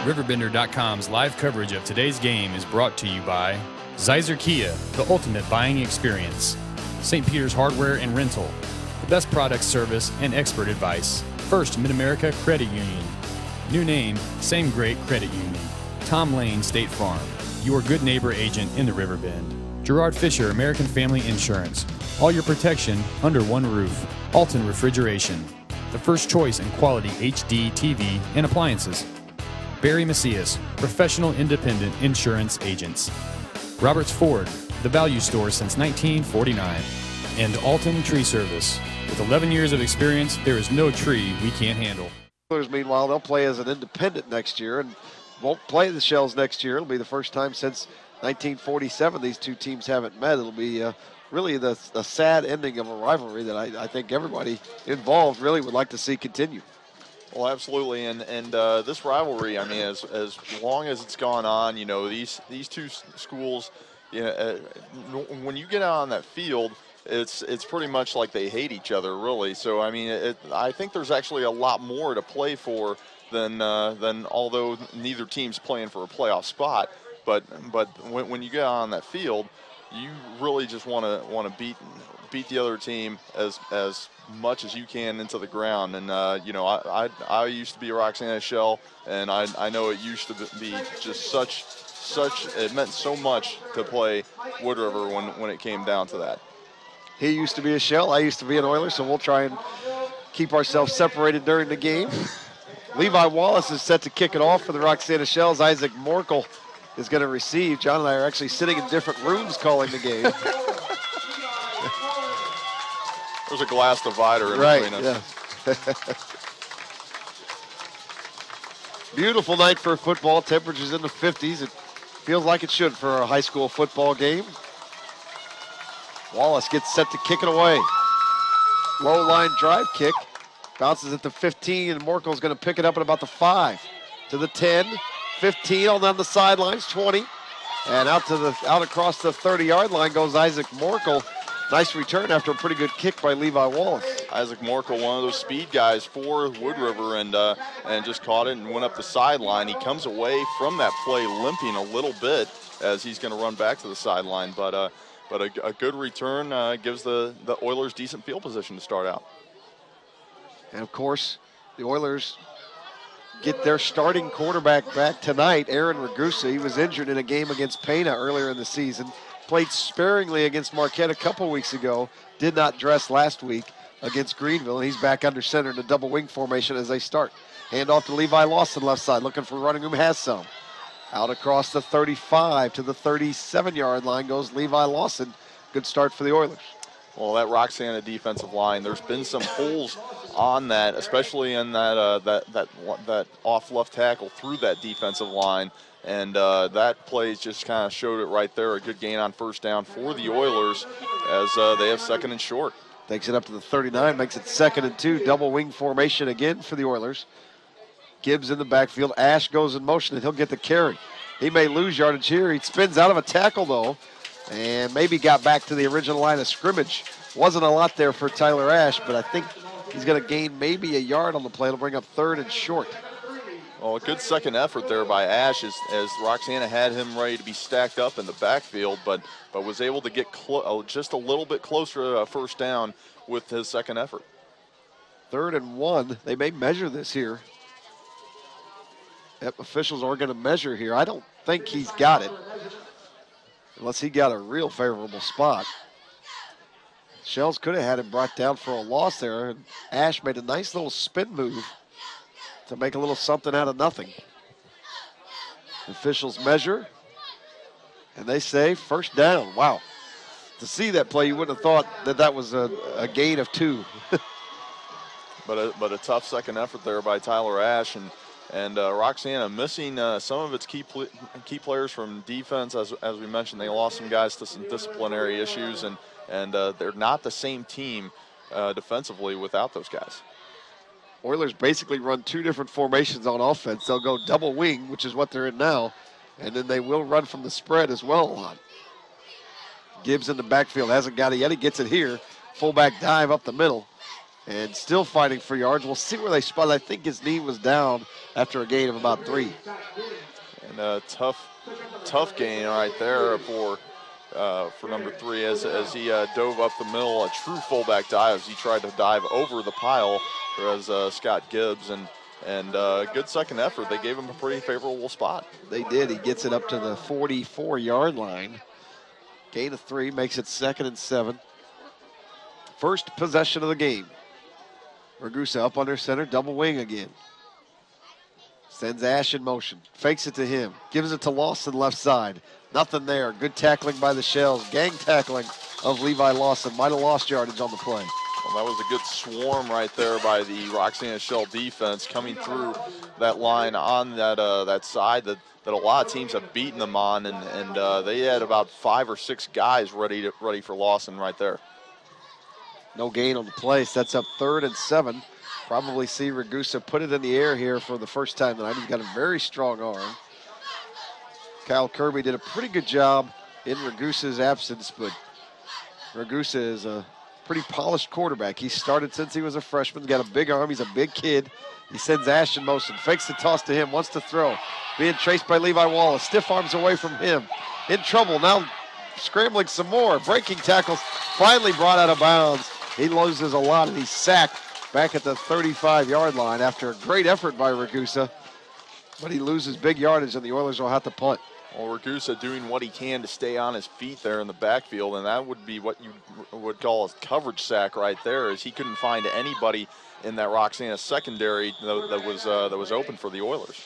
RiverBender.com's live coverage of today's game is brought to you by Zeiser Kia, the ultimate buying experience. St. Peter's Hardware and Rental, the best product service and expert advice. First Mid-America Credit Union. New name, same great credit union. Tom Lane State Farm, your good neighbor agent in the Riverbend. Gerard Fisher American Family Insurance. All your protection under one roof. Alton Refrigeration, the first choice in quality HD TV and appliances. Barry Macias, professional independent insurance agents. Roberts Ford, the value store since 1949. And Alton Tree Service. With 11 years of experience, there is no tree we can't handle. Meanwhile, they'll play as an independent next year and won't play the Shells next year. It'll be the first time since 1947 these two teams haven't met. It'll be really the sad ending of a rivalry that I think everybody involved really would like to see continue. Well, absolutely, and this rivalry, I mean, as long as it's gone on, you know, these two schools, you know, when you get out on that field, it's pretty much like they hate each other, really. So, I mean, I think there's actually a lot more to play for than although neither team's playing for a playoff spot. But when you get out on that field, you really just want to beat the other team as much as you can into the ground. And you know, I used to be a Roxana Shell, and I know it used to be just such it meant so much to play Wood River when it came down to that. He used to be a Shell, I used to be an Oiler, so we'll try and keep ourselves separated during the game. Levi Wallace is set to kick it off for the Roxana Shells. Isaac Morkel is going to receive. John and I are actually sitting in different rooms calling the game. There's a glass divider in between us. Yeah. Beautiful night for football. Temperatures in the 50s. It feels like it should for a high school football game. Wallace gets set to kick it away. Low line drive kick. Bounces at the 15, and Morkel's going to pick it up at about the 5. To the 10, 15 on down the sidelines, 20. And out across the 30-yard line goes Isaac Morkel. Nice return after a pretty good kick by Levi Wallace. Isaac Morkel, one of those speed guys for Wood River, and just caught it and went up the sideline. He comes away from that play limping a little bit as he's going to run back to the sideline. But a good return gives the Oilers decent field position to start out. And, of course, the Oilers get their starting quarterback back tonight, Aaron Ragusa. He was injured in a game against Pena earlier in the season. Played sparingly against Marquette a couple weeks ago. Did not dress last week against Greenville. He's back under center in a double wing formation as they start. Hand off to Levi Lawson, left side, looking for running room, has some. Out across the 35 to the 37-yard line goes Levi Lawson. Good start for the Oilers. Well, that Roxana defensive line, there's been some holes on that, especially in that off left tackle through that defensive line. And that play just kind of showed it right there. A good gain on first down for the Oilers as they have second and short. Takes it up to the 39, makes it 2nd and 2. Double wing formation again for the Oilers. Gibbs in the backfield. Ash goes in motion, and he'll get the carry. He may lose yardage here. He spins out of a tackle, though, and maybe got back to the original line of scrimmage. Wasn't a lot there for Tyler Ash, but I think he's going to gain maybe a yard on the play. It'll bring up 3rd and short. Well, a good second effort there by Ash as Roxana had him ready to be stacked up in the backfield, but was able to get just a little bit closer to a first down with his second effort. 3rd and 1. They may measure this here. Officials are going to measure here. I don't think he's got it, unless he got a real favorable spot. Shells could have had him brought down for a loss there, and Ash made a nice little spin move to make a little something out of nothing. Officials measure, and they say first down. Wow. To see that play, you wouldn't have thought that was a gain of 2. but a tough second effort there by Tyler Ash, and Roxana missing some of its key players from defense. As we mentioned, they lost some guys to some disciplinary issues, and they're not the same team defensively without those guys. Oilers basically run 2 different formations on offense. They'll go double wing, which is what they're in now, and then they will run from the spread as well a lot. Gibbs in the backfield, hasn't got it yet. He gets it here. Fullback dive up the middle. and still fighting for yards. We'll see where they spot. I think his knee was down after a gain of about 3. And a tough gain right there for number 3 as he dove up the middle, a true fullback dive as he tried to dive over the pile as Scott Gibbs, and good second effort. They gave him a pretty favorable spot. They did. He gets it up to the 44-yard line. Gain of 3 makes it 2nd and 7. First possession of the game. Ragusa up under center, double wing again. Sends Ash in motion, fakes it to him, gives it to Lawson left side. Nothing there. Good tackling by the Shells. Gang tackling of Levi Lawson. Might have lost yardage on the play. Well, that was a good swarm right there by the Roxana Shell defense coming through that line on that side that a lot of teams have beaten them on, and they had about 5 or 6 guys ready for Lawson right there. No gain on the play. Sets up 3rd and 7. Probably see Ragusa put it in the air here for the first time tonight. He's got a very strong arm. Kyle Kirby did a pretty good job in Ragusa's absence, but Ragusa is a pretty polished quarterback. He started since he was a freshman. He's got a big arm. He's a big kid. He sends Ash in motion, fakes the toss to him, wants to throw. Being chased by Levi Wallace. Stiff arms away from him. In trouble. Now scrambling some more. Breaking tackles. Finally brought out of bounds. He loses a lot, and he's sacked back at the 35-yard line after a great effort by Ragusa. But he loses big yardage, and the Oilers will have to punt. Well, Ragusa doing what he can to stay on his feet there in the backfield, and that would be what you would call a coverage sack right there, as he couldn't find anybody in that Roxana secondary that was open for the Oilers.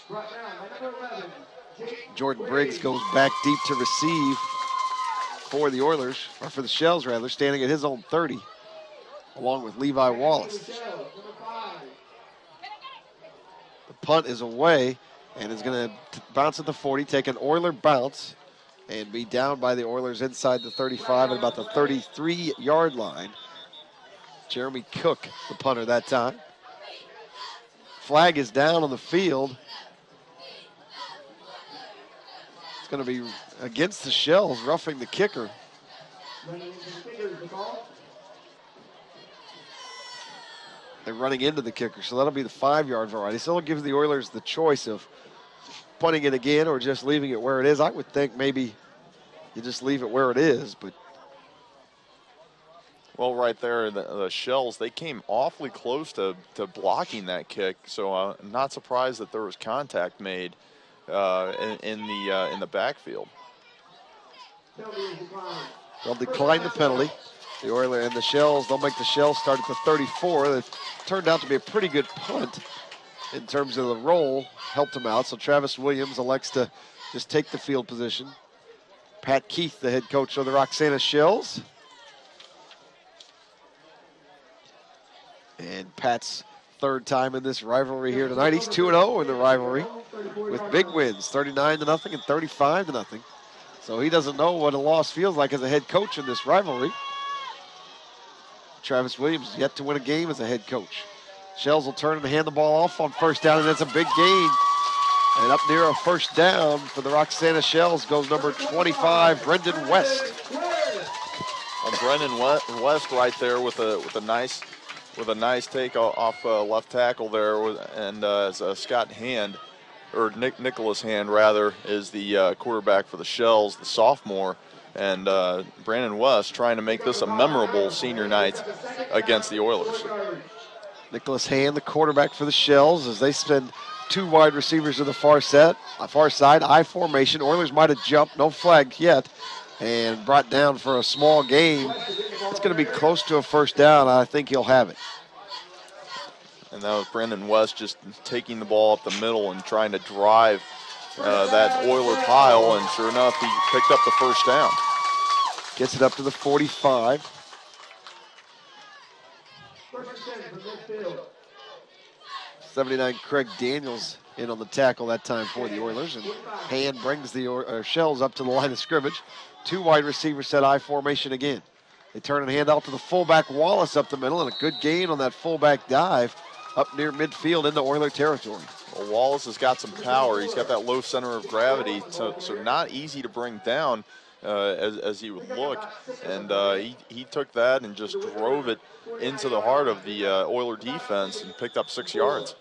Jordan Briggs goes back deep to receive for the Oilers, or for the Shells rather, standing at his own 30, along with Levi Wallace. The punt is away and is going to bounce at the 40, take an Oiler bounce, and be down by the Oilers inside the 35 at about the 33-yard line. Jeremy Cook, the punter that time. Flag is down on the field. It's going to be against the Shells, roughing the kicker. They're running into the kicker, so that'll be the 5-yard variety. So it'll give the Oilers the choice of punting it again or just leaving it where it is. I would think maybe you just leave it where it is, but. Well, right there, the Shells, they came awfully close to blocking that kick, so I'm not surprised that there was contact made in the backfield. They'll decline the penalty. The Oilers and the Shells, they'll make the Shells start at the 34. It turned out to be a pretty good punt in terms of the roll, helped him out. So Travis Williams elects to just take the field position. Pat Keith, the head coach of the Roxana Shells. And Pat's 3rd time in this rivalry here tonight. He's 2-0 in the rivalry with big wins, 39-0 and 35-0. So he doesn't know what a loss feels like as a head coach in this rivalry. Travis Williams yet to win a game as a head coach. Shells will turn and hand the ball off on 1st down, and that's a big gain. And up near a 1st down for the Roxana Shells goes number 25, Brendan West. And Brendan West right there with a nice take off left tackle there, and as Scott Hand, or Nicholas Hand rather, is the quarterback for the Shells, the sophomore. And Brandon West trying to make this a memorable senior night against the Oilers. Nicholas Hand, the quarterback for the Shells, as they send 2 wide receivers to the far side, I formation. Oilers might have jumped, no flag yet, and brought down for a small gain. It's going to be close to a 1st down. I think he'll have it. And that was Brandon West just taking the ball up the middle and trying to drive that Oiler pile, and sure enough, he picked up the 1st down. Gets it up to the 45. '79 Craig Daniels in on the tackle that time for the Oilers, and Hand brings the Shells up to the line of scrimmage. 2 wide receivers set I formation again. They turn and hand out to the fullback Wallace up the middle, and a good gain on that fullback dive up near midfield into Oiler territory. Well, Wallace has got some power. He's got that low center of gravity, so not easy to bring down. as he would look. And he took that and just drove it into the heart of the Oiler defense and picked up 6 yards.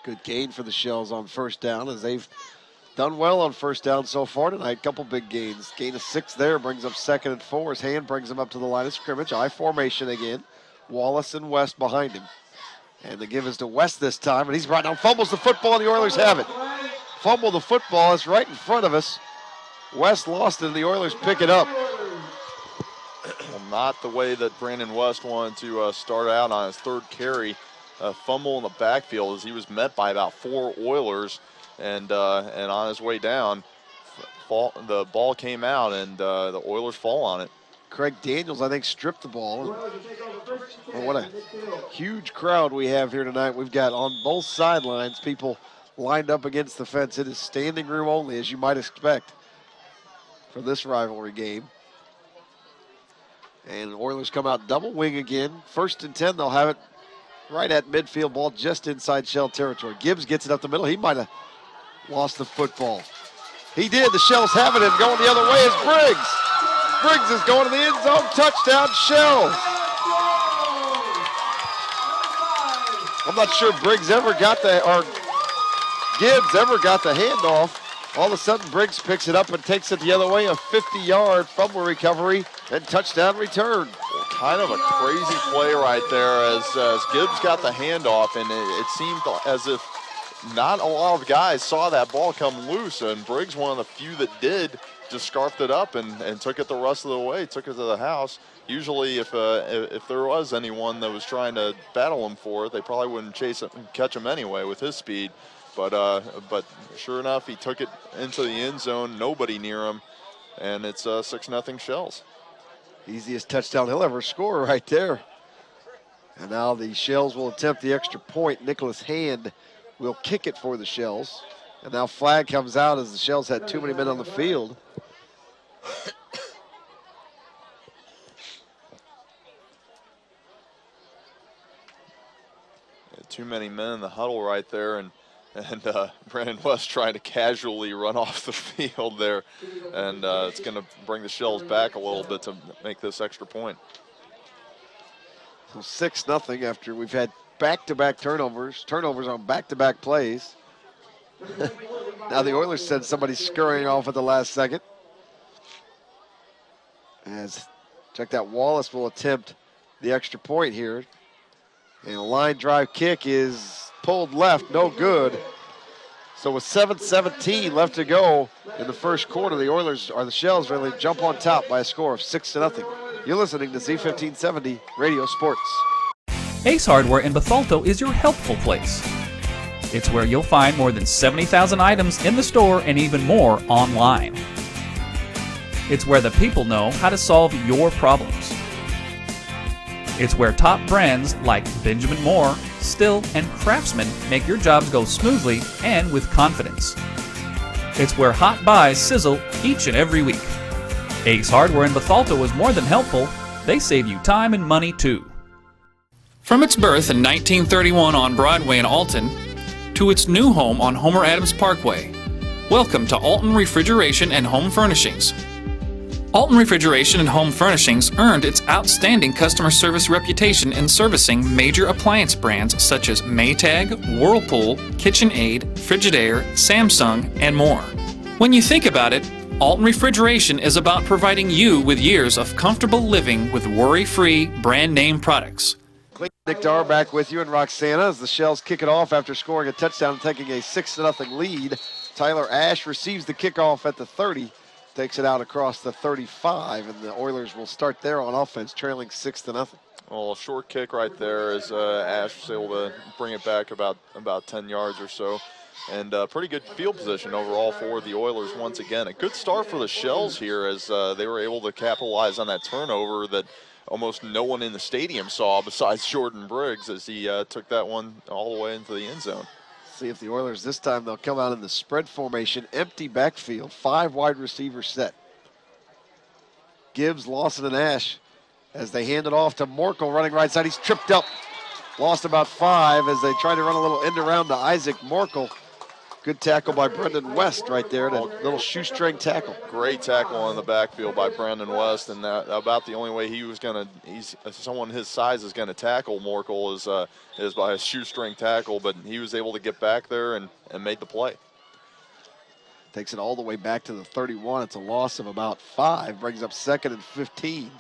Good gain for the Shells on first down, as they've done well on first down so far tonight. Couple big gains. Gain of 6 there, brings up 2nd and 4. His hand brings him up to the line of scrimmage. I formation again. Wallace and West behind him. And the give is to West this time, and he's brought down, fumbles the football, and the Oilers have it. Fumble the football, it's right in front of us. West lost it, and the Oilers pick it up. Well, not the way that Brandon West wanted to start out on his 3rd carry. A fumble in the backfield as he was met by about 4 Oilers, and on his way down, the ball came out, and the Oilers fall on it. Craig Daniels, I think, stripped the ball. Well, what a huge crowd we have here tonight. We've got on both sidelines people lined up against the fence. It is standing room only, as you might expect, for this rivalry game. And the Oilers come out double wing again. 1st and 10, they'll have it right at midfield, ball just inside Shell territory. Gibbs gets it up the middle. He might have lost the football. He did. The Shells have it, and going the other way is Briggs. Briggs is going to the end zone. Touchdown, Shells. I'm not sure Briggs ever got or Gibbs ever got the handoff. All of a sudden, Briggs picks it up and takes it the other way. A 50-yard fumble recovery and touchdown return. Kind of a crazy play right there as Gibbs got the handoff, and it seemed as if not a lot of guys saw that ball come loose, and Briggs, one of the few that did, just scarfed it up and took it the rest of the way, took it to the house. Usually if there was anyone that was trying to battle him for it, they probably wouldn't catch him anyway with his speed. But sure enough, he took it into the end zone, nobody near him, and it's 6-0 Shells. Easiest touchdown he'll ever score right there. And now the Shells will attempt the extra point. Nicholas Hand will kick it for the Shells. And now flag comes out as the Shells had too many men on the field. Too many men in the huddle right there, and Brandon West trying to casually run off the field there, and it's going to bring the Shells back a little bit to make this extra point. So 6-0 after we've had back-to-back turnovers on back-to-back plays. Now the Oilers said somebody's scurrying off at the last second. As check that, Wallace will attempt the extra point here. And a line drive kick is pulled left, no good. So with 7:17 left to go in the first quarter, the Shells really jump on top by a score of 6-0. You're listening to Z1570 Radio Sports. Ace Hardware in Bethalto is your helpful place. It's where you'll find more than 70,000 items in the store and even more online. It's where the people know how to solve your problems. It's where top brands like Benjamin Moore, Still, and Craftsman make your jobs go smoothly and with confidence. It's where hot buys sizzle each and every week. Ace Hardware in Bethalto is more than helpful. They save you time and money too. From its birth in 1931 on Broadway in Alton to its new home on Homer Adams Parkway, welcome to Alton Refrigeration and Home Furnishings. Alton Refrigeration and Home Furnishings earned its outstanding customer service reputation in servicing major appliance brands such as Maytag, Whirlpool, KitchenAid, Frigidaire, Samsung, and more. When you think about it, Alton Refrigeration is about providing you with years of comfortable living with worry-free brand name products. Nick Dar back with you and Roxana as the Shells kick it off after scoring a touchdown and taking a 6-0 lead. Tyler Ash receives the kickoff at the 30. Takes it out across the 35, and the Oilers will start there on offense, trailing 6-0. Well, a short kick right there as Ash was able to bring it back about 10 yards or so. And pretty good field position overall for the Oilers once again. A good start for the Shells here as they were able to capitalize on that turnover that almost no one in the stadium saw besides Jordan Briggs as he took that one all the way into the end zone. See if the Oilers this time they'll come out in the spread formation, empty backfield, 5 wide receiver set. Gibbs, Lawson, and Ash as they hand it off to Morkel running right side. He's tripped up, lost about 5 as they try to run a little end around to Isaac Morkel. Good tackle by Brendan West right there, that little shoestring tackle. Great tackle in the backfield by Brandon West, and that about the only way someone his size is going to tackle Morkel is by a shoestring tackle, but he was able to get back there and make the play. Takes it all the way back to the 31. It's a loss of about 5, brings up 2nd and 15.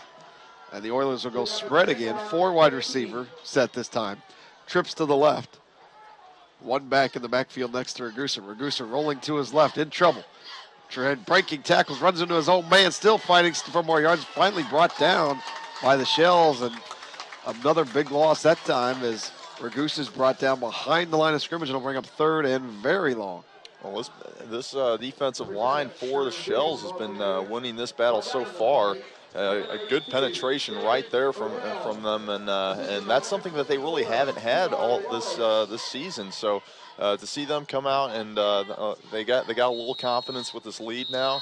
And the Oilers will go spread again. 4 wide receiver set this time. Trips to the left. 1 back in the backfield next to Ragusa. Ragusa rolling to his left, in trouble. Breaking tackles, runs into his own man, still fighting for more yards. Finally brought down by the Shells, and another big loss that time as Ragusa's brought down behind the line of scrimmage. It'll bring up 3rd and very long. Well, this defensive line for the Shells has been winning this battle so far. A good penetration right there from them, and that's something that they really haven't had all this season. So to see them come out and they got a little confidence with this lead now,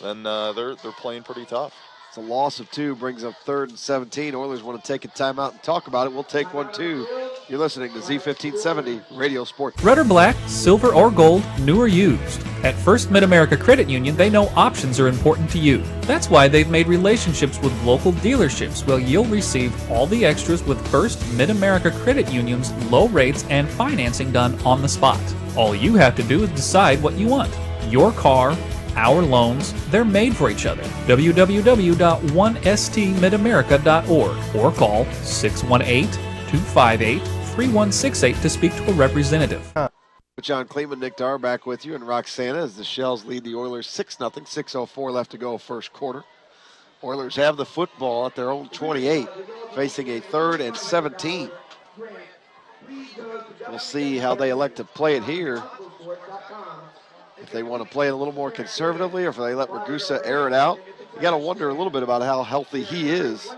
then they're playing pretty tough. It's a loss of 2, brings up 3rd and 17. Oilers want to take a timeout and talk about it. We'll take one too. You're listening to Z1570 Radio Sports. Red or black, silver or gold, new or used. At First Mid-America Credit Union, they know options are important to you. That's why they've made relationships with local dealerships where you'll receive all the extras with First Mid-America Credit Union's low rates and financing done on the spot. All you have to do is decide what you want. Your car, our loans, they're made for each other. www.1stmidamerica.org or call 618-258-3168 to speak to a representative. John Kleeman, Nick Darr back with you, and Roxana as the Shells lead the Oilers 6-0. 6:04 left to go first quarter. Oilers have the football at their own 28, facing a 3rd and 17. We'll see how they elect to play it here. If they want to play it a little more conservatively or if they let Ragusa air it out. You got to wonder a little bit about how healthy he is.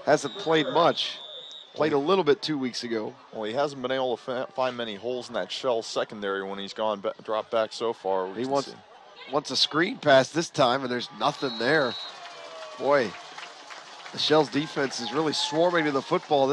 Hasn't played much. Played a little bit 2 weeks ago. Well, he hasn't been able to find many holes in that Shell secondary when he's dropped back so far. He wants a screen pass this time, and there's nothing there. Boy, the Shells defense is really swarming to the football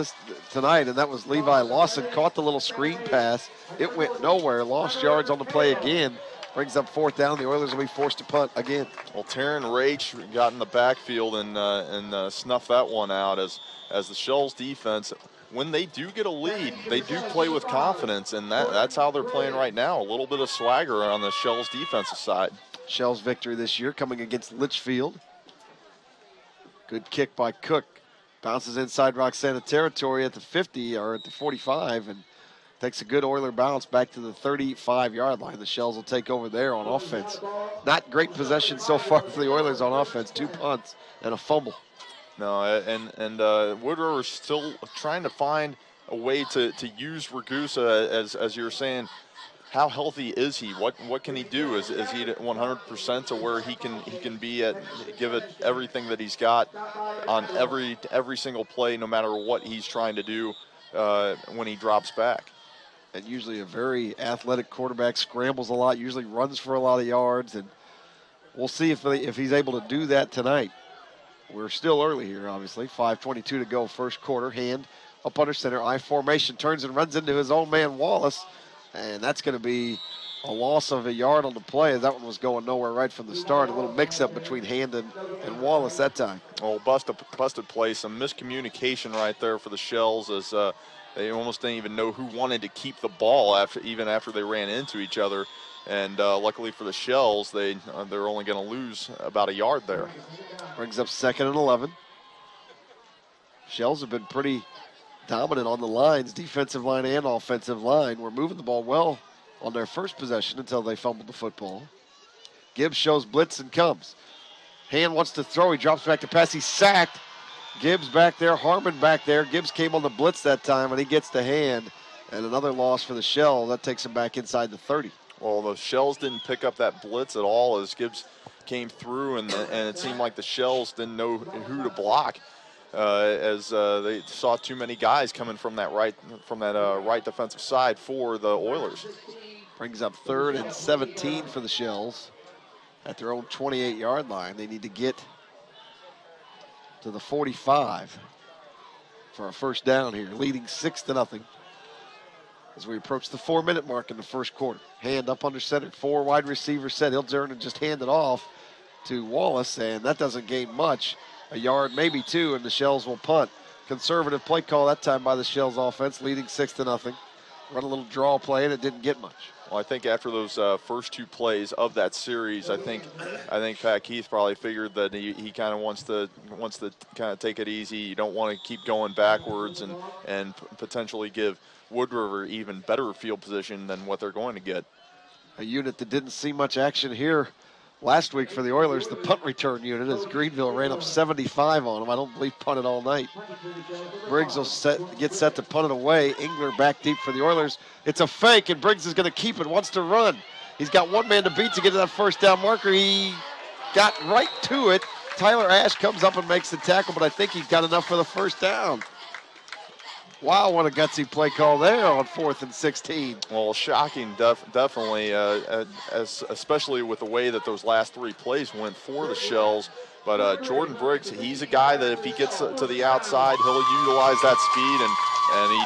tonight, and that was Levi Lawson. Caught the little screen pass. It went nowhere. Lost yards on the play again. Brings up 4th down. The Oilers will be forced to punt again. Well, Taryn Raich got in the backfield and snuffed that one out as the Shells defense, when they do get a lead, they do play with confidence, and that's how they're playing right now. A little bit of swagger on the Shells defensive side. Shells victory this year coming against Litchfield. Good kick by Cook. Bounces inside Roxana territory at the 50 or at the 45 and takes a good Oiler bounce back to the 35-yard line. The Shells will take over there on offense. Not great possession so far for the Oilers on offense. 2 punts and a fumble. No, and Woodrow is still trying to find a way to use Ragusa, as you were saying. How healthy is he? What can he do? Is he at 100% to where he can be give it everything that he's got on every single play, no matter what he's trying to do when he drops back? And usually a very athletic quarterback, scrambles a lot, usually runs for a lot of yards, and we'll see if he's able to do that tonight. We're still early here, obviously. 5:22 to go first quarter. Hand up under center. I formation. Turns and runs into his own man, Wallace. And that's going to be a loss of a yard on the play. That one was going nowhere right from the start. A little mix-up between Hand and Wallace that time. Oh, busted play. Some miscommunication right there for the Shells as they almost didn't even know who wanted to keep the ball even after they ran into each other. And luckily for the Shells, they're only going to lose about a yard there. Brings up 2nd and 11. Shells have been pretty dominant on the lines, defensive line and offensive line. We're moving the ball well on their first possession until they fumbled the football. Gibbs shows blitz and comes. Hand wants to throw. He drops back to pass. He's sacked. Gibbs back there. Harmon back there. Gibbs came on the blitz that time, and he gets the Hand. And another loss for the Shell. That takes him back inside the 30. Well, the Shells didn't pick up that blitz at all as Gibbs came through, and it seemed like the Shells didn't know who to block as they saw too many guys coming from that right defensive side for the Oilers. Brings up 3rd and 17 for the Shells at their own 28-yard line. They need to get to the 45 for a first down here, leading 6-0. as we approach the 4-minute mark in the first quarter. Hand up under center, 4 wide receivers set. He'll turn and just hand it off to Wallace, and that doesn't gain much. A yard, maybe 2, and the Shells will punt. Conservative play call that time by the Shells offense, leading 6-0. Run a little draw play, and it didn't get much. Well, I think after those first 2 plays of that series, I think Pat Keith probably figured that he kind of wants to kind of take it easy. You don't want to keep going backwards and potentially give Wood River even better field position than what they're going to get. A unit that didn't see much action here last week for the Oilers, the punt return unit, as Greenville ran up 75 on them. I don't believe punted all night. Briggs will get set to punt it away. Engler back deep for the Oilers. It's a fake, and Briggs is going to keep it, wants to run. He's got one man to beat to get to that first down marker. He got right to it. Tyler Ash comes up and makes the tackle, but I think he's got enough for the first down. Wow, what a gutsy play call there on 4th and 16. Well, shocking, definitely, especially with the way that those last 3 plays went for the Shells. But Jordan Briggs, he's a guy that if he gets to the outside, he'll utilize that speed, and he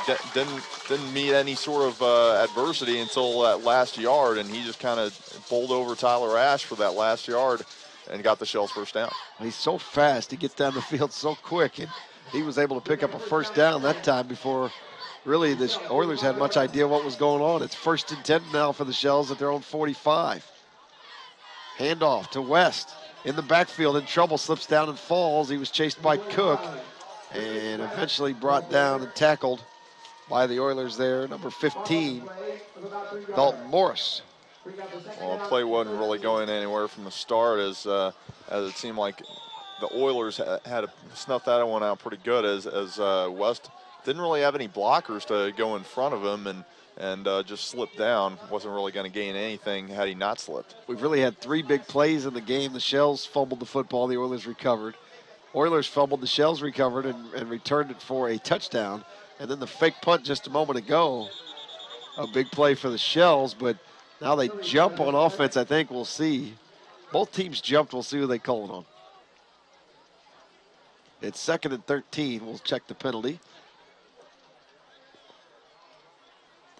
didn't meet any sort of adversity until that last yard, and he just kind of bowled over Tyler Ash for that last yard and got the Shells first down. He's so fast, he gets down the field so quick, and he was able to pick up a first down that time before really the Oilers had much idea what was going on. It's 1st and 10 now for the Shells at their own 45. Handoff to West in the backfield, in trouble, slips down and falls. He was chased by Cook and eventually brought down and tackled by the Oilers there, number 15, Dalton Morris. Well, the play wasn't really going anywhere from the start as it seemed like the Oilers had snuffed that one out pretty good as West didn't really have any blockers to go in front of him and just slipped down. Wasn't really going to gain anything had he not slipped. We've really had 3 big plays in the game. The Shells fumbled the football, the Oilers recovered. Oilers fumbled, the Shells recovered and returned it for a touchdown. And then the fake punt just a moment ago, a big play for the Shells, but now they jump on offense. I think we'll see. Both teams jumped. We'll see who they call it on. It's 2nd and 13. We'll check the penalty.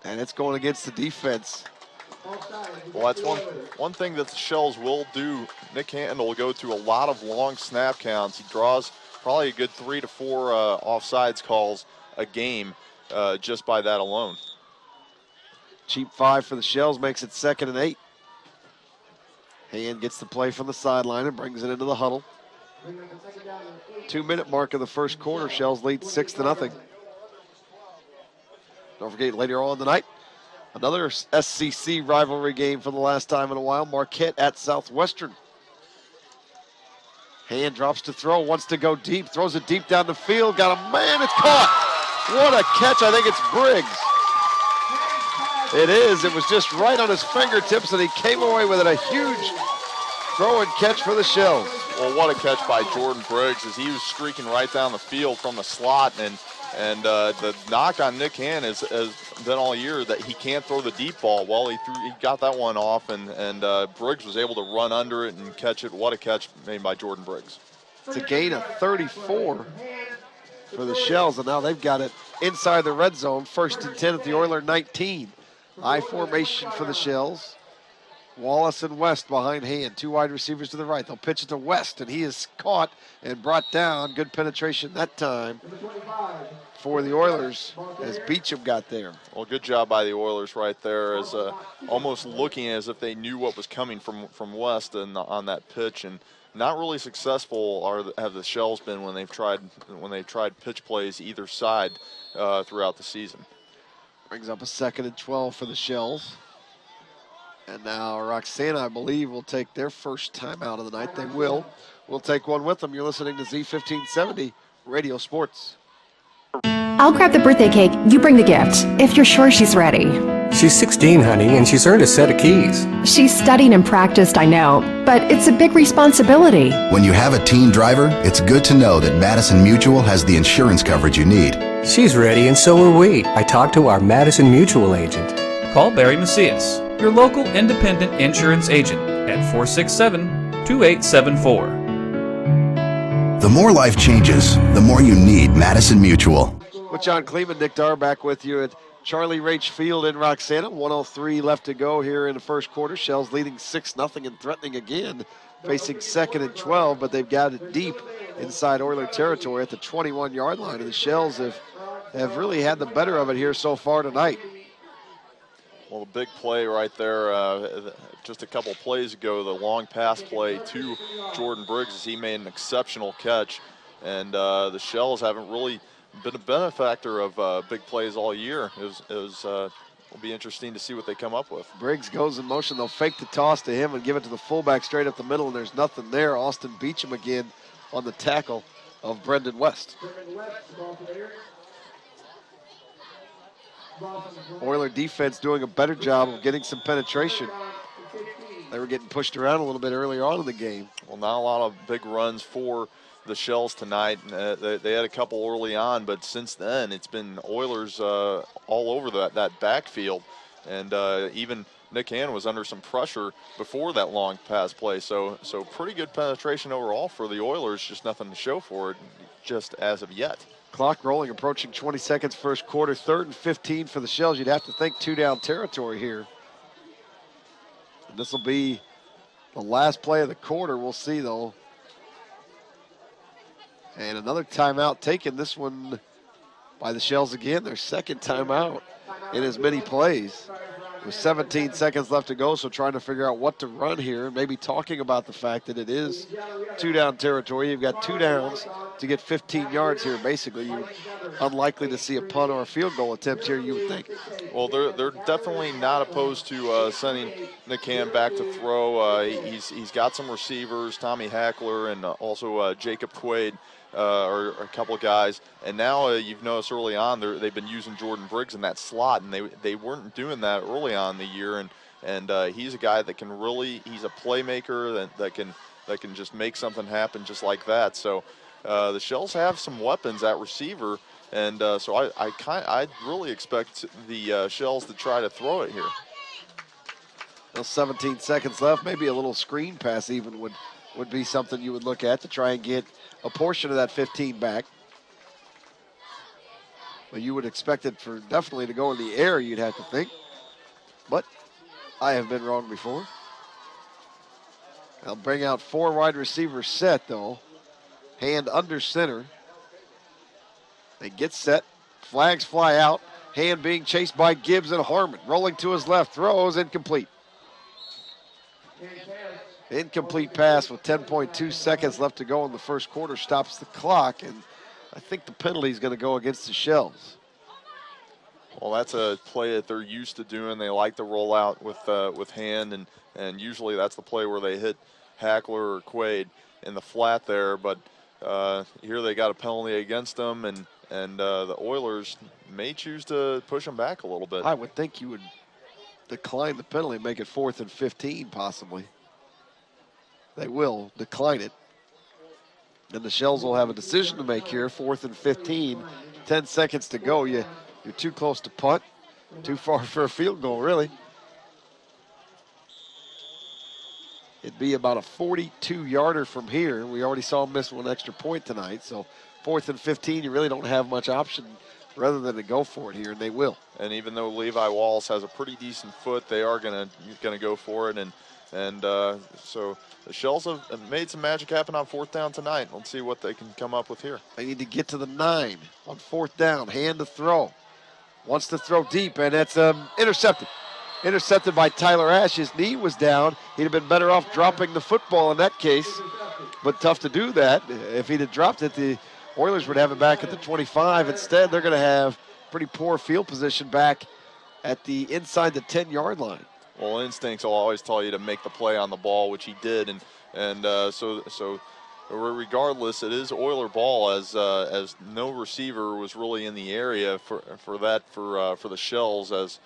And it's going against the defense. Well, that's one thing that the Shells will do. Nick Handel will go through a lot of long snap counts. He draws probably a good 3 to 4 offsides calls a game just by that alone. Cheap 5 for the Shells makes it 2nd and 8. Hand gets the play from the sideline and brings it into the huddle. 2-minute mark of the first quarter. Shells lead 6-0. Don't forget, later on tonight, another SCC rivalry game for the last time in a while. Marquette at Southwestern. Hand drops to throw, wants to go deep, throws it deep down the field. Got a man, it's caught. What a catch. I think it's Briggs. It is. It was just right on his fingertips, and he came away with it. A huge throw and catch for the Shells. Well, what a catch by Jordan Briggs as he was streaking right down the field from the slot, and the knock on Nick Hand has been all year that he can't throw the deep ball. Well, he got that one off, and Briggs was able to run under it and catch it. What a catch made by Jordan Briggs. It's a gain of 34 for the Shells, and now they've got it inside the red zone. 1st and 10 at the Oiler 19. I formation for the Shells. Wallace and West behind Hand. 2 wide receivers to the right. They'll pitch it to West, and he is caught and brought down. Good penetration that time for the Oilers as Beecham got there. Well, good job by the Oilers right there, as almost looking as if they knew what was coming from West on that pitch, and not really successful have the Shells been when they've tried pitch plays either side throughout the season. Brings up a 2nd and 12 for the Shells. And now Roxana, I believe, will take their first time out of the night. They will. We'll take one with them. You're listening to Z1570 Radio Sports. I'll grab the birthday cake. You bring the gift, if you're sure she's ready. She's 16, honey, and she's earned a set of keys. She's studied and practiced, I know, but it's a big responsibility. When you have a teen driver, it's good to know that Madison Mutual has the insurance coverage you need. She's ready, and so are we. I talked to our Madison Mutual agent. Call Barry Macias, your local independent insurance agent, at 467-2874. The more life changes, the more you need Madison Mutual. With John Kleeman, Nick Darr back with you at Charlie Rach Field in Roxana. 1:03 left to go here in the first quarter. Shells leading 6-0 and threatening again, facing second and 12, but they've got it deep inside Oiler territory at the 21-yard line. And the Shells have really had the better of it here so far tonight. Well, the big play right there, just a couple plays ago, the long pass play to Jordan Briggs as he made an exceptional catch. And the Shells haven't really been a benefactor of big plays all year. It'll be interesting to see what they come up with. Briggs goes in motion. They'll fake the toss to him and give it to the fullback straight up the middle, and there's nothing there. Austin Beecham again on the tackle of Brendan West. Oiler defense doing a better job of getting some penetration. They were getting pushed around a little bit earlier on in the game. Well, not a lot of big runs for the Shells tonight. They had a couple early on, but since then it's been Oilers all over that backfield. And even Nick Hand was under some pressure before that long pass play. So pretty good penetration overall for the Oilers, just nothing to show for it just as of yet. Clock rolling, approaching 20 seconds first quarter. 3rd and 15 for the Shells. You'd have to think 2-down territory here. And this will be the last play of the quarter. We'll see, though. And another timeout taken, this one by the Shells again. Their second timeout in as many plays. With 17 seconds left to go, so trying to figure out what to run here, and maybe talking about the fact that it is 2-down territory. You've got 2 downs to get 15 yards here. Basically, you're unlikely to see a punt or a field goal attempt here, you would think. Well, they're definitely not opposed to sending Nick Hand back to throw. He's got some receivers, Tommy Hackler and also Jacob Quaid. Or a couple of guys, and now you've noticed early on they've been using Jordan Briggs in that slot, and they weren't doing that early on in the year, and he's a guy that can really, he's a playmaker that can just make something happen just like that. So the Shells have some weapons at receiver, and so I really expect the Shells to try to throw it here. Well, 17 seconds left, maybe a little screen pass even would be something you would look at to try and get a portion of that 15 back. But you would expect it for definitely to go in the air, you'd have to think. But I have been wrong before. I'll bring out 4 wide receivers set, though. Hand under center. They get set. Flags fly out. Hand being chased by Gibbs and Harmon. Rolling to his left. Throws incomplete. Incomplete pass with 10.2 seconds left to go in the first quarter. Stops the clock, and I think the penalty is going to go against the Shells. Well, that's a play that they're used to doing. They like to roll out with Hand, and usually that's the play where they hit Hackler or Quaid in the flat there. But here they got a penalty against them, and the Oilers may choose to push them back a little bit. I would think you would decline the penalty and make it 4th and 15 possibly. They will decline it. And the Shells will have a decision to make here. 4th and 15, 10 seconds to go. You're too close to punt, too far for a field goal, really. It'd be about a 42-yarder from here. We already saw him miss one extra point tonight. So 4th and 15, you really don't have much option rather than to go for it here, and they will. And even though Levi Wallace has a pretty decent foot, they are gonna go for it, and so the Shells have made some magic happen on 4th down tonight. Let's see what they can come up with here. They need to get to the 9 on 4th down. Hand to throw. Wants to throw deep, and it's intercepted. Intercepted by Tyler Ash. His knee was down. He'd have been better off dropping the football in that case, but tough to do that. If he'd have dropped it, the Oilers would have it back at the 25. Instead, they're going to have pretty poor field position back at the inside the 10-yard line. Well, instincts will always tell you to make the play on the ball, which he did, and so regardless, it is Oiler ball as no receiver was really in the area for the Shells as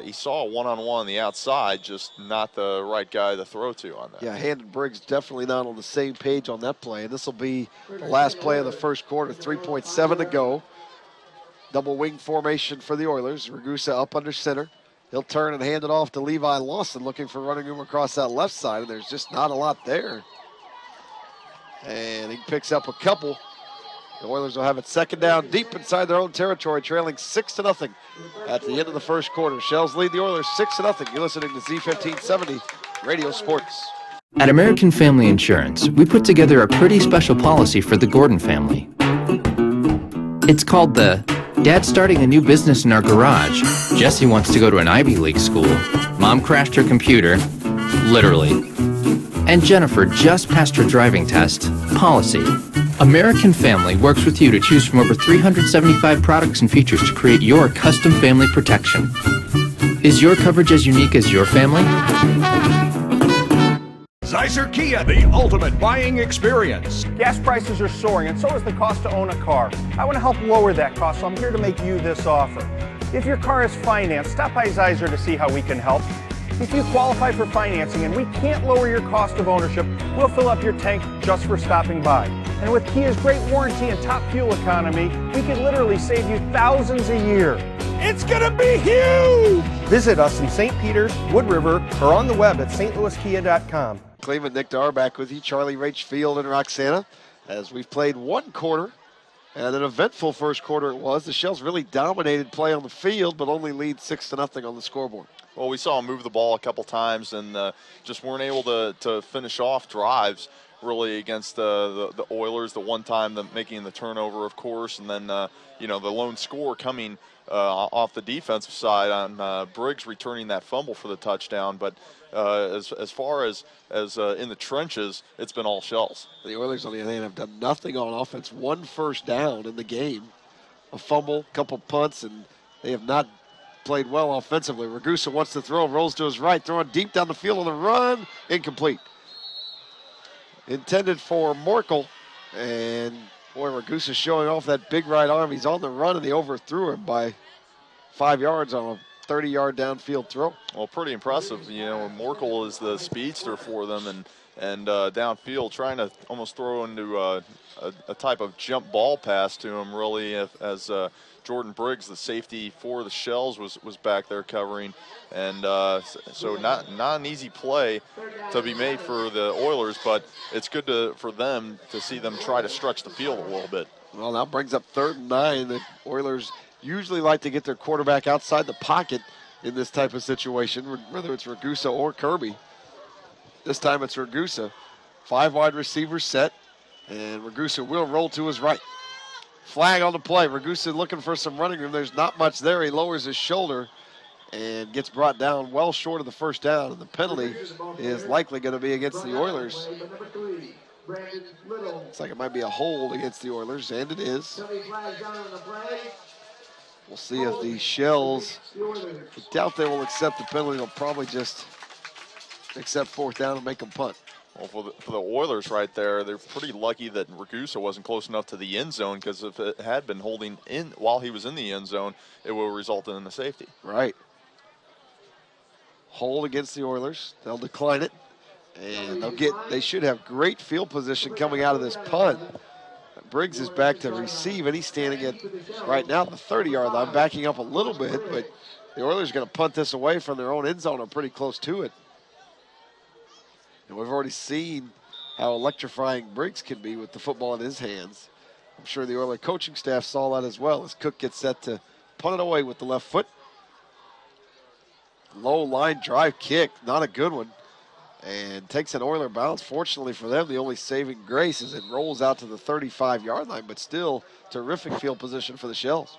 he saw a one-on-one on the outside, just not the right guy to throw to on that. Yeah, Hand and Briggs definitely not on the same page on that play, and this will be the last play of the first quarter. 3.7 to go. Double wing formation for the Oilers. Ragusa up under center. He'll turn and hand it off to Levi Lawson, looking for running room across that left side, and there's just not a lot there. And he picks up a couple, The Oilers will have it second down deep inside their own territory, trailing 6-0 at the end of the first quarter. Shells lead the Oilers 6-0. You're listening to Z1570 Radio Sports. At American Family Insurance, we put together a pretty special policy for the Gordon family. It's called the Dad's starting a new business in our garage. Jesse wants to go to an Ivy League school. Mom crashed her computer, literally. And Jennifer just passed her driving test, policy. American Family works with you to choose from over 375 products and features to create your custom family protection. Is your coverage as unique as your family? Zizer Kia, the ultimate buying experience. Gas prices are soaring, and so is the cost to own a car. I want to help lower that cost, so I'm here to make you this offer. If your car is financed, stop by Zizer to see how we can help. If you qualify for financing and we can't lower your cost of ownership, we'll fill up your tank just for stopping by. And with Kia's great warranty and top fuel economy, we can literally save you thousands a year. It's gonna be huge! Visit us in St. Peters, Wood River, or on the web at stlouiskia.com. Cleveland, Nick Dar back with you, Charlie Rachfield and Roxana, as we've played one quarter, and an eventful first quarter it was. The Shells really dominated play on the field, but only lead 6-0 on the scoreboard. Well, we saw them move the ball a couple times and just weren't able to finish off drives really against the Oilers. The one time making the turnover, of course, and then the lone score coming off the defensive side on Briggs returning that fumble for the touchdown. But as far as in the trenches, it's been all Shells. The Oilers, on the other hand, have done nothing on offense. One first down in the game, a fumble, couple punts, and they have not played well offensively. Ragusa wants to throw, rolls to his right, throwing deep down the field on the run, incomplete. Intended for Morkel, and boy, Ragusa showing off that big right arm. He's on the run, and they overthrew him by 5 yards on a 30-yard downfield throw. Well, pretty impressive. Morkel is the speedster for them, and downfield trying to almost throw into a type of jump ball pass to him, really, as Jordan Briggs, the safety for the Shells, was back there covering. And so not an easy play to be made for the Oilers, but it's good for them to see them try to stretch the field a little bit. Well, that brings up 3rd and 9. The Oilers usually like to get their quarterback outside the pocket in this type of situation, whether it's Ragusa or Kirby. This time it's Ragusa. 5 wide receivers set, and Ragusa will roll to his right. Flag on the play. Ragusa looking for some running room. There's not much there. He lowers his shoulder and gets brought down well short of the first down. And the penalty is likely going to be against the Oilers. Looks like it might be a hold against the Oilers, and it is. We'll see if the Shells, I doubt they will accept the penalty. They'll probably just accept 4th down and make them punt. Well, for the Oilers right there, they're pretty lucky that Ragusa wasn't close enough to the end zone, because if it had been holding in while he was in the end zone, it would have resulted in the safety. Right. Hold against the Oilers. They'll decline it, and they should have great field position coming out of this punt. Briggs is back to receive, and he's standing at, right now, the 30-yard line, backing up a little bit, but the Oilers are going to punt this away from their own end zone or pretty close to it. And we've already seen how electrifying Briggs can be with the football in his hands. I'm sure the Oilers coaching staff saw that as well, as Cook gets set to punt it away with the left foot. Low line drive kick, not a good one. And takes an Oiler bounce. Fortunately for them, the only saving grace is it rolls out to the 35-yard line, but still terrific field position for the Shells.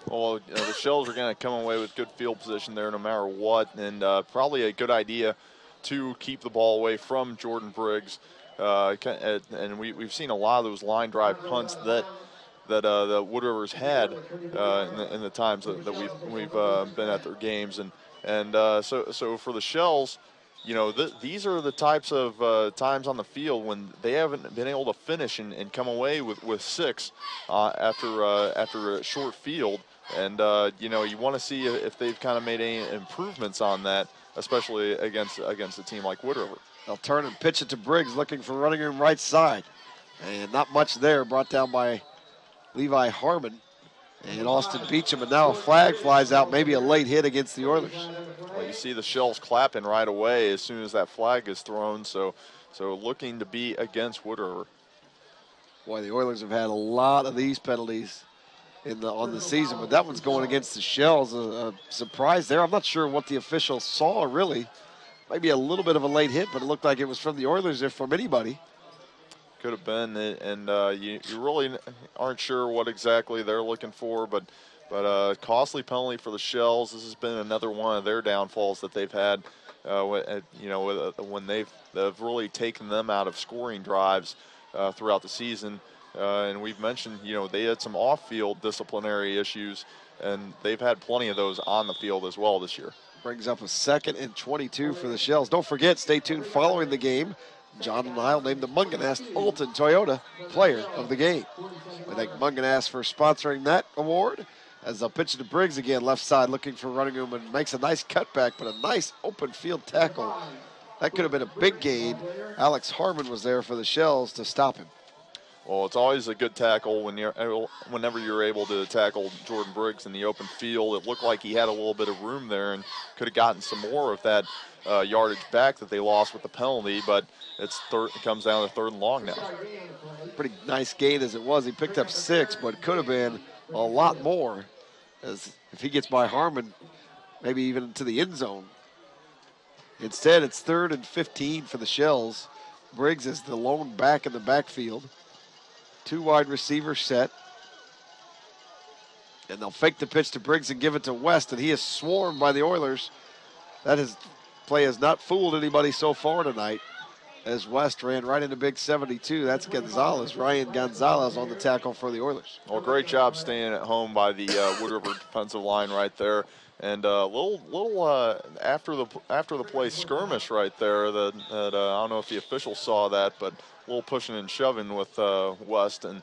Well, the Shells are going to come away with good field position there no matter what, and probably a good idea to keep the ball away from Jordan Briggs. And we've seen a lot of those line drive punts that the Wood River's had in the times that we've been at their games, and so for the Shells, these are the types of times on the field when they haven't been able to finish and come away with 6 after a short field, and you want to see if they've kind of made any improvements on that, especially against a team like Wood River. They'll turn and pitch it to Briggs, looking for running room right side, and not much there. Brought down by Levi Harmon and Austin Beecham, and now a flag flies out, maybe a late hit against the Oilers. Well, you see the Shells clapping right away as soon as that flag is thrown, so looking to be against Wood River. Boy, the Oilers have had a lot of these penalties on the season, but that one's going against the Shells. A surprise there. I'm not sure what the official saw, really. Maybe a little bit of a late hit, but it looked like it was from the Oilers if from anybody. Could have been, and you really aren't sure what exactly they're looking for, but costly penalty for the Shells. This has been another one of their downfalls that they've had. When they've really taken them out of scoring drives throughout the season, and we've mentioned they had some off-field disciplinary issues, and they've had plenty of those on the field as well this year. Brings up a 2nd and 22 for the Shells. Don't forget, stay tuned following the game. John and Lyle named the Munganast Alton Toyota Player of the Game. We thank Munganast for sponsoring that award. As they'll pitch it to Briggs again, left side, looking for running room, and makes a nice cutback, but a nice open field tackle. That could have been a big gain. Alex Harmon was there for the Shells to stop him. Well, it's always a good tackle whenever you're able to tackle Jordan Briggs in the open field. It looked like he had a little bit of room there and could have gotten some more of that yardage back that they lost with the penalty, but it comes down to 3rd and long now. Pretty nice gain as it was. He picked up 6, but could have been a lot more, as if he gets by Harmon, maybe even to the end zone. Instead, it's 3rd and 15 for the Shells. Briggs is the lone back in the backfield. 2 wide receivers set. And they'll fake the pitch to Briggs and give it to West, and he is swarmed by the Oilers. Play has not fooled anybody so far tonight, as West ran right into big 72. That's Gonzalez, Ryan Gonzalez on the tackle for the Oilers. Well, great job staying at home by the Wood River defensive line right there. And a little after the play skirmish right there that I don't know if the official saw that, but a little pushing and shoving with West, and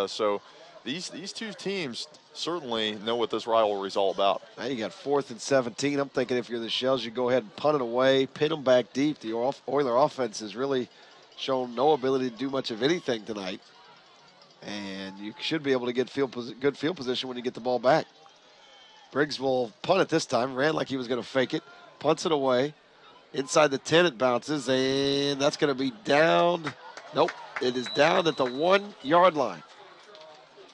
so these two teams certainly know what this rivalry is all about. Now you got 4th and 17. I'm thinking if you're the Shells, you go ahead and punt it away, pin them back deep. The Oiler offense has really shown no ability to do much of anything tonight, and you should be able to get good field position when you get the ball back. Briggs will punt it this time. Ran like he was going to fake it. Punts it away. Inside the 10 it bounces, and that's going to be down. Nope, it is down at the 1-yard line.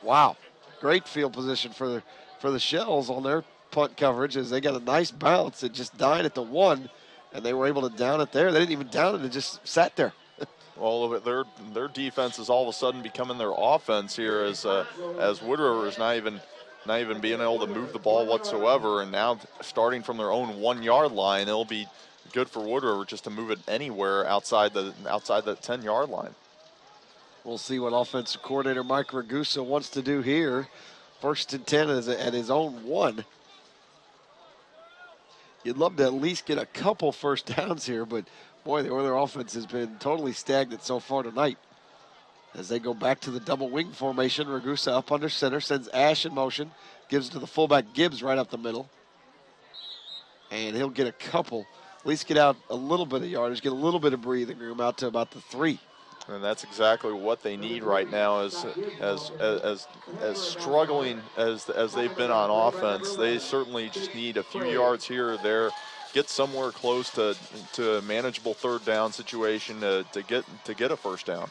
Wow, great field position for the Shells on their punt coverage, as they got a nice bounce. It just died at the 1, and they were able to down it there. They didn't even down it. It just sat there. Well, their defense is all of a sudden becoming their offense here, as Wood River is not even being able to move the ball whatsoever, and now starting from their own 1-yard line, it'll be good for Wood River just to move it anywhere outside the 10-yard line. We'll see what offensive coordinator Mike Ragusa wants to do here. 1st and 10 is at his own 1. You'd love to at least get a couple first downs here, but boy, the Oiler offense has been totally stagnant so far tonight. As they go back to the double wing formation, Ragusa up under center, sends Ash in motion, gives to the fullback Gibbs right up the middle. And he'll get a couple, at least get out a little bit of yardage, get a little bit of breathing room out to about the 3. And that's exactly what they need right now, as struggling as they've been on offense. They certainly just need a few yards here or there, get somewhere close to a manageable 3rd down situation to get a first down.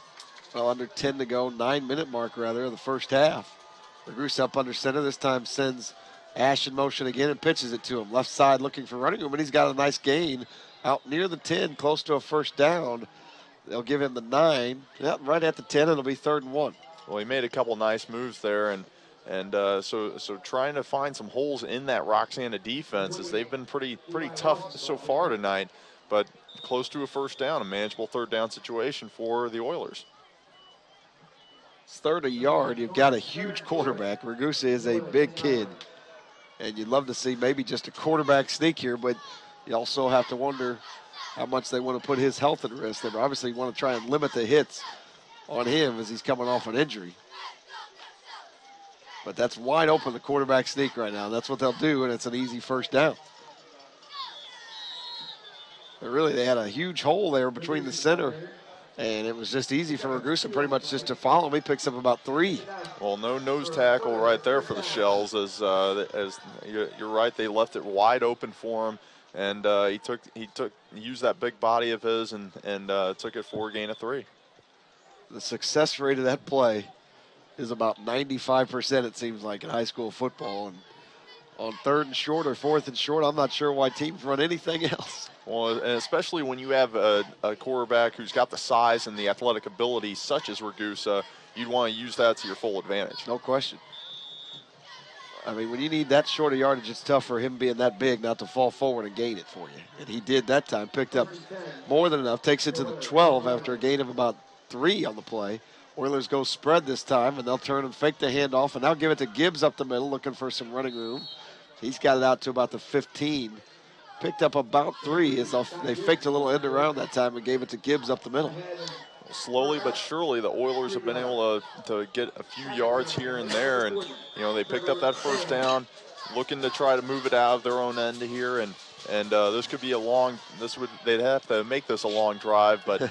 Well, under 10 to go, 9-minute mark rather, of the first half. Ragusa up under center, this time sends Ash in motion again and pitches it to him. Left side looking for running room, and he's got a nice gain out near the 10, close to a first down. They'll give him the 9. Yeah, right at the 10, it'll be 3rd and 1. Well, he made a couple nice moves there, and so trying to find some holes in that Roxana defense, as they've been pretty tough so far tonight, but close to a first down, a manageable 3rd down situation for the Oilers. It's 3rd a yard. You've got a huge quarterback. Ragusa is a big kid, and you'd love to see maybe just a quarterback sneak here, but you also have to wonder how much they want to put his health at risk. They obviously want to try and limit the hits on him as he's coming off an injury. But that's wide open, the quarterback sneak right now. That's what they'll do, and it's an easy first down. But really, they had a huge hole there between the center, and it was just easy for Ragusa pretty much just to follow him. He picks up about 3. Well, no nose tackle right there for the Shells, as you're right, they left it wide open for him. And he used that big body of his and took it for a gain of 3. the success rate of that play is about 95%, it seems like, in high school football. And on 3rd and short or 4th and short, I'm not sure why teams run anything else. Well, and especially when you have a quarterback who's got the size and the athletic ability such as Ragusa, you'd want to use that to your full advantage. No question. I mean, when you need that short of yardage, it's tough for him being that big not to fall forward and gain it for you. And he did that time, picked up more than enough, takes it to the 12 after a gain of about 3 on the play. Oilers go spread this time, and they'll turn and fake the handoff, and now give it to Gibbs up the middle, looking for some running room. He's got it out to about the 15. Picked up about 3 as they faked a little end around that time and gave it to Gibbs up the middle. Slowly but surely, the Oilers have been able to get a few yards here and there, and they picked up that first down, looking to try to move it out of their own end here, and this could be a long. They'd have to make this a long drive, but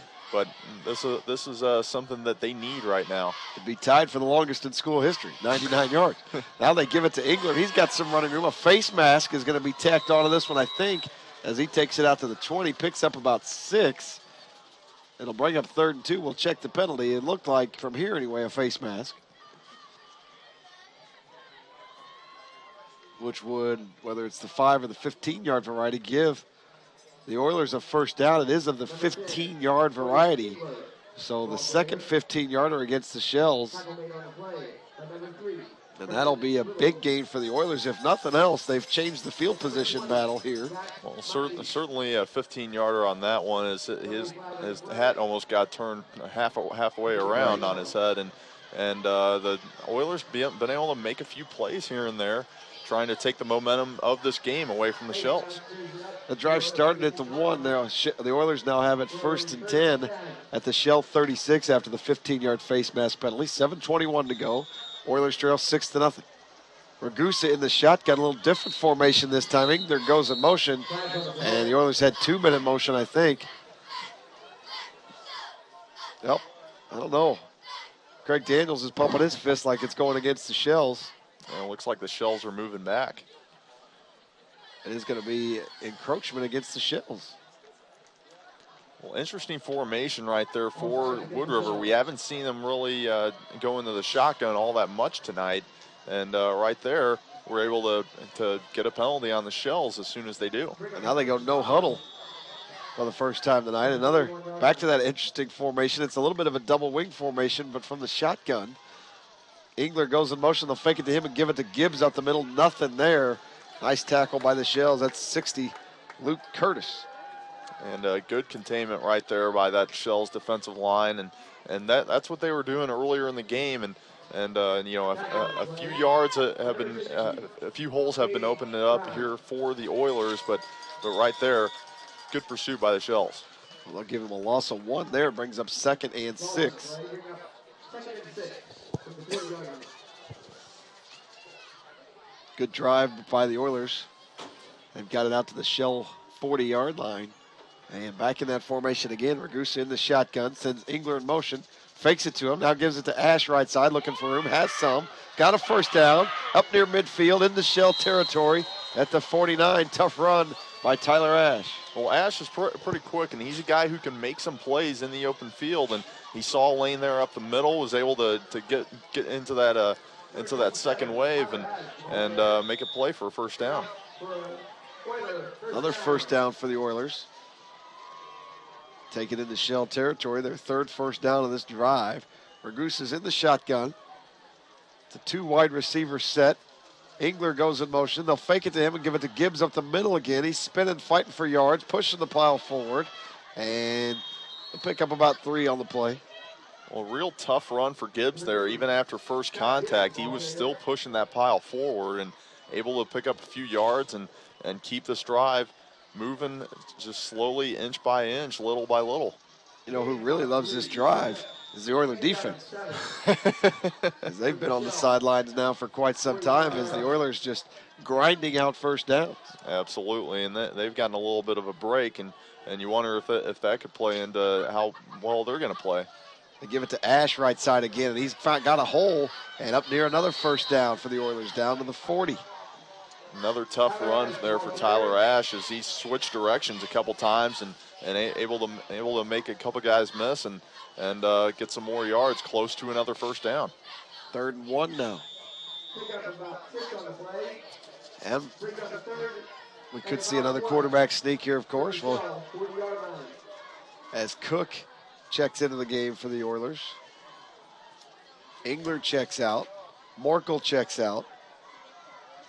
this is something that they need right now. It'd be tied for the longest in school history, 99 yards. Now they give it to England. He's got some running room. A face mask is going to be tacked onto this one, I think, as he takes it out to the 20, picks up about 6. It'll bring up 3rd and 2. We'll check the penalty. It looked like, from here anyway, a face mask, which would, whether it's the 5 or the 15-yard variety, give the Oilers a first down. It is of the 15-yard variety. So the second 15-yarder against the Shells. And that'll be a big gain for the Oilers. If nothing else, they've changed the field position battle here. Well, certainly a 15-yarder on that one. His hat almost got turned halfway around on his head. And the Oilers been able to make a few plays here and there, trying to take the momentum of this game away from the Shells. The drive started at the 1. The Oilers now have it 1st and 10 at the Shell 36 after the 15-yard face mask penalty. 7:21 to go. Oilers trail 6-0. Ragusa in the shotgun, a little different formation this time. Engler goes in motion, and the Oilers had 2-minute motion, I think. Yep, I don't know. Craig Daniels is pumping his fist like it's going against the Shells. It looks like the Shells are moving back. It is going to be encroachment against the Shells. Well, interesting formation right there for Wood River. We haven't seen them really go into the shotgun all that much tonight. And right there, we're able to get a penalty on the Shells as soon as they do. And now they go no huddle for the first time tonight. Back to that interesting formation. It's a little bit of a double wing formation, but from the shotgun. Engler goes in motion. They'll fake it to him and give it to Gibbs up the middle. Nothing there. Nice tackle by the Shells. That's 60, Luke Curtis. And good containment right there by that Shells defensive line. And that's what they were doing earlier in the game. And a few yards have been, a few holes have been opened up here for the Oilers. But right there, good pursuit by the Shells. Well, they'll give him a loss of 1 there. Brings up 2nd and 6. Good drive by the Oilers. They've got it out to the Shell 40-yard line. And back in that formation again. Ragusa in the shotgun. Sends Engler in motion. Fakes it to him. Now gives it to Ash right side. Looking for room. Has some. Got a first down. Up near midfield in the Shell territory at the 49. Tough run by Tyler Ash. Well, Ash is pretty quick, and he's a guy who can make some plays in the open field. And he saw a lane there up the middle, was able to get into that second wave and make a play for a first down. Another first down for the Oilers. Take it into Shell territory. Their 3rd first down of this drive. Ragusa's in the shotgun. It's a 2 wide receiver set. Engler goes in motion. They'll fake it to him and give it to Gibbs up the middle again. He's spinning, fighting for yards, pushing the pile forward. And they'll pick up about 3 on the play. Well, real tough run for Gibbs there. Even after first contact, he was still pushing that pile forward and able to pick up a few yards and keep this drive moving just slowly, inch by inch, little by little. You know who really loves this drive is the Oiler defense. As they've been on the sidelines now for quite some time as the Oilers just grinding out first down. Absolutely, and they've gotten a little bit of a break, and you wonder if that could play into how well they're going to play. They give it to Ash right side again, and he's got a hole, and up near another first down for the Oilers, down to the 40. another tough run there for Tyler Ash as he switched directions a couple times and able to make a couple guys miss and get some more yards, close to another first down. 3rd and 1 now. And we could see another quarterback sneak here, of course. Well, as Cook checks into the game for the Oilers. Engler checks out. Morkel checks out.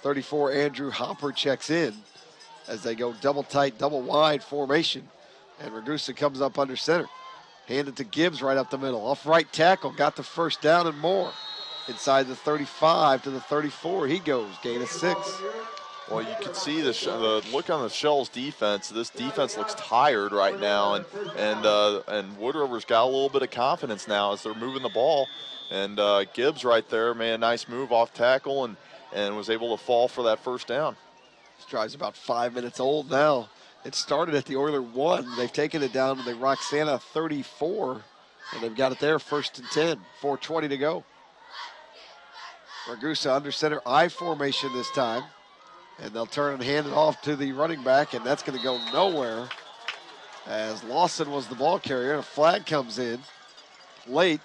34, Andrew Hopper checks in as they go double tight, double wide formation. And Ragusa comes up under center. Handed to Gibbs right up the middle. Off right tackle, got the first down and more. Inside the 35 to the 34, he goes, gain of 6. Well, you can see the look on the Shells defense. This defense looks tired right now, and Wood River's got a little bit of confidence now as they're moving the ball. And Gibbs right there made a nice move off tackle and was able to fall for that first down. This drive's about 5 minutes old now. It started at the Oiler 1. They've taken it down to the Roxana 34, and they've got it there, 1st and 10, 4:20 to go. Ragusa under center, I formation this time. And they'll turn and hand it off to the running back, and that's going to go nowhere as Lawson was the ball carrier. And a flag comes in late.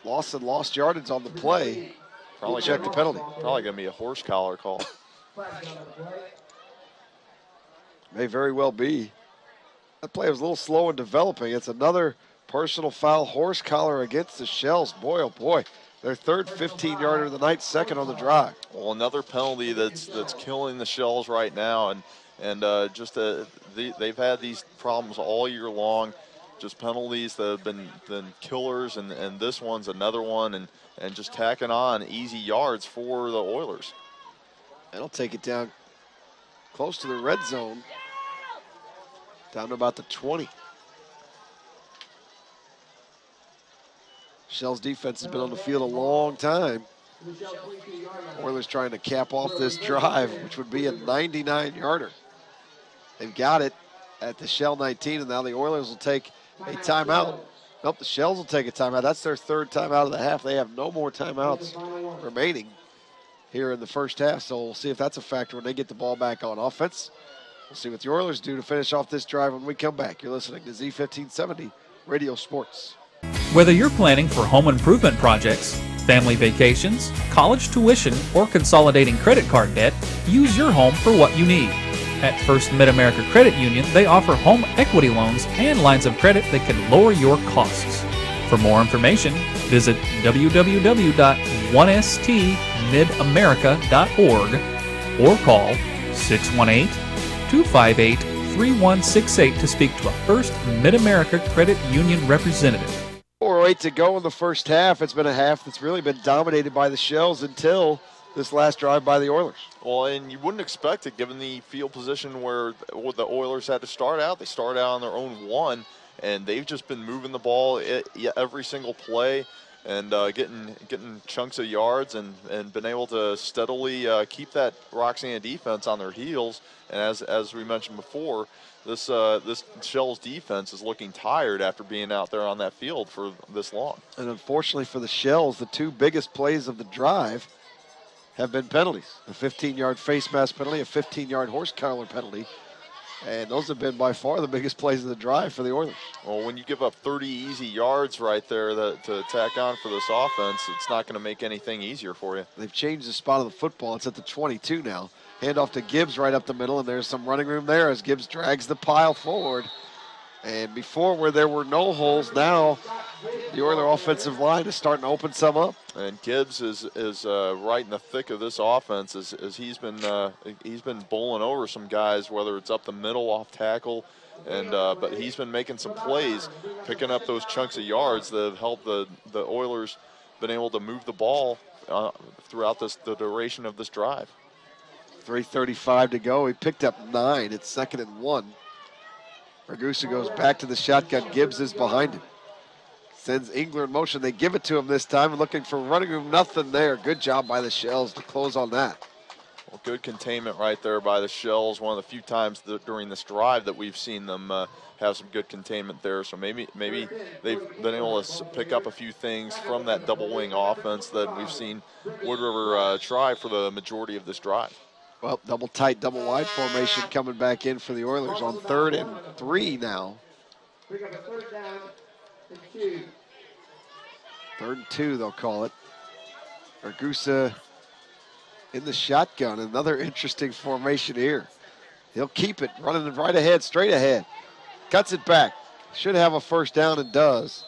Lawson lost yardage on the play. Probably check the penalty. Probably going to be a horse collar call. May very well be. That play was a little slow in developing. It's another personal foul, horse collar against the Shells. Boy, oh boy. Their 3rd 15-yarder of the night, 2nd on the drive. Well, another penalty that's killing the Shells right now, and they've had these problems all year long. Just penalties that have been killers, and this one's another one, and just tacking on easy yards for the Oilers. That'll take it down close to the red zone, down to about the 20. Shells defense has been on the field a long time. Oilers trying to cap off this drive, which would be a 99-yarder. They've got it at the Shell 19, and now the Oilers will take a timeout. Nope, the Shells will take a timeout. That's their 3rd timeout of the half. They have no more timeouts remaining here in the first half, so we'll see if that's a factor when they get the ball back on offense. We'll see what the Oilers do to finish off this drive when we come back. You're listening to Z1570 Radio Sports. Whether you're planning for home improvement projects, family vacations, college tuition, or consolidating credit card debt, use your home for what you need. At First Mid-America Credit Union, they offer home equity loans and lines of credit that can lower your costs. For more information, visit www.1stmidamerica.org or call 618-258-3168 to speak to a First Mid-America Credit Union representative. 4:08 to go in the first half. It's been a half that's really been dominated by the Shells until this last drive by the Oilers. Well, and you wouldn't expect it given the field position where the Oilers had to start out. They started out on their own 1, and they've just been moving the ball every single play and getting chunks of yards and been able to steadily keep that Roxana defense on their heels. And as we mentioned before, this Shells defense is looking tired after being out there on that field for this long. And unfortunately for the Shells, the 2 biggest plays of the drive have been penalties. A 15-yard face mask penalty, a 15-yard horse collar penalty. And those have been by far the biggest plays of the drive for the Oilers. Well, when you give up 30 easy yards right there to tack on for this offense, it's not going to make anything easier for you. They've changed the spot of the football. It's at the 22 now. Handoff to Gibbs right up the middle, and there's some running room there as Gibbs drags the pile forward. And before, where there were no holes, now the Oiler offensive line is starting to open some up. And Gibbs is right in the thick of this offense as he's been bowling over some guys, whether it's up the middle, off tackle, and but he's been making some plays, picking up those chunks of yards that have helped the Oilers been able to move the ball throughout the duration of this drive. 3:35 to go. He picked up 9. It's 2nd and 1. Ragusa goes back to the shotgun. Gibbs is behind him. Sends Engler in motion. They give it to him this time. Looking for running room. Nothing there. Good job by the Shells to close on that. Well, good containment right there by the Shells. One of the few times during this drive that we've seen them have some good containment there. So maybe they've been able to pick up a few things from that double wing offense that we've seen Wood River try for the majority of this drive. Well, double tight, double wide formation coming back in for the Oilers on 3rd and 3 now. 3rd and 2, they'll call it. Ragusa in the shotgun. Another interesting formation here. He'll keep it, running right ahead, straight ahead. Cuts it back. Should have a first down and does.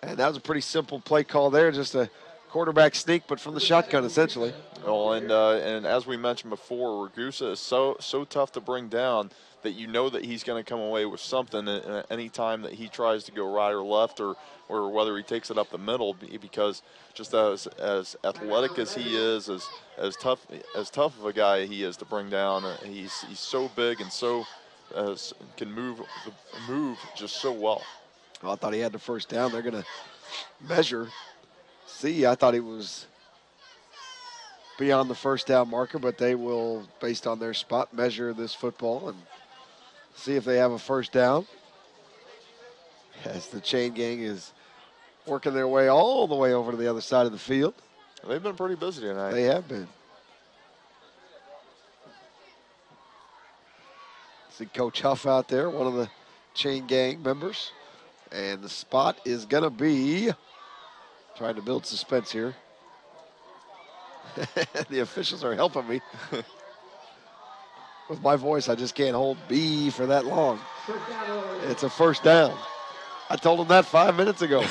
And that was a pretty simple play call there, just a quarterback sneak, but from the shotgun essentially. Well, and as we mentioned before, Ragusa is so tough to bring down that you know that he's going to come away with something any time that he tries to go right or left, or whether he takes it up the middle, because just as athletic as he is, as tough of a guy he is to bring down, he's so big and so can move just so well. Well, I thought he had the first down. They're going to measure. I thought he was beyond the first down marker, but they will, based on their spot, measure this football and see if they have a first down. As the chain gang is working their way all the way over to the other side of the field. They've been pretty busy tonight. They have been. See Coach Huff out there, one of the chain gang members. And the spot is going to be, trying to build suspense here. The officials are helping me. With my voice, I just can't hold B for that long. It's a first down. I told him that 5 minutes ago.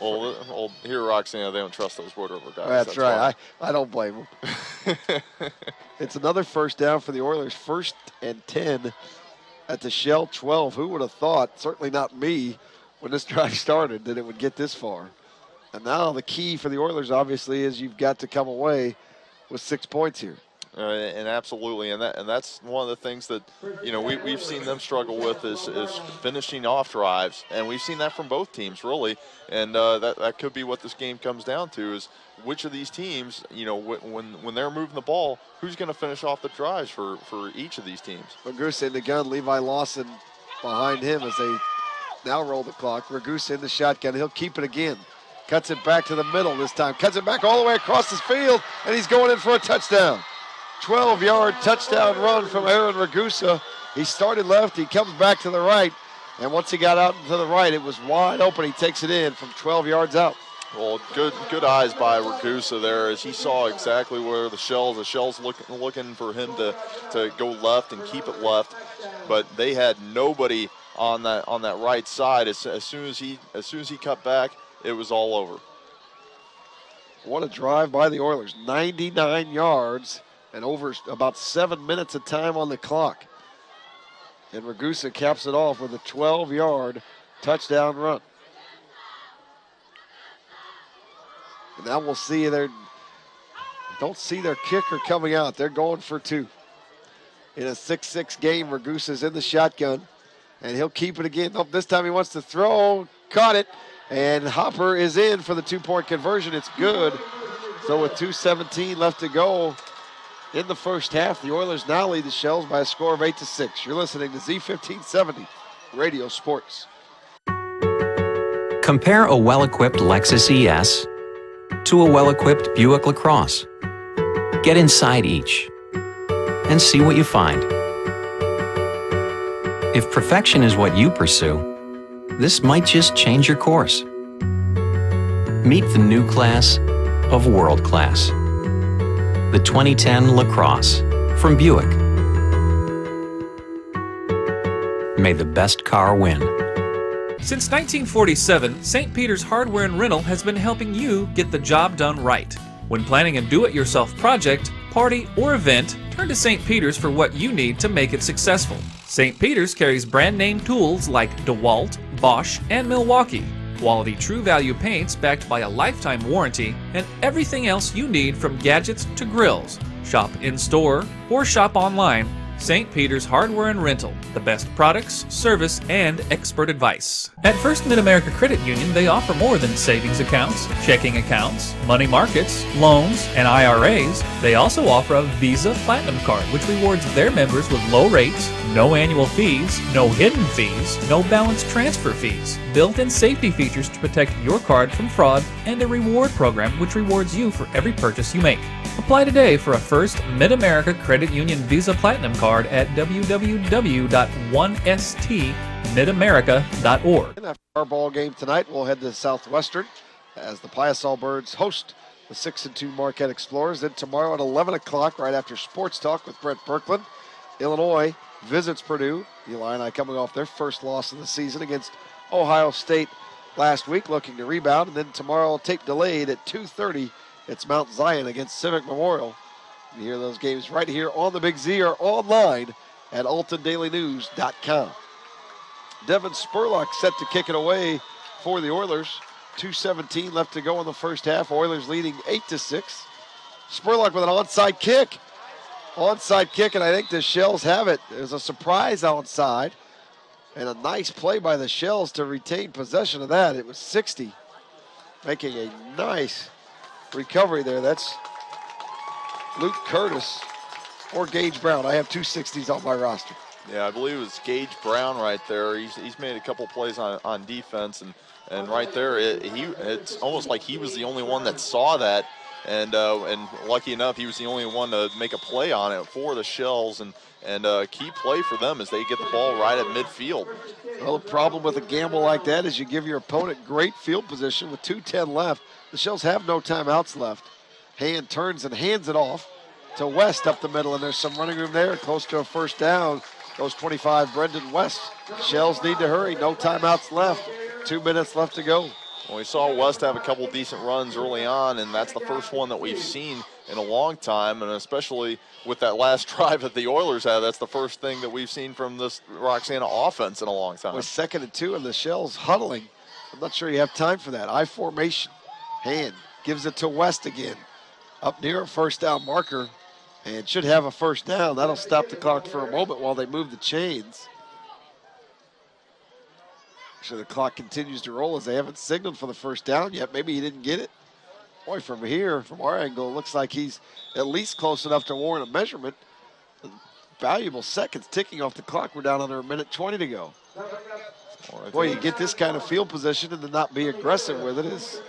Well, here at Roxana, they don't trust those border guys. That's right. I don't blame them. It's another first down for the Oilers. 1st and 10 at the Shell 12. Who would have thought, certainly not me, when this drive started, that it would get this far. And now the key for the Oilers, obviously, is you've got to come away with 6 points here. And absolutely, and that's one of the things that we've seen them struggle with is finishing off drives, and we've seen that from both teams really, and that could be what this game comes down to, is which of these teams, when they're moving the ball, who's going to finish off the drives for each of these teams. Ragusa in the gun, Levi Lawson behind him as they now roll the clock. Ragusa in the shotgun, he'll keep it again. Cuts it back to the middle this time, cuts it back all the way across the field, and he's going in for a touchdown. 12-yard touchdown run from Aaron Ragusa. He started left, he comes back to the right, and once he got out to the right, it was wide open. He takes it in from 12 yards out. Well, good eyes by Ragusa there, as he saw exactly where the Shells looking for him to go left and keep it left, but they had nobody on that right side. As soon as he cut back, it was all over. What a drive by the Oilers. 99 yards. And over about 7 minutes of time on the clock. And Ragusa caps it off with a 12-yard touchdown run. And now we'll see don't see their kicker coming out. They're going for 2. In a 6-6 game, Ragusa's in the shotgun. And he'll keep it again. Nope, this time he wants to throw. Caught it. And Hopper is in for the 2-point conversion. It's good. So with 2:17 left to go in the first half, the Oilers now lead the Shells by a score of 8-6. You're listening to Z1570 Radio Sports. Compare a well-equipped Lexus ES to a well-equipped Buick LaCrosse. Get inside each and see what you find. If perfection is what you pursue, this might just change your course. Meet the new class of world class. The 2010 LaCrosse from Buick. May the best car win. Since 1947, St. Peter's Hardware and Rental has been helping you get the job done right. When planning a do-it-yourself project, party, or event, turn to St. Peter's for what you need to make it successful. St. Peter's carries brand-name tools like DeWalt, Bosch, and Milwaukee. Quality True Value paints backed by a lifetime warranty, and everything else you need from gadgets to grills. Shop in-store or shop online St. Peter's Hardware and Rental, the best products, service, and expert advice. At First Mid-America Credit Union, they offer more than savings accounts, checking accounts, money markets, loans, and IRAs. They also offer a Visa Platinum Card, which rewards their members with low rates, no annual fees, no hidden fees, no balance transfer fees, built-in safety features to protect your card from fraud, and a reward program which rewards you for every purchase you make. Apply today for a First Mid-America Credit Union Visa Platinum Card at www.1stmidamerica.org. After our ball game tonight, we'll head to Southwestern as the Piasol Birds host the 6-2 Marquette Explorers. Then tomorrow at 11 o'clock, right after Sports Talk with Brent Berkland, Illinois visits Purdue. The Illini coming off their first loss of the season against Ohio State last week, looking to rebound. And then tomorrow, tape delayed at 2:30, it's Mount Zion against Civic Memorial. You hear those games right here on the Big Z or online at AltonDailyNews.com. Devin Spurlock set to kick it away for the Oilers. 2:17 left to go in the first half. Oilers leading 8-6. Spurlock with an onside kick. Onside kick, and I think the Shells have it. There's a surprise onside, and a nice play by the Shells to retain possession of that. It was 60, making a nice recovery there. That's Luke Curtis or Gage Brown. I have two 60s on my roster. Yeah, I believe it was Gage Brown right there. He's made a couple plays on defense, and right there, it's almost like he was the only one that saw that, and lucky enough, he was the only one to make a play on it for the Shells, and key play for them as they get the ball right at midfield. Well, the problem with a gamble like that is you give your opponent great field position with 2:10 left. The Shells have no timeouts left. Hand turns and hands it off to West up the middle, and there's some running room there, close to a first down. Goes 25, Brendan West. Shells need to hurry, no timeouts left. 2 minutes left to go. Well, we saw West have a couple decent runs early on, and that's the first one that we've seen in a long time, and especially with that last drive that the Oilers had, that's the first thing that we've seen from this Roxana offense in a long time. With 2nd and 2, and the Shells huddling. I'm not sure you have time for that. I formation. Hand gives it to West again. Up near a first down marker, and should have a first down. That'll stop the clock for a moment while they move the chains. So the clock continues to roll as they haven't signaled for the first down yet. Maybe he didn't get it. Boy, from here, from our angle, it looks like he's at least close enough to warrant a measurement. Valuable seconds ticking off the clock. We're down under 1:20 to go. Boy, you get this kind of field position and to not be aggressive with it is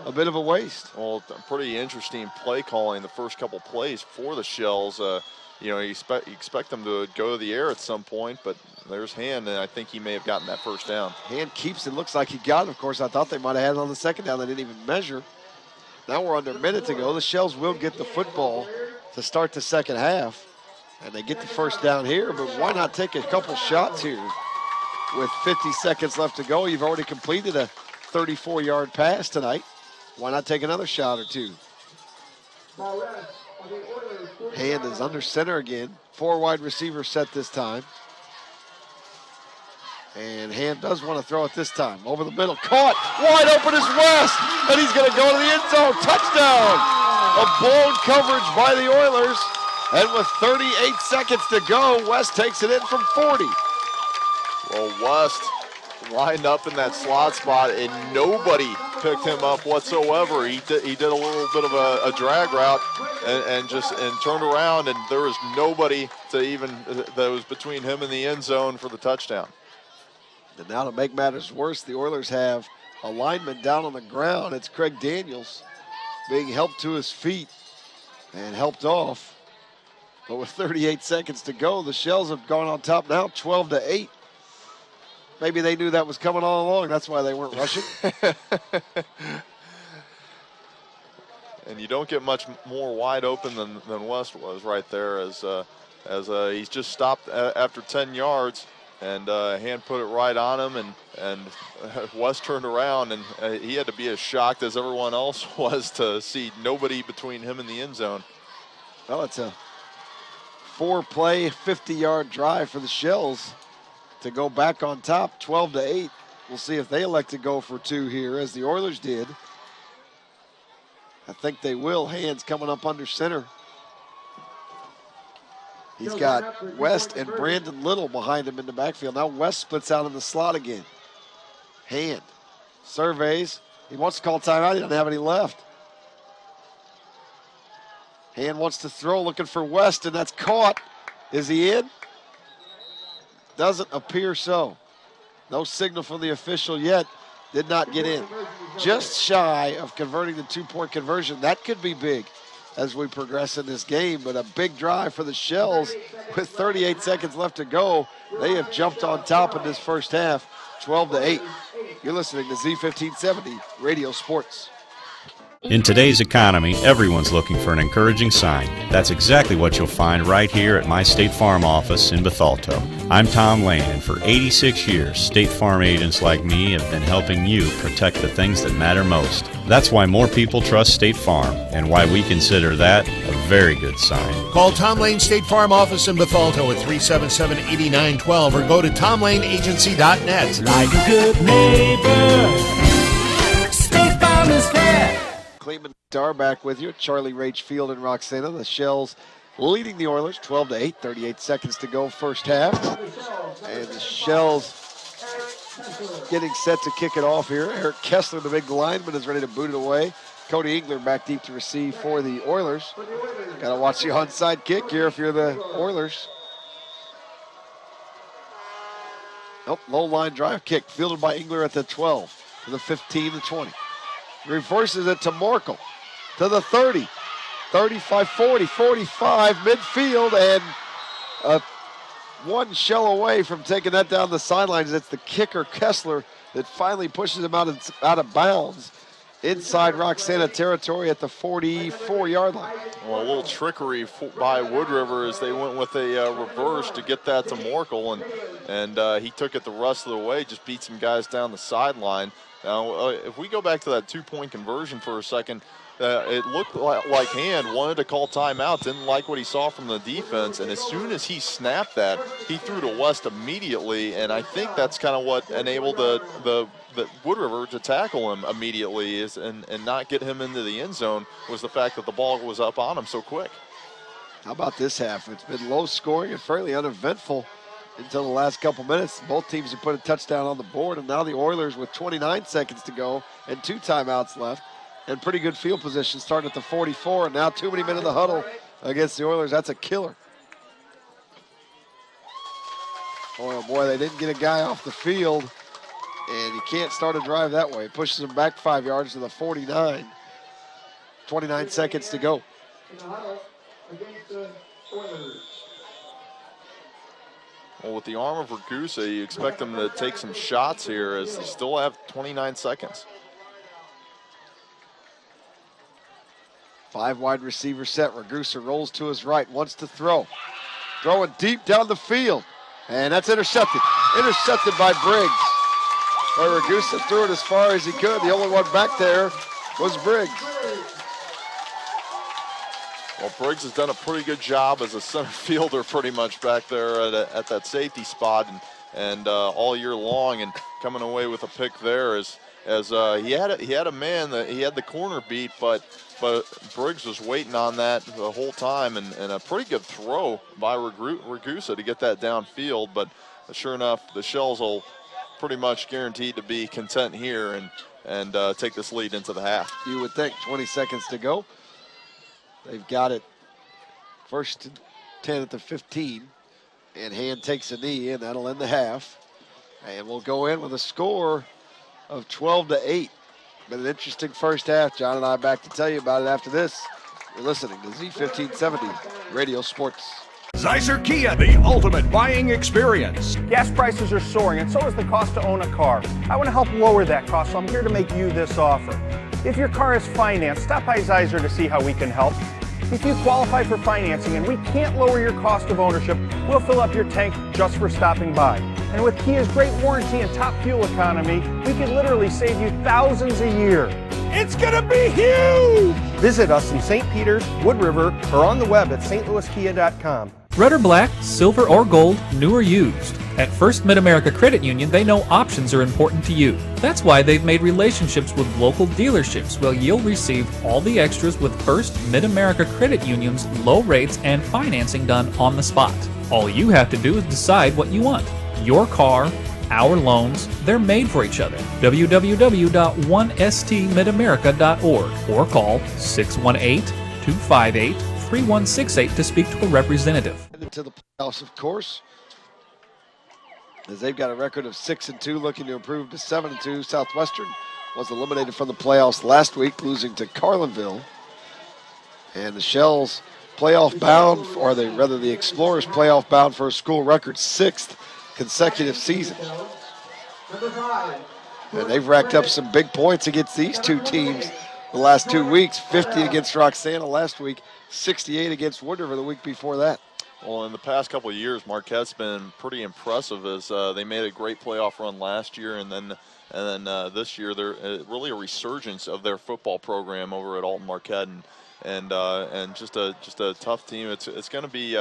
a bit of a waste. Well, pretty interesting play calling the first couple plays for the Shells. You expect them to go to the air at some point, but there's Hand, and I think he may have gotten that first down. Hand keeps it. Looks like he got it. Of course, I thought they might have had it on the second down. They didn't even measure. Now we're under a minute to go. The Shells will get the football to start the second half, and they get the first down here, but why not take a couple shots here? With 50 seconds left to go, you've already completed a 34-yard pass tonight. Why not take another shot or two? Hand is under center again. 4 wide receivers set this time. And Hand does want to throw it this time. Over the middle, caught, wide open is West, and he's going to go to the end zone. Touchdown! A blown coverage by the Oilers. And with 38 seconds to go, West takes it in from 40. Well, West lined up in that slot spot, and nobody picked him up whatsoever. He did a little bit of a drag route and turned around, and there was nobody that was between him and the end zone for the touchdown. And now to make matters worse, the Oilers have a lineman down on the ground. It's Craig Daniels being helped to his feet and helped off. But with 38 seconds to go, the Shells have gone on top now, 12-8. Maybe they knew that was coming all along. That's why they weren't rushing. And you don't get much more wide open than West was right there as he's just stopped after 10 yards. And Hand put it right on him, and West turned around, and he had to be as shocked as everyone else was to see nobody between him and the end zone. Well, it's a 4-play, 50-yard drive for the Shells to go back on top, 12-8. We'll see if they elect to go for 2 here, as the Oilers did. I think they will. Hands coming up under center. He's got West and Brandon Little behind him in the backfield. Now West splits out in the slot again. Hand surveys. He wants to call timeout. He doesn't have any left. Hand wants to throw, looking for West, and that's caught. Is he in? Doesn't appear so. No signal from the official yet. Did not get in. Just shy of converting the two-point conversion. That could be big as we progress in this game, but a big drive for the Shells with 38 seconds left to go. They have jumped on top in this first half, 12-8. You're listening to Z1570 Radio Sports. In today's economy, everyone's looking for an encouraging sign. That's exactly what you'll find right here at my State Farm office in Bethalto. I'm Tom Lane, and for 86 years, State Farm agents like me have been helping you protect the things that matter most. That's why more people trust State Farm, and why we consider that a very good sign. Call Tom Lane State Farm office in Bethalto at 377-8912 or go to tomlaneagency.net. Like a good neighbor, State Farm is there. Clayton Dar back with you. Charlie Rage Field and Roxana. The Shells leading the Oilers 12-8. 38 seconds to go first half. And the Shells getting set to kick it off here. Eric Kessler, the big lineman, is ready to boot it away. Cody Engler back deep to receive for the Oilers. Got to watch the onside kick here if you're the Oilers. Oh, low line drive kick fielded by Engler at the 12 to the 15, the 20. Reverses it to Morkel, to the 30, 35, 40, 45, midfield, and one Shell away from taking that down the sidelines. It's the kicker, Kessler, that finally pushes him out of bounds inside Roxana territory at the 44-yard line. Well, a little trickery by Wood River as they went with a reverse to get that to Morkel, and he took it the rest of the way, just beat some guys down the sideline. Now, if we go back to that two-point conversion for a second, it looked like Hand wanted to call timeout, didn't like what he saw from the defense, and as soon as he snapped that, he threw to West immediately, and I think that's kind of what enabled the Wood River to tackle him immediately and not get him into the end zone, was the fact that the ball was up on him so quick. How about this half? It's been low scoring and fairly uneventful until the last couple minutes. Both teams have put a touchdown on the board, and now the Oilers with 29 seconds to go and 2 timeouts left and pretty good field position starting at the 44, and now too many men in the huddle against the Oilers. That's a killer. Oh boy, they didn't get a guy off the field, and you can't start a drive that way. It pushes them back 5 yards to the 49. 29 seconds to go. Well, with the arm of Ragusa, you expect them to take some shots here as they still have 29 seconds. 5 wide receiver set. Ragusa rolls to his right, wants to throw. Throwing deep down the field. And that's intercepted. Intercepted by Briggs. Well, Ragusa threw it as far as he could. The only one back there was Briggs. Well, Briggs has done a pretty good job as a center fielder pretty much back there at that safety spot and all year long, and coming away with a pick there as he had a man that he had the corner beat, but Briggs was waiting on that the whole time, and a pretty good throw by Ragusa to get that downfield. But sure enough, the Shells will pretty much guaranteed to be content here and take this lead into the half. You would think. 20 seconds to go. They've got it first and 10 at the 15, and Hand takes a knee, and that'll end the half. And we'll go in with a score of 12-8. Been an interesting first half. John and I back to tell you about it after this. You're listening to Z1570 Radio Sports. Zeiser Kia, the ultimate buying experience. Gas prices are soaring, and so is the cost to own a car. I want to help lower that cost, so I'm here to make you this offer. If your car is financed, stop by Zeiser to see how we can help. If you qualify for financing and we can't lower your cost of ownership, we'll fill up your tank just for stopping by. And with Kia's great warranty and top fuel economy, we could literally save you thousands a year. It's gonna be huge! Visit us in St. Peters, Wood River, or on the web at stlouiskia.com. Red or black, silver or gold, new or used. At First Mid-America Credit Union, they know options are important to you. That's why they've made relationships with local dealerships where you'll receive all the extras with First Mid-America Credit Union's low rates and financing done on the spot. All you have to do is decide what you want. Your car, our loans, they're made for each other. www.1stmidamerica.org or call 618-258-3168 to speak to a representative. To the playoffs, of course, as they've got a record of 6-2, looking to improve to 7-2. Southwestern was eliminated from the playoffs last week, losing to Carlinville. And the Shells playoff bound, or the Explorers playoff bound for a school record 6th consecutive season. And they've racked up some big points against these two teams the last 2 weeks. 50 against Roxana last week, 68 against Wood River the week before that. Well, in the past couple of years, Marquette's been pretty impressive as they made a great playoff run last year, and then this year they're really a resurgence of their football program over at Alton Marquette, and just a tough team. It's going to be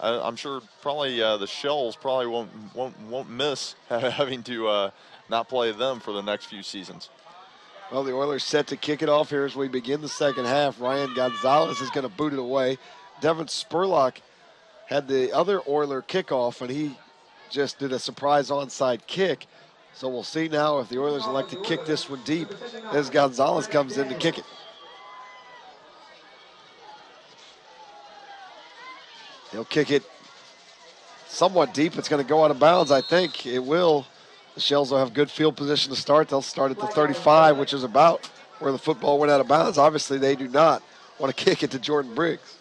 I'm sure probably the Shells probably won't miss having to not play them for the next few seasons. Well, the Oilers set to kick it off here as we begin the second half. Ryan Gonzalez is going to boot it away. Devin Spurlock had the other Oiler kickoff, and he just did a surprise onside kick. So we'll see now if the Oilers elect to kick this one deep as Gonzalez comes in to kick it. He'll kick it somewhat deep. It's going to go out of bounds, I think. It will. The Shells will have good field position to start. They'll start at the 35, which is about where the football went out of bounds. Obviously, they do not want to kick it to Jordan Briggs.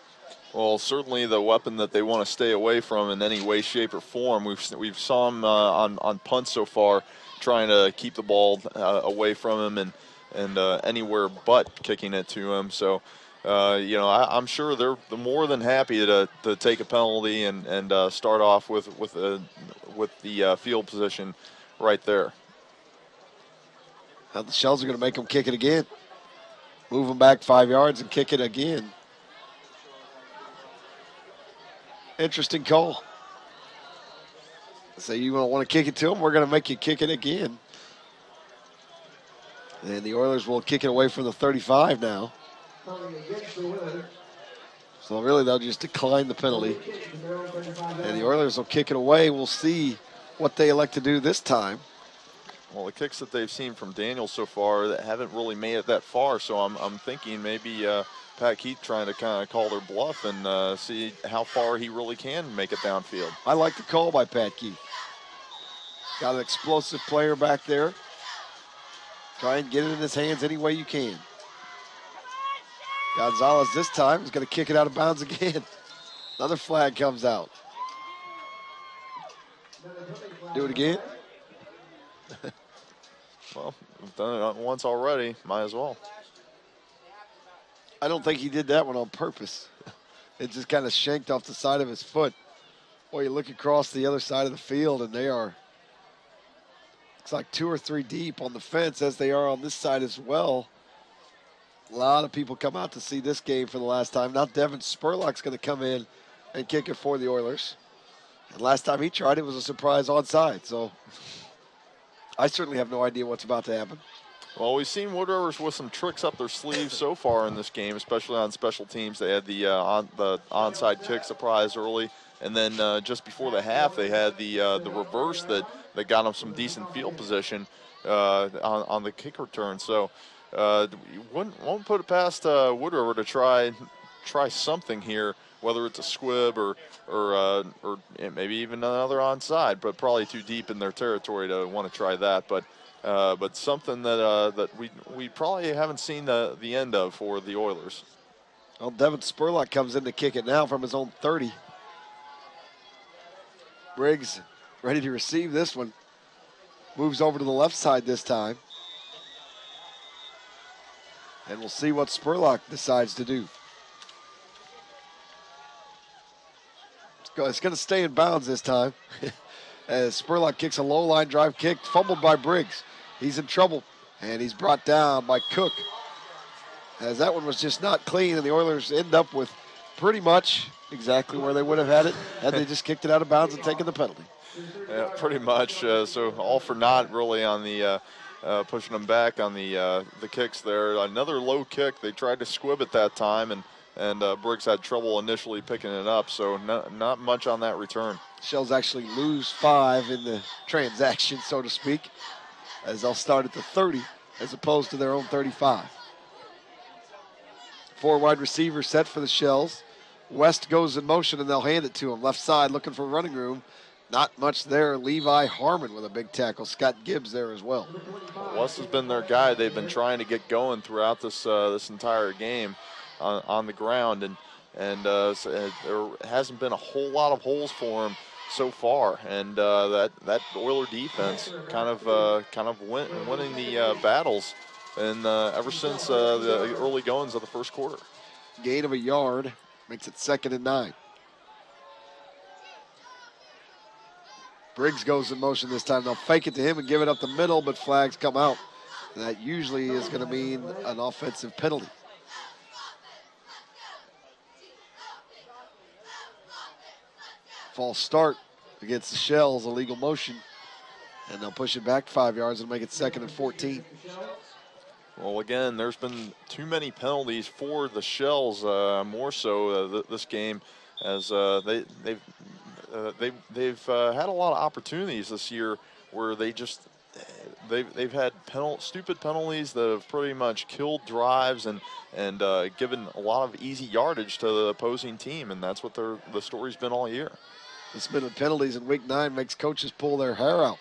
Well, certainly the weapon that they want to stay away from in any way, shape, or form. We've saw him on punts so far, trying to keep the ball away from him and anywhere but kicking it to him. So, I'm sure they're more than happy to take a penalty and start off with the field position right there. Now the Shells are going to make them kick it again. Move them back 5 yards and kick it again. Interesting call. So you don't want to kick it to them, we're going to make you kick it again. And the Oilers will kick it away from the 35 now. So really they'll just decline the penalty. And the Oilers will kick it away. We'll see what they elect to do this time. Well, the kicks that they've seen from Daniel so far that haven't really made it that far, so I'm thinking maybe Pat Keith trying to kind of call their bluff and see how far he really can make it downfield. I like the call by Pat Keith. Got an explosive player back there. Try and get it in his hands any way you can. Gonzalez this time is going to kick it out of bounds again. Another flag comes out. Do it again. Well, we've done it once already. Might as well. I don't think he did that one on purpose. It just kind of shanked off the side of his foot. Boy, you look across the other side of the field, and they are, it's like 2 or 3 deep on the fence, as they are on this side as well. A lot of people come out to see this game for the last time. Now Devin Spurlock's going to come in and kick it for the Oilers. And last time he tried it was a surprise onside. So I certainly have no idea what's about to happen. Well, we've seen Wood Rivers with some tricks up their sleeves so far in this game, especially on special teams. They had the onside kick surprise early, and then just before the half, they had the reverse that got them some decent field position on the kick return. So won't put it past Wood River to try something here, whether it's a squib or maybe even another onside, but probably too deep in their territory to want to try that. But something that we probably haven't seen the end of for the Oilers. Well, Devin Spurlock comes in to kick it now from his own 30. Briggs ready to receive this one. Moves over to the left side this time. And we'll see what Spurlock decides to do. It's going to stay in bounds this time. As Spurlock kicks a low line drive kick, fumbled by Briggs. He's in trouble, and he's brought down by Cook. As that one was just not clean, and the Oilers end up with pretty much exactly where they would have had it had they just kicked it out of bounds and taken the penalty. Yeah, pretty much. So all for naught, really, on the pushing them back on the kicks there. Another low kick. They tried to squib it that time, and Briggs had trouble initially picking it up. So not much on that return. Shells actually lose 5 in the transaction, so to speak, as they'll start at the 30 as opposed to their own 35. 4 wide receivers set for the Shells. West goes in motion, and they'll hand it to him. Left side looking for running room. Not much there. Levi Harmon with a big tackle. Scott Gibbs there as well. West has been their guy. They've been trying to get going throughout this this entire game on the ground, and so there hasn't been a whole lot of holes for him so far. And that Oiler defense kind of winning the battles, and ever since the early goings of the first quarter. Gain of a yard makes it 2nd and 9. Briggs goes in motion this time. They'll fake it to him and give it up the middle, but flags come out. And that usually is going to mean an offensive penalty. False start against the Shells, illegal motion. And they'll push it back 5 yards and make it 2nd and 14. Well, again, there's been too many penalties for the Shells, more so this game, as they've had a lot of opportunities this year where they've had stupid penalties that have pretty much killed drives and given a lot of easy yardage to the opposing team, and that's what the story's been all year. This been with penalties in week 9 makes coaches pull their hair out.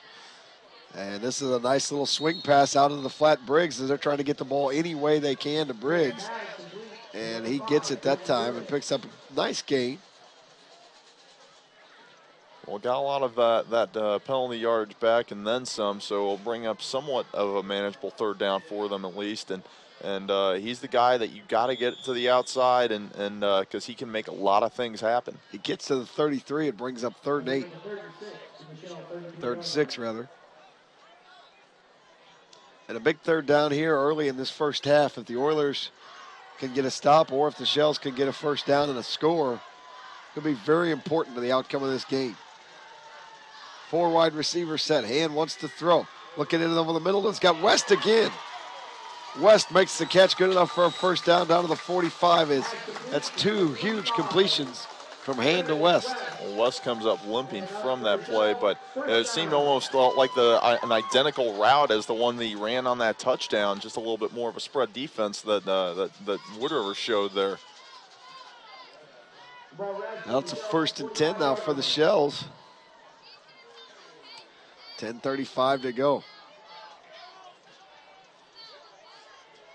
And this is a nice little swing pass out into the flat Briggs as they're trying to get the ball any way they can to Briggs. And he gets it that time and picks up a nice gain. Well, got a lot of that penalty yardage back and then some, so it'll bring up somewhat of a manageable 3rd down for them at least. And he's the guy that you got to get to the outside, and because he can make a lot of things happen. He gets to the 33. It brings up 3rd and 8. 3rd and 6, rather. And a big 3rd down here early in this first half. If the Oilers can get a stop or if the Shells can get a 1st down and a score, it'll be very important to the outcome of this game. 4 wide receivers set. Hand wants to throw. Looking into them over the middle. It's got West again. West makes the catch good enough for a 1st down to the 45. That's 2 huge completions from Hand to West. Well, West comes up limping from that play, but it seemed almost like an identical route as the one that he ran on that touchdown, just a little bit more of a spread defense that Wood River showed there. Now it's a 1st and 10 now for the Shells. 10:35 to go.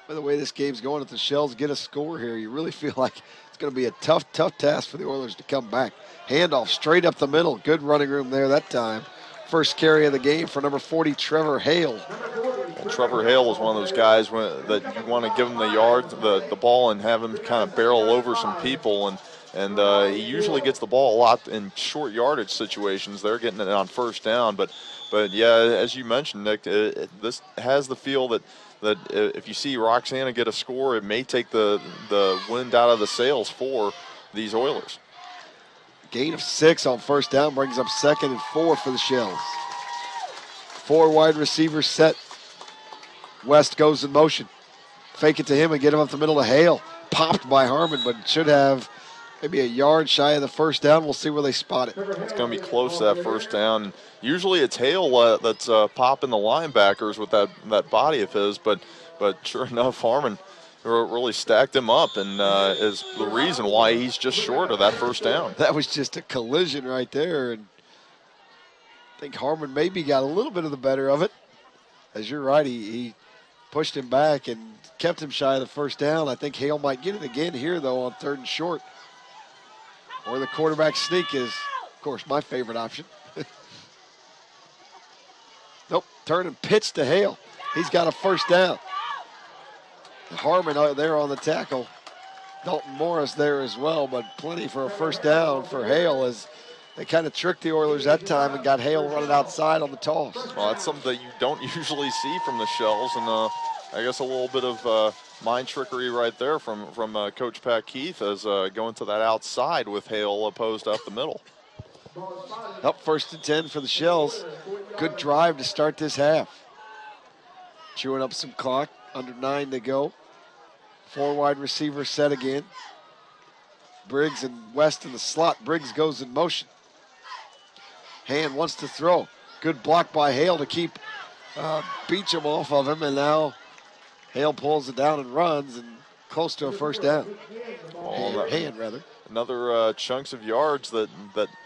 By the way this game's going, if the Shells get a score here, you really feel like it's going to be a tough task for the Oilers to come back. Handoff straight up the middle. Good running room there that time. First carry of the game for number 40, Trevor Hale. Well, Trevor Hale is one of those guys that you want to give him the ball and have him kind of barrel over some people, and he usually gets the ball a lot in short yardage situations. They're getting it on 1st down, but yeah, as you mentioned, Nick, this has the feel that if you see Roxana get a score, it may take the wind out of the sails for these Oilers. Gain of 6 on 1st down brings up 2nd and 4 for the Shells. 4 wide receivers set. West goes in motion. Fake it to him and get him up the middle to Hale. Popped by Harmon, but should have maybe a yard shy of the 1st down. We'll see where they spot it. It's going to be close to that 1st down. Usually it's Hale that's popping the linebackers with that body of his, but sure enough, Harmon really stacked him up and is the reason why he's just short of that 1st down. That was just a collision right there, and I think Harmon maybe got a little bit of the better of it. As you're right, he pushed him back and kept him shy of the 1st down. I think Hale might get it again here, though, on 3rd and short. Or the quarterback sneak is, of course, my favorite option. Nope, turn and pitch to Hale. He's got a 1st down. Harmon there on the tackle. Dalton Morris there as well, but plenty for a 1st down for Hale as they kind of tricked the Oilers that time and got Hale running outside on the toss. Well, that's something that you don't usually see from the Shells, and I guess a little bit of mind trickery right there from Coach Pat Keith as going to that outside with Hale opposed up the middle. Up 1st and 10 for the Shells. Good drive to start this half. Chewing up some clock, under 9 to go. 4 wide receivers set again. Briggs and West in the slot. Briggs goes in motion. Hand wants to throw. Good block by Hale to keep Beecham off of him, and now Hale pulls it down and runs, and close to a first down. Hand, rather. Another chunks of yards that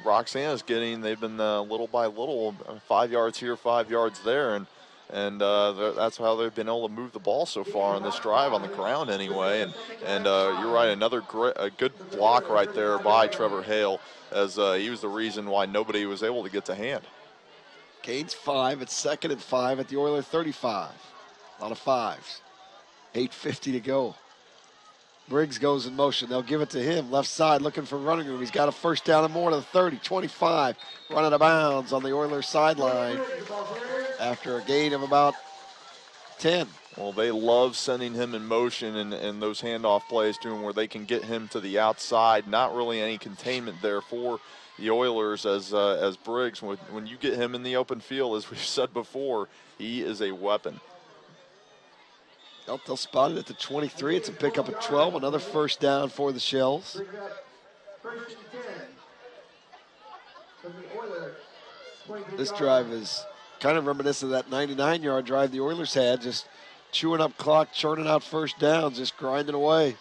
Roxana's getting. They've been little by little, 5 yards here, 5 yards there, and that's how they've been able to move the ball so far on this drive on the ground anyway. And you're right, a good block right there by Trevor Hale, as he was the reason why nobody was able to get to Hand. Gains 5. It's 2nd and 5 at the Oiler 35. A lot of 5s. 8:50 to go. Briggs goes in motion. They'll give it to him. Left side looking for running room. He's got a first down and more to the 30, 25. Run out of bounds on the Oilers sideline after a gain of about 10. Well, they love sending him in motion and those handoff plays to him where they can get him to the outside. Not really any containment there for the Oilers as Briggs. When you get him in the open field, as we've said before, he is a weapon. Oh, they'll spot it at the 23. It's a pickup at 12. Another first down for the Shells. This drive is kind of reminiscent of that 99-yard drive the Oilers had, just chewing up clock, churning out first downs, just grinding away.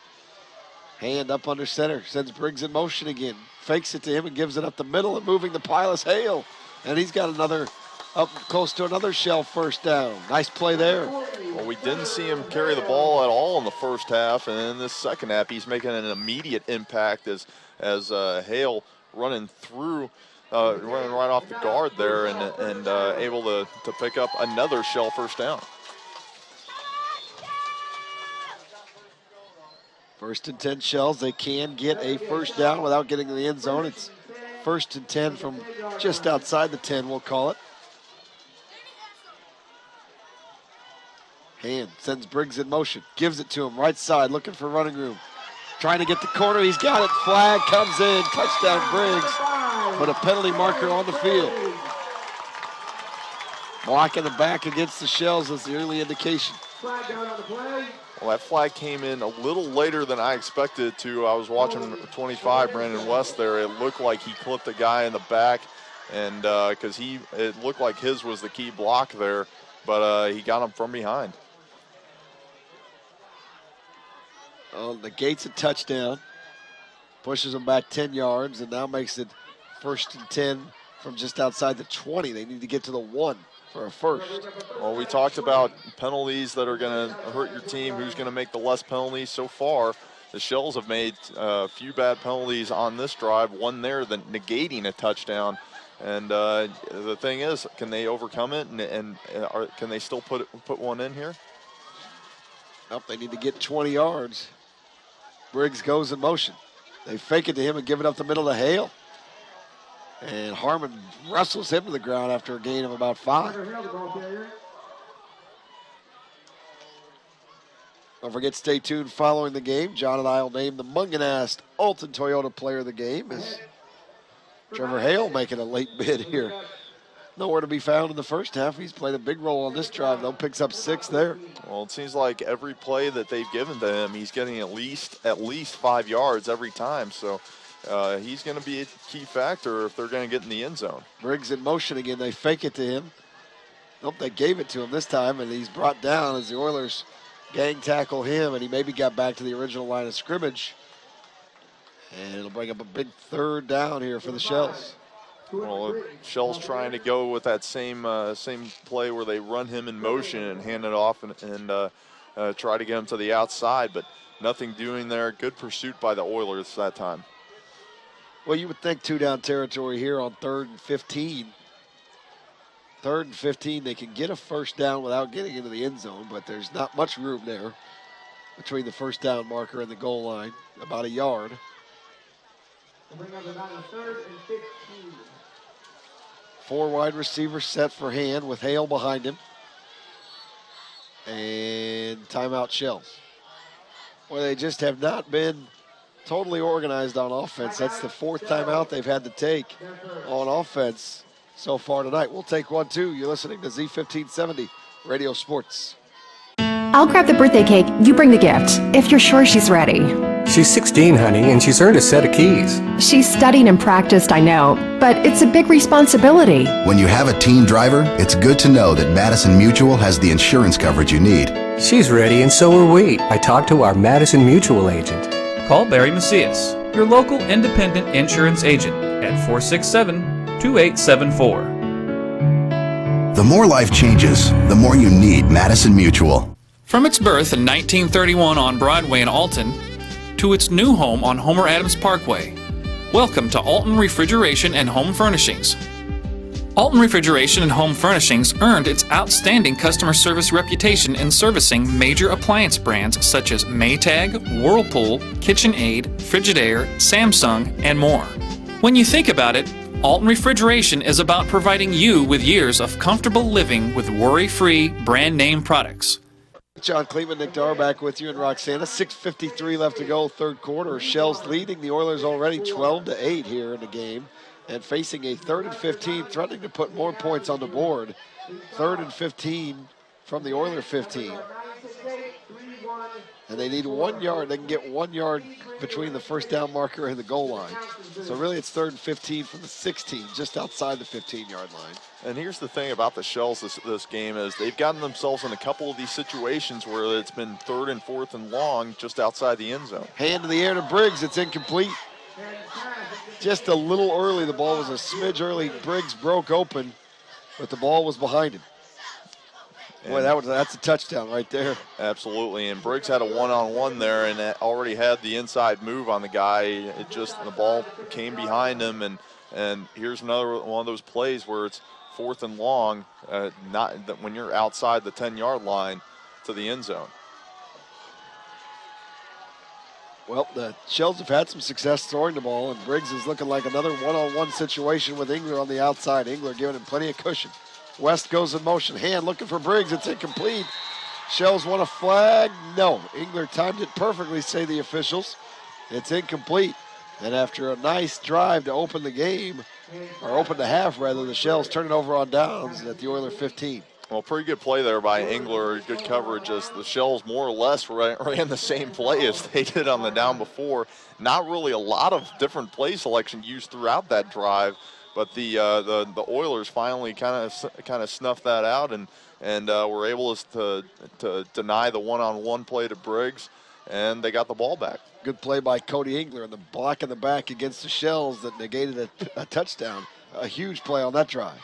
Hand up under center, sends Briggs in motion again. Fakes it to him and gives it up the middle, and moving the pile is Hale. And he's got another up close to another Shell first down. Nice play there. Well, we didn't see him carry the ball at all in the first half, and in this second half, he's making an immediate impact as Hale running through, running right off the guard there, and able to pick up another Shell first down. 1st and 10 Shells. They can get a first down without getting to the end zone. It's 1st and 10 from just outside the 10, we'll call it. Hand sends Briggs in motion, gives it to him, right side, looking for running room. Trying to get the corner, he's got it, flag comes in, touchdown Briggs, but a penalty marker on the field. Blocking the back against the Shells is the early indication. Well, that flag came in a little later than I expected it to. I was watching 25, Brandon West there. It looked like he clipped the guy in the back, and because it looked like his was the key block there, but he got him from behind. Negates a touchdown, pushes them back 10 yards, and now makes it 1st and 10 from just outside the 20. They need to get to the 1 for a first. Well, we talked about penalties that are going to hurt your team, who's going to make the less penalties. So far, the Shells have made a few bad penalties on this drive, one there that negating a touchdown. And the thing is, can they overcome it, and can they still put one in here? Nope, they need to get 20 yards. Briggs goes in motion. They fake it to him and give it up the middle to Hale. And Harmon wrestles him to the ground after a gain of about 5. Don't forget, stay tuned following the game. John and I will name the Munganast Alton Toyota player of the game as Trevor Hale making a late bid here. Nowhere to be found in the first half. He's played a big role on this drive, though. Picks up 6 there. Well, it seems like every play that they've given to him, he's getting at least 5 yards every time. So he's going to be a key factor if they're going to get in the end zone. Briggs in motion again. They fake it to him. Nope, they gave it to him this time, and he's brought down as the Oilers gang tackle him, and he maybe got back to the original line of scrimmage. And it'll bring up a big 3rd down here for the Shells. Well, Shell's trying to go with that same play where they run him in motion and hand it off and try to get him to the outside, but nothing doing there. Good pursuit by the Oilers that time. Well, you would think 2-down territory here on 3rd and 15. 3rd and 15, they can get a first down without getting into the end zone, but there's not much room there between the first down marker and the goal line, about a yard. Bring up about a 3rd and 15. 4 wide receivers set for Hand with Hale behind him. And timeout Shells. Well, they just have not been totally organized on offense. That's the fourth timeout they've had to take on offense so far tonight. We'll take one, too. You're listening to Z1570 Radio Sports. I'll grab the birthday cake, you bring the gift, if you're sure she's ready. She's 16, honey, and she's earned a set of keys. She's studied and practiced, I know, but it's a big responsibility. When you have a teen driver, it's good to know that Madison Mutual has the insurance coverage you need. She's ready, and so are we. I talked to our Madison Mutual agent. Call Barry Macias, your local independent insurance agent, at 467-2874. The more life changes, the more you need Madison Mutual. From its birth in 1931 on Broadway in Alton to its new home on Homer Adams Parkway, welcome to Alton Refrigeration and Home Furnishings. Alton Refrigeration and Home Furnishings earned its outstanding customer service reputation in servicing major appliance brands such as Maytag, Whirlpool, KitchenAid, Frigidaire, Samsung, and more. When you think about it, Alton Refrigeration is about providing you with years of comfortable living with worry-free brand name products. John Cleveland, Nick Dar back with you and Roxana. 6:53 left to go, third quarter. Shells leading the Oilers already 12-8 here in the game, and facing a 3rd and 15, threatening to put more points on the board. 3rd and 15 from the Oiler 15. And they need 1 yard. They can get 1 yard between the first down marker and the goal line. So really it's 3rd and 15 from the 16, just outside the 15-yard line. And here's the thing about the Shells this game is they've gotten themselves in a couple of these situations where it's been 3rd and 4th and long just outside the end zone. Hand in the air to Briggs. It's incomplete. Just a little early. The ball was a smidge early. Briggs broke open, but the ball was behind him. Boy, that's a touchdown right there. Absolutely, and Briggs had a one-on-one there and already had the inside move on the guy. The ball came behind him, and here's another one of those plays where it's 4th and long, not when you're outside the 10-yard line to the end zone. Well, the Shells have had some success throwing the ball, and Briggs is looking like another one-on-one situation with Engler on the outside. Engler giving him plenty of cushion. West goes in motion. Hand looking for Briggs. It's incomplete. Shells want a flag. No. Engler timed it perfectly, say the officials. It's incomplete. And after a nice drive to open the game, or open the half rather, the Shells turn it over on downs at the Oiler 15. Well, pretty good play there by Engler. Good coverage as the Shells more or less ran the same play as they did on the down before. Not really a lot of different play selection used throughout that drive. But the Oilers finally kind of snuffed that out and were able to deny the one-on-one play to Briggs, and they got the ball back. Good play by Cody Engler and the block in the back against the Shells that negated a touchdown. A huge play on that drive.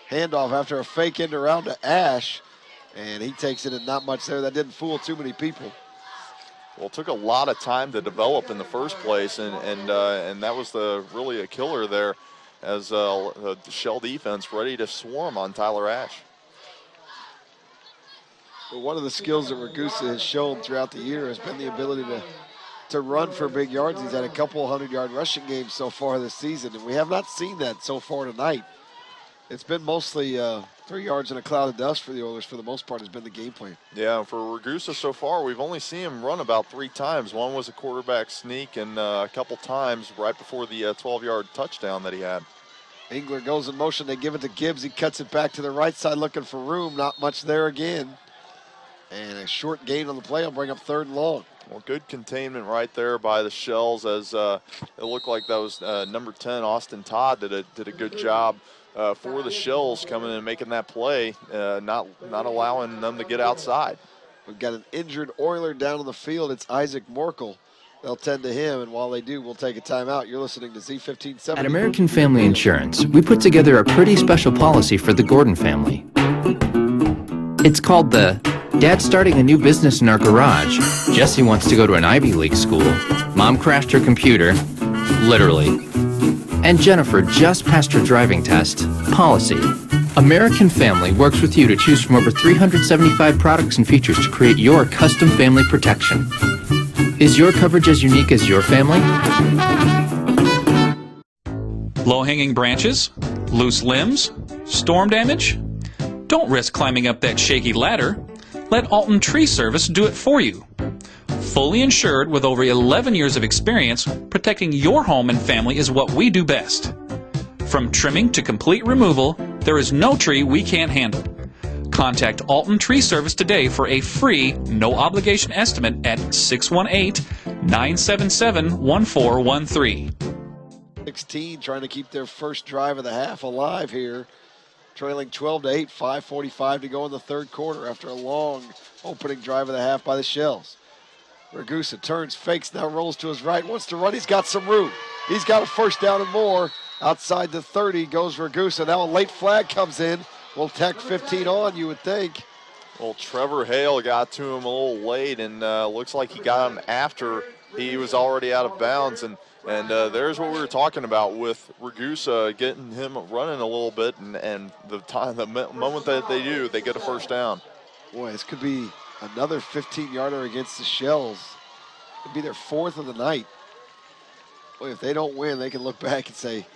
Handoff after a fake end around to Ash, and he takes it and not much there. That didn't fool too many people. Well, it took a lot of time to develop in the first place, and that was really a killer there. As the Shell defense ready to swarm on Tyler Ash. Well, one of the skills that Ragusa has shown throughout the year has been the ability to run for big yards. He's had a couple 100-yard rushing games so far this season, and we have not seen that so far tonight. It's been mostly 3 yards in a cloud of dust for the Oilers for the most part has been the game plan. Yeah, for Ragusa so far, we've only seen him run about 3 times. One was a quarterback sneak and a couple times right before the 12-yard touchdown that he had. Engler goes in motion. They give it to Gibbs. He cuts it back to the right side looking for room. Not much there again. And a short gain on the play will bring up 3rd and long. Well, good containment right there by the Shells as it looked like that was number 10, Austin Todd, did a good job for the Shells coming in and making that play, not allowing them to get outside. We've got an injured Oiler down on the field. It's Isaac Morkel. They'll tend to him, and while they do, we'll take a timeout. You're listening to Z1570. At American Family Insurance, we put together a pretty special policy for the Gordon family. It's called the Dad's starting a new business in our garage. Jesse wants to go to an Ivy League school. Mom crashed her computer, literally. And Jennifer just passed her driving test, policy. American Family works with you to choose from over 375 products and features to create your custom family protection. Is your coverage as unique as your family? Low-hanging branches? Loose limbs? Storm damage? Don't risk climbing up that shaky ladder. Let Alton Tree Service do it for you. Fully insured with over 11 years of experience, protecting your home and family is what we do best. From trimming to complete removal, there is no tree we can't handle. Contact Alton Tree Service today for a free, no-obligation estimate at 618-977-1413. 16 trying to keep their first drive of the half alive here. Trailing 12-8, 5:45 to go in the third quarter after a long opening drive of the half by the Shells. Ragusa turns, fakes, now rolls to his right, wants to run. He's got some room. He's got a first down and more. Outside the 30 goes Ragusa. Now a late flag comes in. Will tack 15 on, you would think. Well, Trevor Hale got to him a little late, and looks like he got him after he was already out of bounds. And there's what we were talking about with Ragusa, getting him running a little bit, and the moment that they do, they get a first down. Boy, this could be another 15-yarder against the Shells. Could be their fourth of the night. Boy, if they don't win, they can look back and say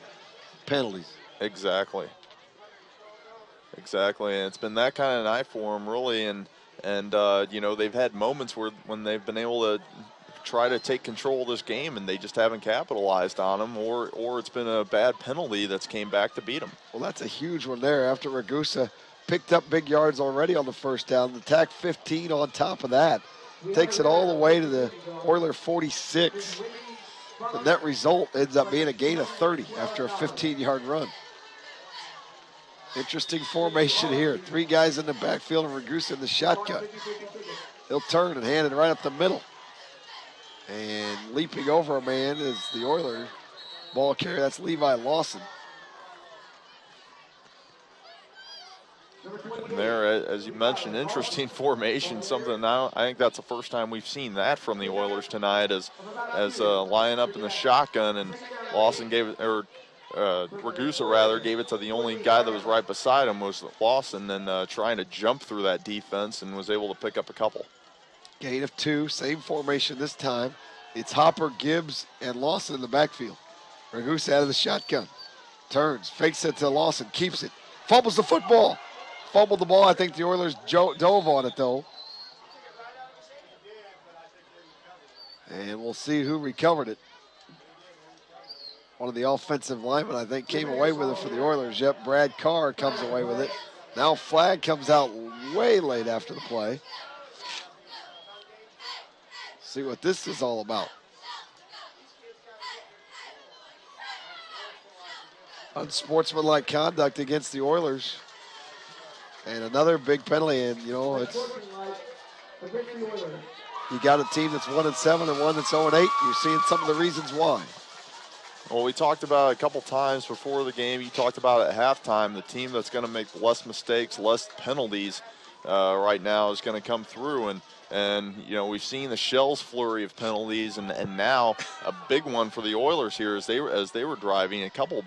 penalties. Exactly. Exactly, and it's been that kind of night for them, really, and you know, they've had moments when they've been able to try to take control of this game, and they just haven't capitalized on them, or it's been a bad penalty that's came back to beat them. Well, that's a huge one there after Ragusa picked up big yards already on the first down. The tack 15 on top of that takes it all the way to the Oiler 46. The net result ends up being a gain of 30 after a 15-yard run. Interesting formation here. Three guys in the backfield and Ragusa in the shotgun. He'll turn and hand it right up the middle. And leaping over a man is the Oilers ball carrier. That's Levi Lawson. And there, as you mentioned, interesting formation. Something I think that's the first time we've seen that from the Oilers tonight, as lining up in the shotgun, and Lawson gave it, or Ragusa rather, gave it to the only guy that was right beside him was Lawson, and trying to jump through that defense, and was able to pick up a couple. Gain of 2, same formation this time. It's Hopper, Gibbs, and Lawson in the backfield. Ragusa out of the shotgun. Turns, fakes it to Lawson, keeps it. Fumbles the football. Fumbled the ball. I think the Oilers dove on it, though. And we'll see who recovered it. One of the offensive linemen, I think, came away with it for the Oilers. Yep, Brad Carr comes away with it. Now flag comes out way late after the play. See what this is all about. Unsportsmanlike conduct against the Oilers. And another big penalty, and you know, it's, you got a team that's 1-7 and one that's 0-8. You're seeing some of the reasons why. Well, we talked about it a couple times before the game. You talked about it at halftime. The team that's going to make less mistakes, less penalties right now is going to come through. And you know, we've seen the Shells flurry of penalties, and now a big one for the Oilers here as they were driving. A couple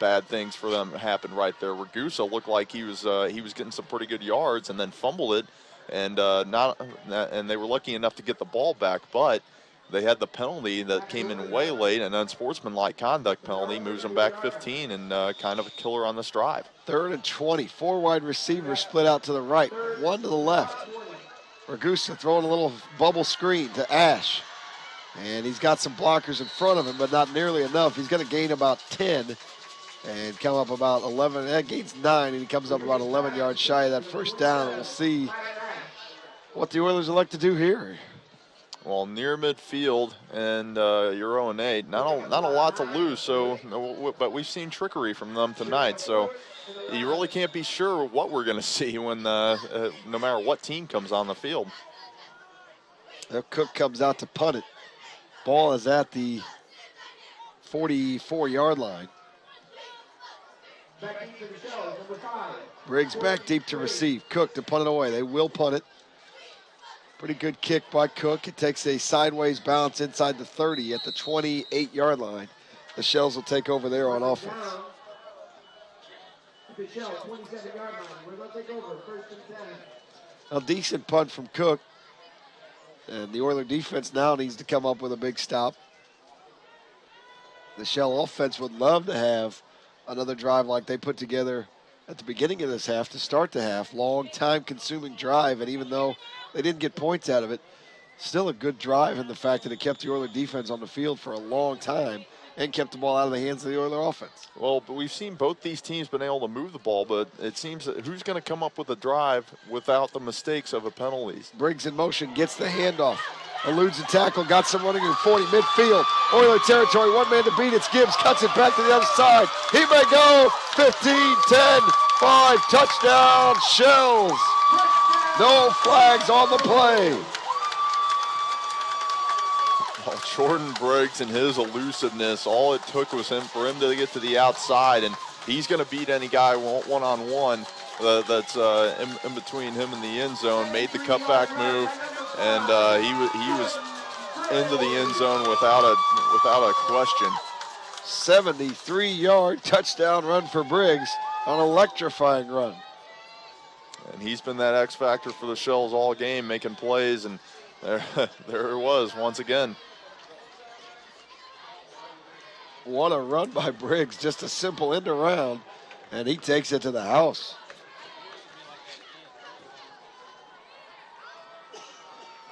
bad things for them happened right there. Ragusa looked like he was getting some pretty good yards, and then fumbled it, and they were lucky enough to get the ball back, but they had the penalty that came in way late, an unsportsmanlike conduct penalty, moves them back 15, and kind of a killer on this drive. 3rd and 20. 4 wide receivers split out to the right, 1 to the left. Ragusa throwing a little bubble screen to Ash. And he's got some blockers in front of him, but not nearly enough. He's going to gain about 10 and come up about 11. That gains 9, and he comes up about 11 yards shy of that first down. And we'll see what the Oilers elect to do here. Well, near midfield, and you're 0-8. Not a lot to lose, but we've seen trickery from them tonight, so you really can't be sure what we're going to see when no matter what team comes on the field. Now Cook comes out to punt it. Ball is at the 44-yard line. Briggs back deep to receive. Cook to punt it away. They will punt it. Pretty good kick by Cook. It takes a sideways bounce inside the 30 at the 28-yard line. The Shells will take over there on offense. A decent punt from Cook. And the Oiler defense now needs to come up with a big stop. The Shell offense would love to have another drive like they put together at the beginning of this half to start the half. Long time-consuming drive, and even though they didn't get points out of it, still a good drive in the fact that it kept the Oiler defense on the field for a long time and kept the ball out of the hands of the Oiler offense. Well, but we've seen both these teams been able to move the ball, but it seems that who's going to come up with a drive without the mistakes of a penalties? Briggs in motion, gets the handoff, eludes the tackle, got some running in 40 midfield. Oiler territory, one man to beat. It's Gibbs, cuts it back to the other side. He may go 15, 10, 5, touchdown, Shells. No flags on the play. Well, Jordan Briggs and his elusiveness, all it took was for him to get to the outside, and he's going to beat any guy one-on-one that's in between him and the end zone. Made the cutback move, and he was into the end zone without a question. 73-yard touchdown run for Briggs, an electrifying run. And he's been that X factor for the Shells all game, making plays, and there it was once again. What a run by Briggs, just a simple end around, and he takes it to the house.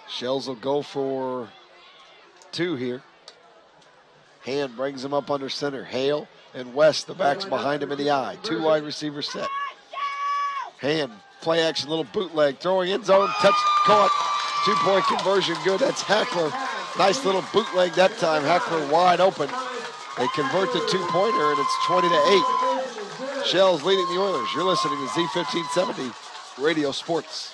Shells will go for 2 here. Hand brings him up under center. Hale and West, the backs behind him in the eye. 2 wide receivers set. Hand, play action, little bootleg, throwing end zone, touch, caught. 2-point conversion, good. That's Hackler. Nice little bootleg that time. Hackler wide open. They convert the 2-pointer, and it's 20-8. Shells leading the Oilers. You're listening to Z1570 Radio Sports.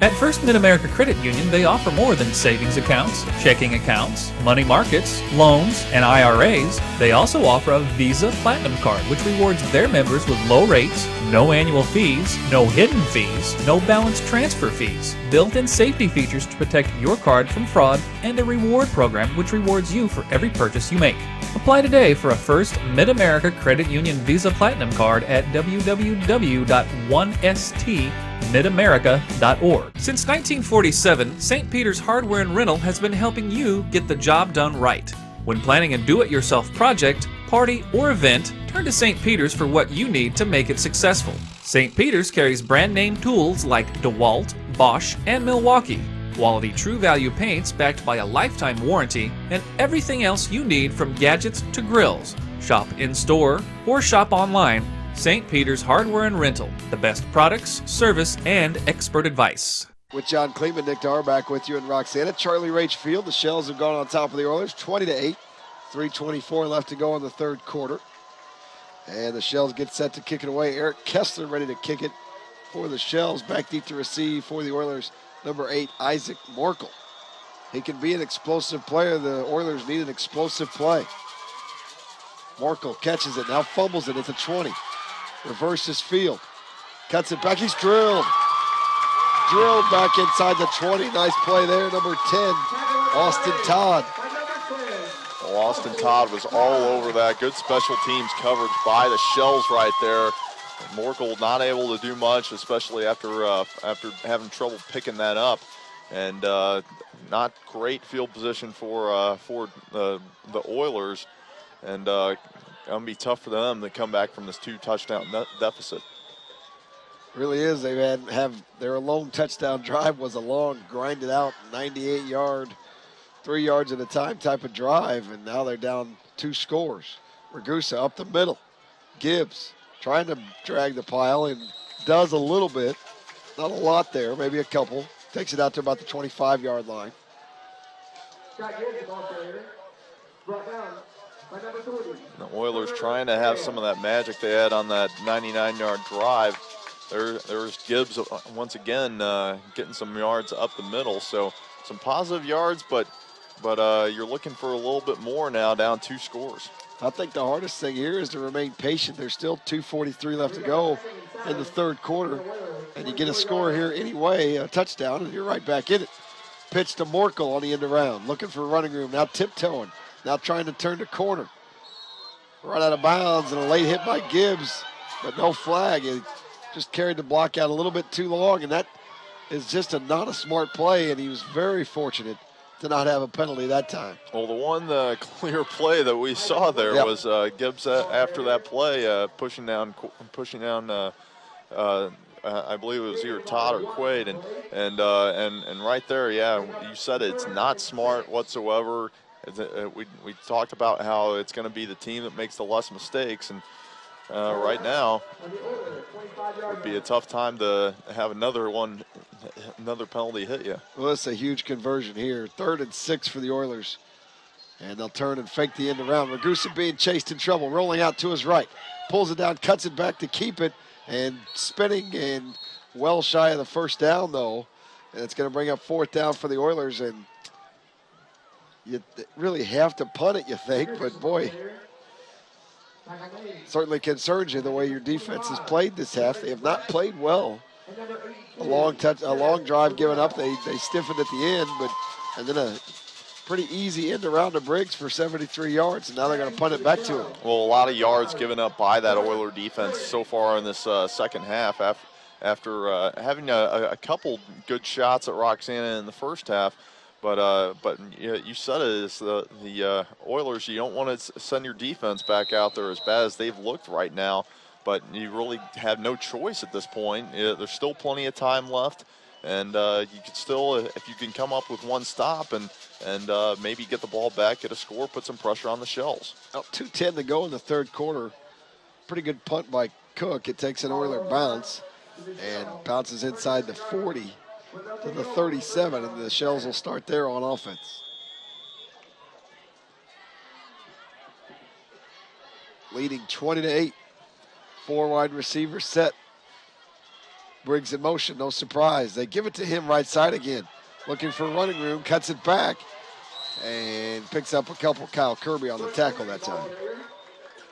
At First Mid-America Credit Union, they offer more than savings accounts, checking accounts, money markets, loans, and IRAs. They also offer a Visa Platinum Card, which rewards their members with low rates, no annual fees, no hidden fees, no balance transfer fees, built-in safety features to protect your card from fraud, and a reward program which rewards you for every purchase you make. Apply today for a First Mid-America Credit Union Visa Platinum Card at www.1stmidamerica.org. Since 1947, St. Peter's Hardware and Rental has been helping you get the job done right. When planning a do-it-yourself project, party, or event, turn to St. Peter's for what you need to make it successful. St. Peter's carries brand-name tools like DeWalt, Bosch, and Milwaukee, quality True Value paints backed by a lifetime warranty, and everything else you need from gadgets to grills. Shop in-store or shop online. St. Peter's Hardware and Rental, the best products, service, and expert advice. With John Kleeman, Nick Dar back with you in Roxana. Charlie Rach Field, the Shells have gone on top of the Oilers, 20-8. 3:24 left to go in the third quarter. And the Shells get set to kick it away. Eric Kessler ready to kick it for the Shells. Back deep to receive for the Oilers, number 8, Isaac Morkel. He can be an explosive player. The Oilers need an explosive play. Morkel catches it, now fumbles it at the 20. Reverses field. Cuts it back, he's drilled. Drilled back inside the 20. Nice play there, number 10, Austin Todd. Well, Austin Todd was all over that. Good special teams coverage by the Shells right there. Morkel not able to do much, especially after having trouble picking that up. And not great field position for the Oilers. And going to be tough for them to come back from this 2-touchdown deficit. Really is. They have their lone touchdown drive was a long, grinded out, 98-yard, 3 yards at a time type of drive, and now they're down 2 scores. Ragusa up the middle. Gibbs trying to drag the pile and does a little bit. Not a lot there, maybe a couple. Takes it out to about the 25-yard line. The Oilers trying to have some of that magic they had on that 99-yard drive. There's Gibbs once again getting some yards up the middle. So some positive yards, but you're looking for a little bit more now, down 2 scores. I think the hardest thing here is to remain patient. There's still 2:43 left to go in the third quarter, and you get a score here anyway, a touchdown, and you're right back in it. Pitch to Morkel on the end around, looking for running room, now tiptoeing, now trying to turn the corner. Right out of bounds, and a late hit by Gibbs, but no flag. He just carried the block out a little bit too long, and that is just not a smart play, and he was very fortunate to not have a penalty that time. Well, the clear play that we saw there was Gibbs after that play pushing down I believe it was either Todd or Quaid, and right there, yeah, you said it, it's not smart whatsoever. We talked about how it's going to be the team that makes the less mistakes, and right now it would be a tough time to have another penalty hit you. Well, it's a huge conversion here. 3rd and 6 for the Oilers. And they'll turn and fake the end around. Ragusa being chased in trouble, rolling out to his right. Pulls it down, cuts it back to keep it, and spinning and well shy of the first down, though. And it's going to bring up 4th down for the Oilers. And you really have to punt it, you think. But, boy, certainly concerns you the way your defense has played this half. They have not played well. A long drive given up. They stiffened at the end, and then a pretty easy end around to Briggs for 73 yards, and now they're going to punt it back to him. Well, a lot of yards given up by that Oiler defense so far in this second half after having a couple good shots at Roxana in the first half. But you said it, is the Oilers, you don't want to send your defense back out there as bad as they've looked right now, but you really have no choice at this point. There's still plenty of time left. And you can still, if you can come up with one stop and maybe get the ball back, get a score, put some pressure on the Shells. 2:10 to go in the 3rd quarter. Pretty good punt by Cook. It takes an Oiler bounce and bounces inside the 40 to the 37, and the Shells will start there on offense. Leading 20-8. 4 wide receivers set. Briggs in motion, no surprise. They give it to him right side again. Looking for running room, cuts it back, and picks up a couple. Kyle Kirby on the tackle that time.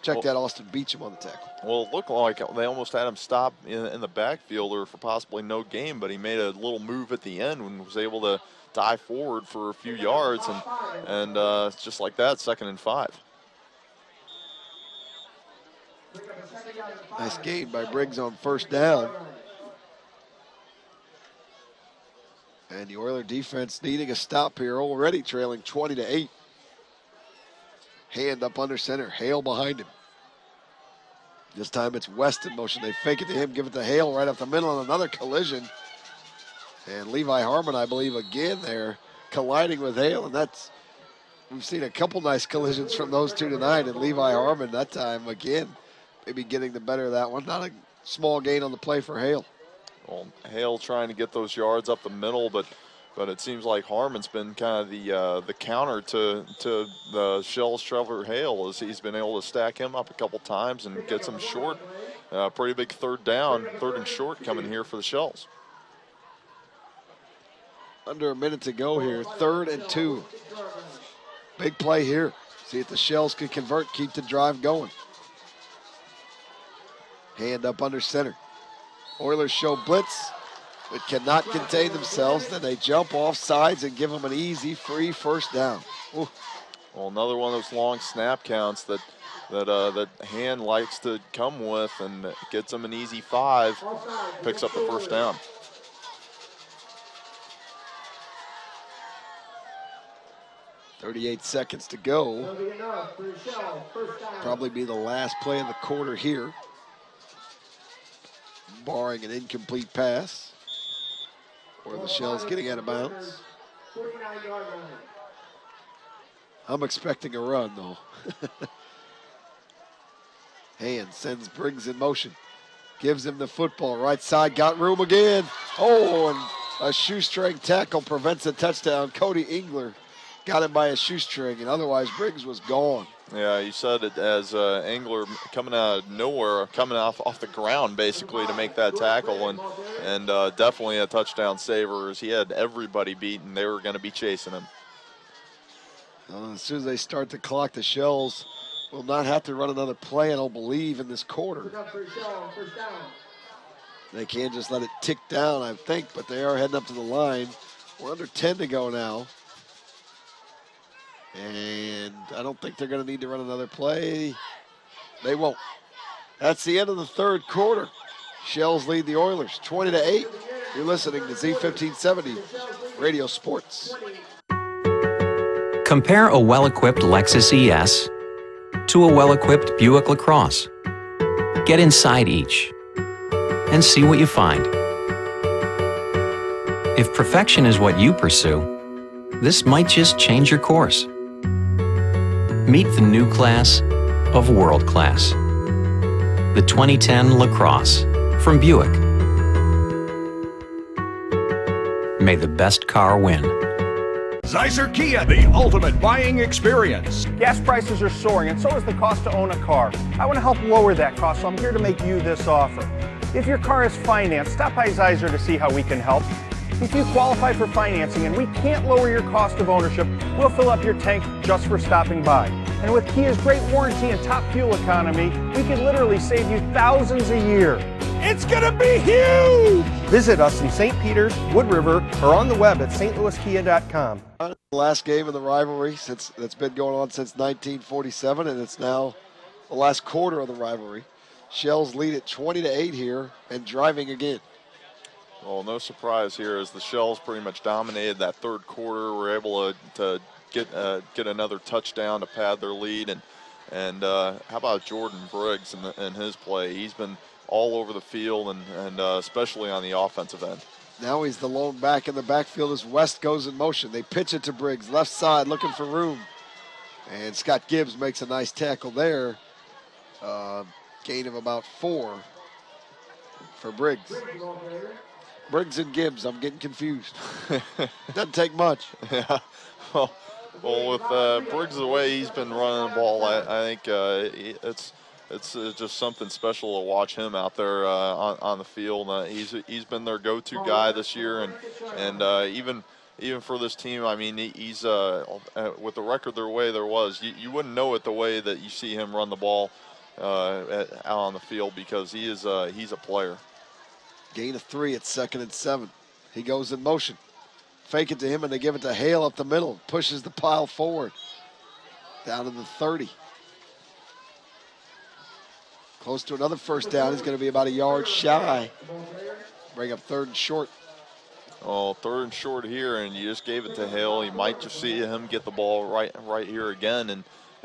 Check that, Austin Beecham on the tackle. Well, it looked like they almost had him stop in the backfield or for possibly no gain, but he made a little move at the end and was able to dive forward for a few yards, and just like that, 2nd and 5. Nice gain by Briggs on 1st down. And the Oiler defense needing a stop here, already trailing 20-8. Hand up under center, Hale behind him. This time it's West in motion. They fake it to him, give it to Hale right up the middle, and another collision. And Levi Harmon, I believe, again there, colliding with Hale, and we've seen a couple nice collisions from those two tonight, and Levi Harmon that time, again, maybe getting the better of that one. Not a small gain on the play for Hale. Well, Hale trying to get those yards up the middle, but it seems like Harmon's been kind of the counter to the Shells' Trevor Hale, as he's been able to stack him up a couple times and get some short. Pretty big 3rd down, 3rd and short coming here for the Shells. Under a minute to go here, 3rd and 2. Big play here. See if the Shells can convert, keep the drive going. Hand up under center. Oilers show blitz, but cannot contain themselves. Then they jump off sides and give them an easy, free 1st down. Ooh. Well, another one of those long snap counts that Hand likes to come with, and gets them an easy 5, picks up the 1st down. .38 seconds to go. Probably be the last play of the quarter here, barring an incomplete pass or the Shells getting out of bounds. I'm expecting a run, though. Hand sends Briggs in motion. Gives him the football. Right side, got room again. Oh, and a shoestring tackle prevents a touchdown. Cody Engler got him by a shoestring, and otherwise Briggs was gone. Yeah, you said it as Engler coming out of nowhere, coming off the ground basically to make that tackle, and definitely a touchdown saver, as he had everybody beaten. They were going to be chasing him. As soon as they start the clock, the Shells will not have to run another play, I don't believe, in this quarter. They can't just let it tick down, I think, but they are heading up to the line. We're under 10 to go now. And I don't think they're going to need to run another play. They won't. That's the end of the 3rd quarter. Shells lead the Oilers 20-8. You're listening to Z1570 Radio Sports. Compare a well-equipped Lexus ES to a well-equipped Buick LaCrosse. Get inside each. and see what you find. If perfection is what you pursue, this might just change your course. Meet the new class of world class. The 2010 LaCrosse from Buick. May the best car win. Zeiser Kia, the ultimate buying experience. Gas prices are soaring, and so is the cost to own a car. I want to help lower that cost, so I'm here to make you this offer. If your car is financed, stop by Zeiser to see how we can help. If you qualify for financing and we can't lower your cost of ownership, we'll fill up your tank just for stopping by. And with Kia's great warranty and top fuel economy, we could literally save you thousands a year. It's gonna be huge! Visit us in St. Peters, Wood River, or on the web at stlouiskia.com. The last game of the rivalry that's been going on since 1947, and it's now the last quarter of the rivalry. Shells lead at 20-8 here and driving again. Well, no surprise here as the Shells pretty much dominated that third quarter. Were able to get another touchdown to pad their lead. And how about Jordan Briggs in his play? He's been all over the field and especially on the offensive end. Now he's the lone back in the backfield as West goes in motion. They pitch it to Briggs, left side looking for room. And Scott Gibbs makes a nice tackle there. Gain of about 4 for Briggs. Briggs and Gibbs, I'm getting confused. Doesn't take much. Yeah. Well, with Briggs the way he's been running the ball, I think it's just something special to watch him out there on the field. He's been their go-to guy this year, and even for this team, I mean, he's with the record their way there was, you wouldn't know it the way that you see him run the ball out on the field because he's a player. Gain of 3 at 2nd and 7. He goes in motion. Fake it to him, and they give it to Hale up the middle. Pushes the pile forward. Down to the 30. Close to another first down. He's going to be about a yard shy. Bring up 3rd and short. Oh, 3rd and short here, and you just gave it to Hale. You might just see him get the ball right here again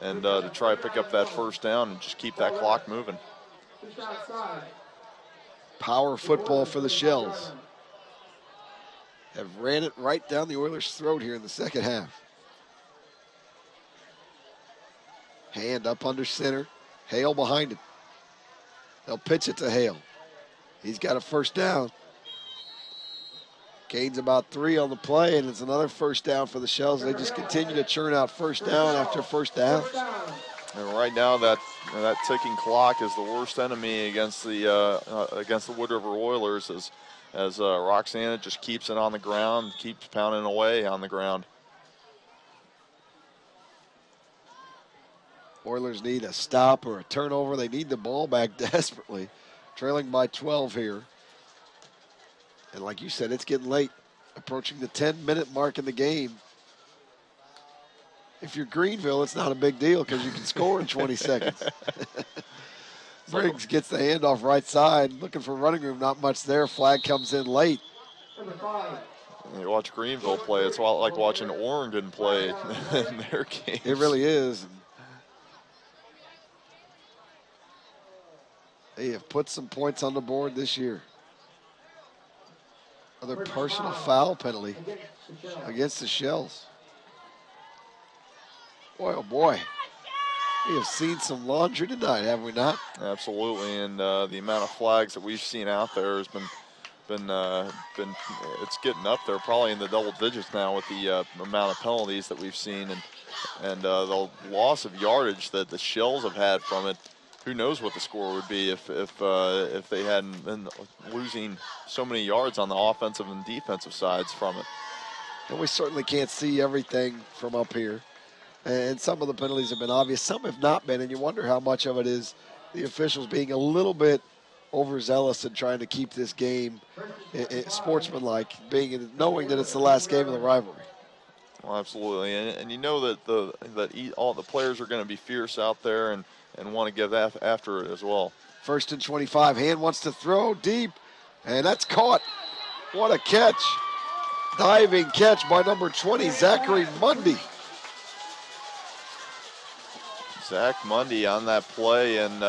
and to try to pick up that first down and just keep that clock moving. Power football for the Shells. Have ran it right down the Oilers' throat here in the second half. Hand up under center. Hale behind him. They'll pitch it to Hale. He's got a first down. Gains about 3 on the play, and it's another first down for the Shells. They just continue to churn out first down after first down. And right now, that ticking clock is the worst enemy against the Wood River Oilers as Roxana just keeps it on the ground, keeps pounding away on the ground. Oilers need a stop or a turnover. They need the ball back desperately. Trailing by 12 here. And like you said, it's getting late. Approaching the 10-minute mark in the game. If you're Greenville, it's not a big deal because you can score in 20 seconds. Briggs gets the handoff right side. Looking for running room, not much there. Flag comes in late. You watch Greenville play, it's like watching Oregon play in their games. It really is. They have put some points on the board this year. Another personal foul penalty against the Shells. Boy, oh boy. We have seen some laundry tonight, have we not? Absolutely, and the amount of flags that we've seen out there has been it's getting up there, probably in the double digits now with the amount of penalties that we've seen, and the loss of yardage that the Shells have had from it. Who knows what the score would be if they hadn't been losing so many yards on the offensive and defensive sides from it. And we certainly can't see everything from up here. And some of the penalties have been obvious. Some have not been, and you wonder how much of it is the officials being a little bit overzealous in trying to keep this game sportsmanlike, knowing that it's the last game of the rivalry. Well, absolutely, and you know that all the players are going to be fierce out there and want to give after it as well. 1st and 25. Hand wants to throw deep, and that's caught. What a catch. Diving catch by number 20, Zachary Mundy. Zach Mundy on that play, and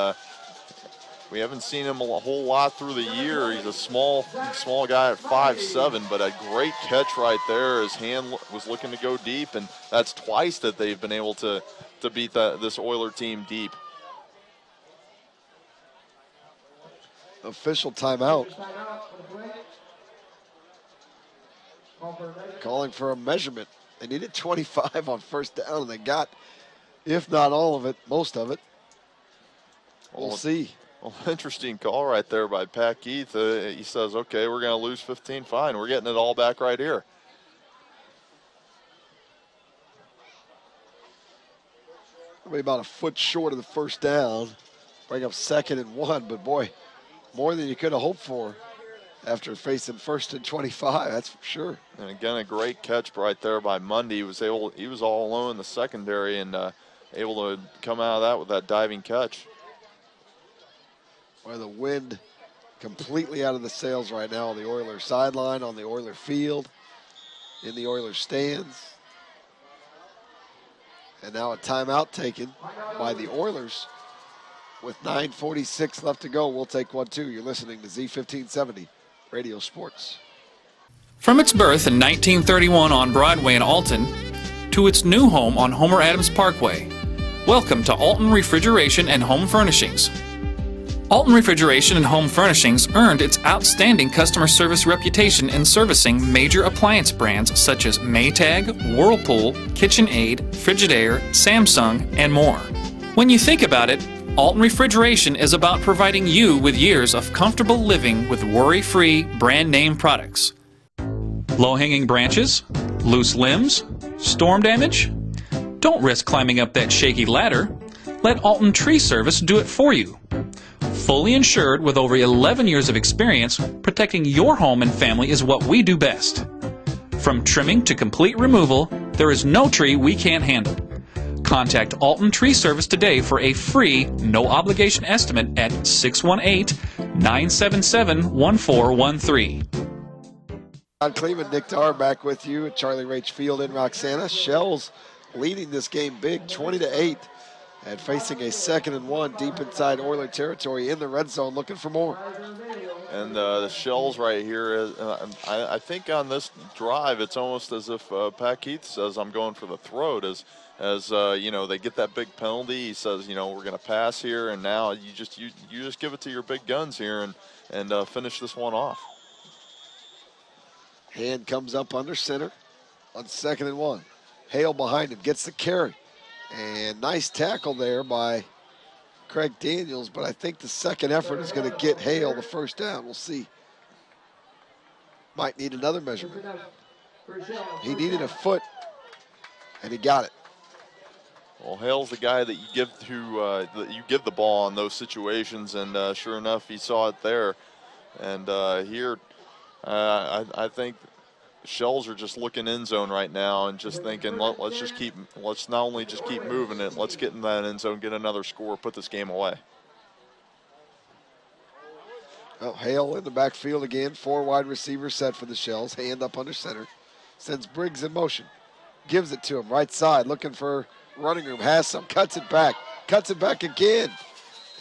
We haven't seen him a whole lot through the year. He's a small guy at 5'7", but a great catch right there. His hand was looking to go deep, and that's twice that they've been able to beat this Oiler team deep. Official timeout. Calling for a measurement. They needed 25 on first down, and they got, if not all of it, most of it. We'll see. Well, interesting call right there by Pat Keith. He says, okay, we're going to lose 15, fine. We're getting it all back right here. Probably about a foot short of the first down. Bring up 2nd and 1, but boy, more than you could have hoped for after facing 1st and 25, that's for sure. And again, a great catch right there by Mundy. He was all alone in the secondary and able to come out of that with that diving catch. Where the wind completely out of the sails right now on the Oilers sideline, on the Oiler field, in the Oilers stands. And now a timeout taken by the Oilers. With 9:46 left to go, we'll take one too. You're listening to Z1570 Radio Sports. From its birth in 1931 on Broadway in Alton to its new home on Homer Adams Parkway, welcome to Alton Refrigeration and Home Furnishings. Alton Refrigeration and Home Furnishings earned its outstanding customer service reputation in servicing major appliance brands such as Maytag, Whirlpool, KitchenAid, Frigidaire, Samsung, and more. When you think about it, Alton Refrigeration is about providing you with years of comfortable living with worry-free brand name products. Low-hanging branches? Loose limbs? Storm damage? Don't risk climbing up that shaky ladder. Let Alton Tree Service do it for you. Fully insured with over 11 years of experience, protecting your home and family is what we do best. From trimming to complete removal, there is no tree we can't handle. Contact Alton Tree Service today for a free, no-obligation estimate at 618-977-1413. John Kleeman, Nick Darr back with you at Charlie Rach Field in Roxana. Shells leading this game big, 20-8. And facing a 2nd and 1 deep inside Oiler territory in the red zone, looking for more. And the Shells right here, I think on this drive, it's almost as if Pat Keith says, I'm going for the throat. As they get that big penalty, he says, we're going to pass here, and now you just give it to your big guns here and finish this one off. Hand comes up under center on 2nd and 1. Hale behind him, gets the carry. And nice tackle there by Craig Daniels, but I think the second effort is going to get Hale the first down. We'll see. Might need another measurement. He needed a foot, and he got it. Well, Hale's the guy that you give to give the ball in those situations, and sure enough, he saw it there. And here, I think Shells are just looking end zone right now and just thinking, let's not only just keep moving it, let's get in that end zone, get another score, put this game away. Well, Hale in the backfield again. 4 wide receivers set for the Shells. Hand up under center. Sends Briggs in motion. Gives it to him right side, looking for running room. Has some, cuts it back again.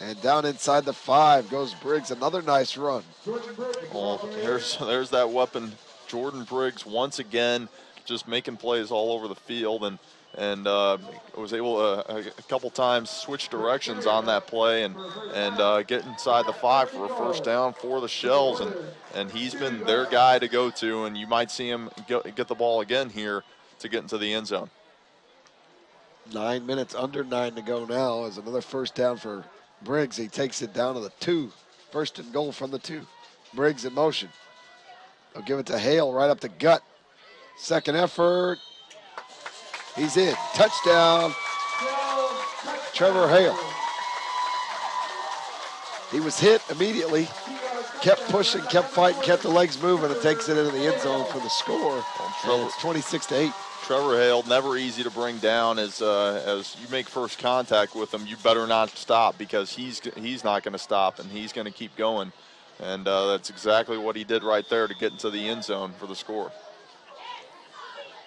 And down inside the 5 goes Briggs. Another nice run. Well, there's that weapon. Jordan Briggs once again just making plays all over the field and was able to a couple times switch directions on that play and get inside the 5 for a first down for the Shells, and he's been their guy to go to, and you might see him get the ball again here to get into the end zone. 9 minutes, under 9 to go now as another first down for Briggs. He takes it down to the 2. First and goal from the 2. Briggs in motion. They'll give it to Hale right up the gut. Second effort. He's in. Touchdown. Trevor Hale. He was hit immediately. Kept pushing, kept fighting, kept the legs moving, and takes it into the end zone for the score. And it's 26-8. Trevor Hale, never easy to bring down. As you make first contact with him, you better not stop, because he's not going to stop, and he's going to keep going. And that's exactly what he did right there to get into the end zone for the score.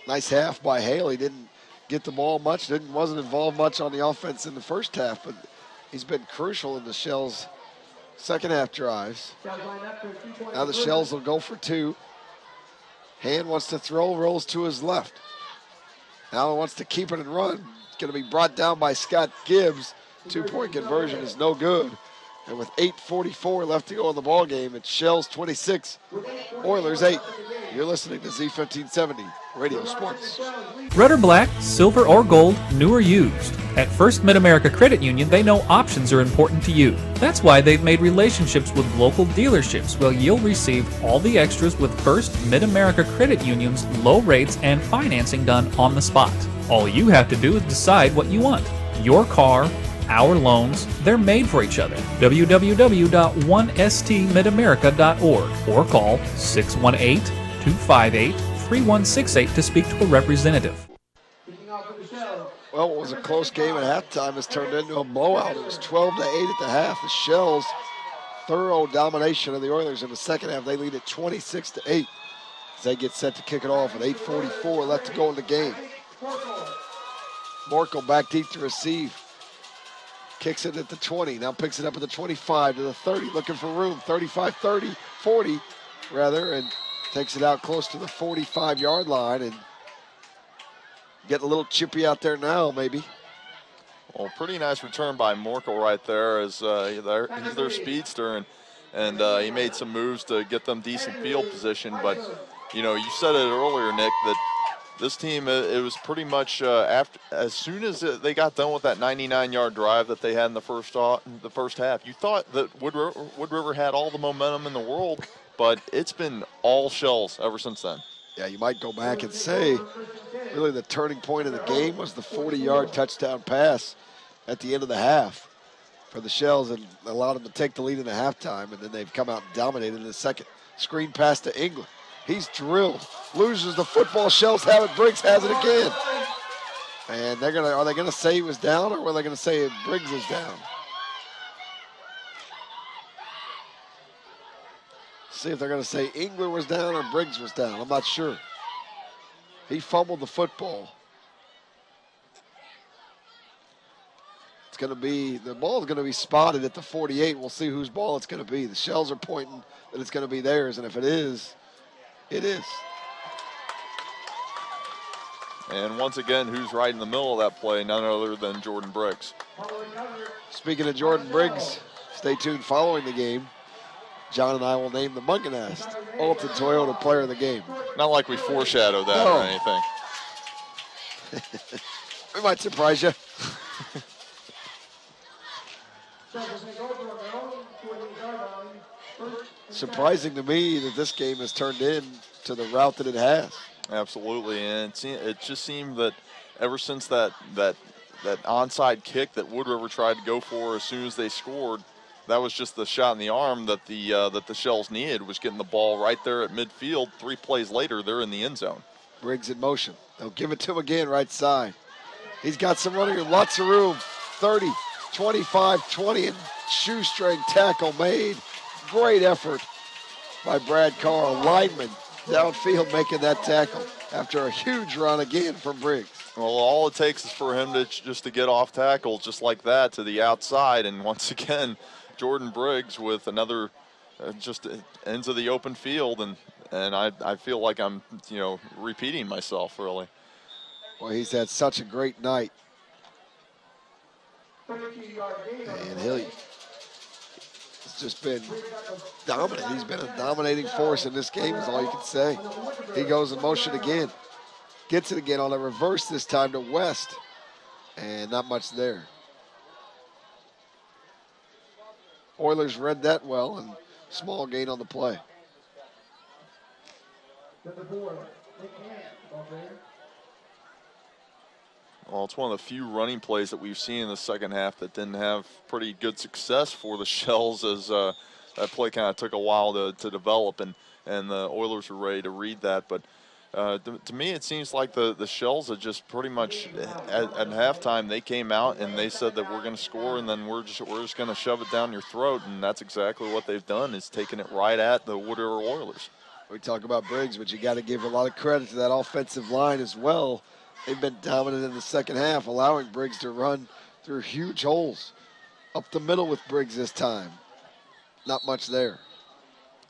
Nice half by Hale. He didn't get the ball much, wasn't involved much on the offense in the first half, but he's been crucial in the Shells' Second half drives. Now the Shells will go for 2. Hand wants to throw, rolls to his left. Allen wants to keep it and run. It's going to be brought down by Scott Gibbs. 2-point conversion is no good. And with 8:44 left to go in the ball game, it's Shells 26, Oilers 8. You're listening to Z1570 Radio Sports. Red or black, silver or gold, new or used. At First Mid-America Credit Union, they know options are important to you. That's why they've made relationships with local dealerships where you'll receive all the extras with First Mid-America Credit Union's low rates and financing done on the spot. All you have to do is decide what you want. Your car, our loans, they're made for each other. www.1stmidamerica.org or call 618-258-3168 to speak to a representative. Well, it was a close game at halftime. It's turned into a blowout. It was 12-8 at the half. The Shells, thorough domination of the Oilers in the second half. They lead at 26-8 as they get set to kick it off with 8:44 left to go in the game. Morkel back deep to receive. Kicks it at the 20, now picks it up at the 25 to the 30, looking for room, 35, 30, 40 rather, and takes it out close to the 45-yard line and getting a little chippy out there now, maybe. Well, pretty nice return by Morkel right there as he's their speedster, and he made some moves to get them decent field position. But, you know, you said it earlier, Nick, that this team, it was pretty much as soon as they got done with that 99-yard drive that they had in the first half, you thought that Wood River had all the momentum in the world, but it's been all Shells ever since then. Yeah, you might go back and say really the turning point of the game was the 40-yard touchdown pass at the end of the half for the Shells and allowed them to take the lead in the halftime, and then they've come out and dominated in the second. Screen pass to England. He's drilled, loses the football. Shells have it. Briggs has it again. And are they gonna say he was down, or are they gonna say Briggs is down? See if they're gonna say England was down or Briggs was down. I'm not sure. He fumbled the football. The ball is gonna be spotted at the 48. We'll see whose ball it's gonna be. The Shells are pointing that it's gonna be theirs, and if it is, it is. And once again, who's right in the middle of that play? None other than Jordan Briggs. Speaking of Jordan Briggs, stay tuned following the game. John and I will name the Munganast Alton Toyota Player of the Game. Not like we foreshadowed that or anything. We might surprise you. Surprising to me that this game has turned into the route that it has. Absolutely, and it just seemed that ever since that onside kick that Wood River tried to go for as soon as they scored, that was just the shot in the arm that the Shells needed, was getting the ball right there at midfield. 3 plays later, they're in the end zone. Briggs in motion. They'll give it to him again, right side. He's got some running room, lots of room. 30, 25, 20, and shoestring tackle made. Great effort by Brad Carr, a lineman downfield making that tackle after a huge run again from Briggs. Well, all it takes is for him to get off tackle just like that to the outside, and once again, Jordan Briggs with another just ends of the open field, and I feel like I'm repeating myself really. Well, he's had such a great night, and he's just been dominant. He's been a dominating force in this game is all you can say. He goes in motion again. Gets it again on a reverse this time to West. And not much there. Oilers read that well, and small gain on the play. Well, it's one of the few running plays that we've seen in the second half that didn't have pretty good success for the Shells, as that play kind of took a while to develop, and the Oilers were ready to read that. But to me, it seems like the Shells had just pretty much at halftime they came out and they said that we're going to score, and then we're just going to shove it down your throat, and that's exactly what they've done, is taking it right at the Wood River Oilers. We talk about Briggs, but you got to give a lot of credit to that offensive line as well. They've been dominant in the second half, allowing Briggs to run through huge holes. Up the middle with Briggs this time. not much there.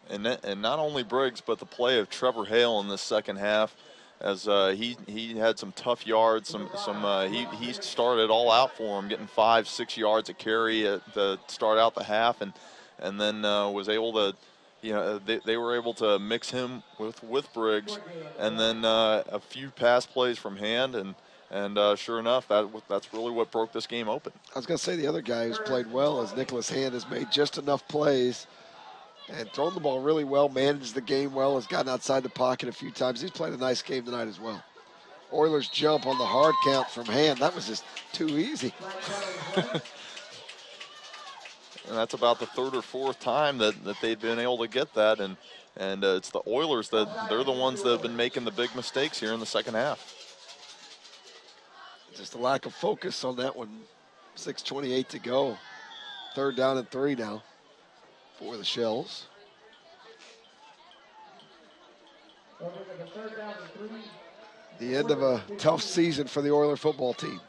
And not only Briggs, but the play of Trevor Hale in the second half, as he had some tough yards. He started all out for him, getting 5-6 yards a carry to start out the half, and then was able to, they were able to mix him with Briggs, and then a few pass plays from Hand, and sure enough, that's really what broke this game open. I was going to say the other guy who's played well is Nicholas Hand, has made just enough plays and thrown the ball really well, managed the game well, has gotten outside the pocket a few times. He's played a nice game tonight as well. Oilers jump on the hard count from Hand. That was just too easy. And that's about the third or fourth time that they've been able to get that, and it's the Oilers they're the ones that have been making the big mistakes here in the second half. Just a lack of focus on that one. 6:28 to go. 3rd down and 3 now for the Shells. The end of a tough season for the Oiler football team.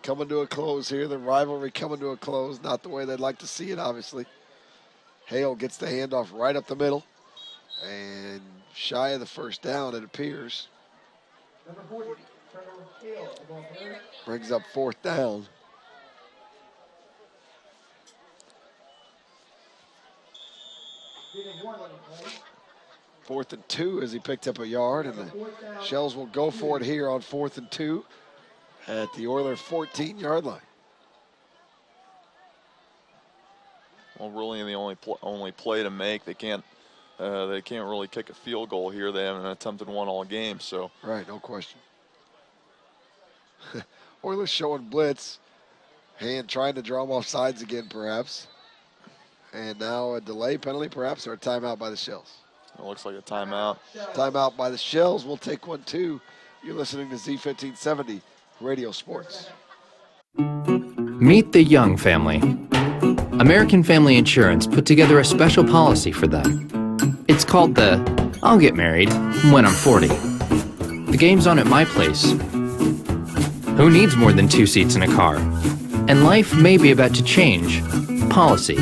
Coming to a close here. The rivalry coming to a close. Not the way they'd like to see it, obviously. Hale gets the handoff right up the middle. And shy of the first down, it appears. Brings up 4th down. Fourth and 2 as he picked up a yard, and the Shells will go for it here on 4th and 2 at the Oiler 14-yard line. Well, really the only play to make. They can't really kick a field goal here. They haven't attempted one all game, so. Right, no question. Oilers showing blitz. Hand trying to draw them off sides again, perhaps. And now a delay penalty, perhaps, or a timeout by the Shells. It looks like a timeout. Timeout by the Shells. We'll take one, too. You're listening to Z1570 Radio Sports. Meet the Young family. American Family Insurance put together a special policy for them. It's called the I'll Get Married When I'm 40. The game's on at my place. Who needs more than 2 seats in a car? And life may be about to change. Policy.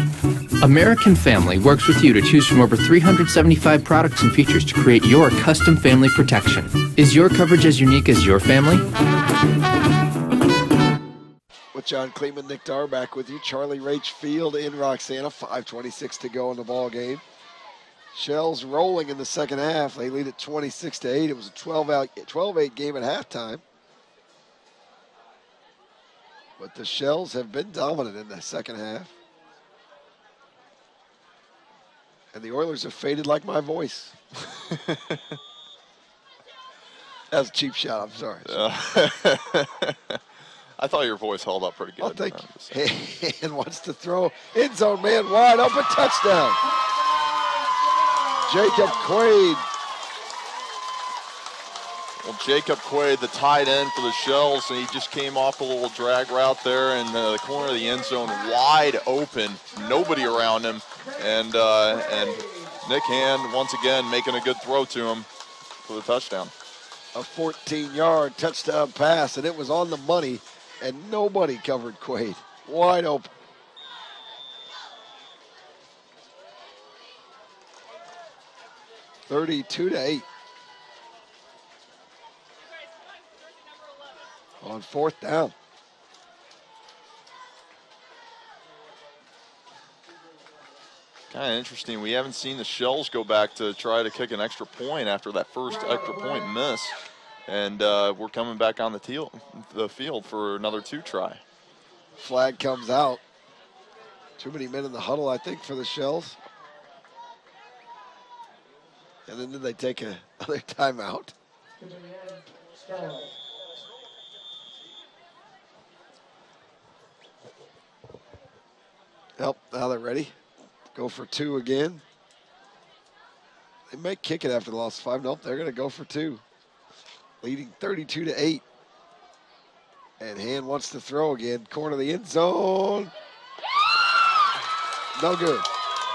American Family works with you to choose from over 375 products and features to create your custom family protection. Is your coverage as unique as your family? With John Kleeman, Nick Darr back with you. Charlie Rach Field in Roxana. 5:26 to go in the ball game. Shells rolling in the second half. They lead at 26-8. It was a 12-8 game at halftime. But the Shells have been dominant in the second half. And the Oilers have faded like my voice. That was a cheap shot, I'm sorry. I thought your voice held up pretty good. I'll take and wants to throw. End zone man wide open, touchdown. Jacob Quaid. Well, Jacob Quaid, the tight end for the Shells, and he just came off a little drag route there in the corner of the end zone, wide open, nobody around him, and Nick Hand once again making a good throw to him for the touchdown. A 14-yard touchdown pass, and it was on the money, and nobody covered Quaid. Wide open. (32-8). On 4th down. Kind of interesting. We haven't seen the Shells go back to try to kick an extra point after that first extra point miss. And we're coming back on the field for another 2 try. Flag comes out. Too many men in the huddle, I think, for the Shells. And then did they take another timeout? Yep, now they're ready. Go for 2 again. They may kick it after the loss of 5. Nope, they're going to go for 2. Leading 32-8. And Hand wants to throw again. Corner of the end zone. No good.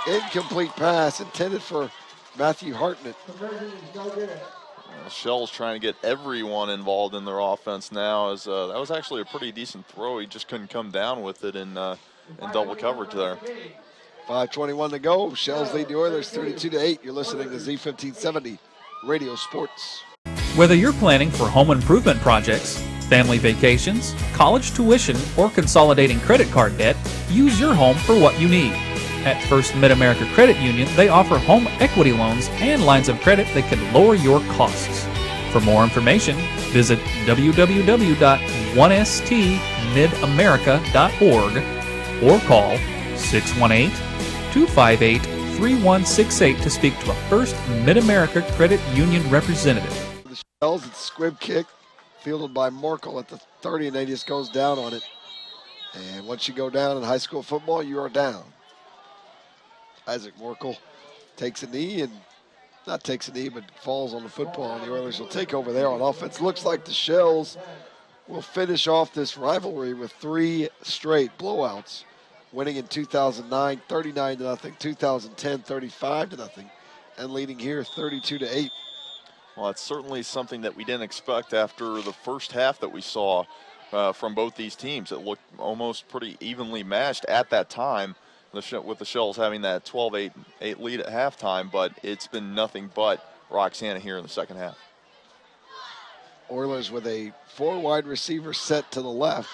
Incomplete pass intended for Matthew Hartnett. The Shells trying to get everyone involved in their offense now. As that was actually a pretty decent throw. He just couldn't come down with it, and in double coverage there. 5:21 to go. Shells lead the Oilers 32-8. You're listening to Z1570 Radio Sports. Whether you're planning for home improvement projects, family vacations, college tuition, or consolidating credit card debt, use your home for what you need. At First Mid-America Credit Union, they offer home equity loans and lines of credit that can lower your costs. For more information, visit www.1stmidamerica.org or call 618-258-3168 to speak to a First Mid-America Credit Union representative. The Shells, it's squib kick, fielded by Merkel at the 30, and they just goes down on it. And once you go down in high school football, you are down. Isaac Merkel takes a knee, and not takes a knee, but falls on the football, and the Oilers will take over there on offense. Looks like the Shells will finish off this rivalry with 3 straight blowouts, winning in 2009, 39-0, 2010, 35-0, and leading here 32-8. Well, that's certainly something that we didn't expect after the first half that we saw from both these teams. It looked almost pretty evenly matched at that time, with the Shells having that 12-8 lead at halftime, but it's been nothing but Roxana here in the second half. Oilers with a 4 wide receiver set to the left,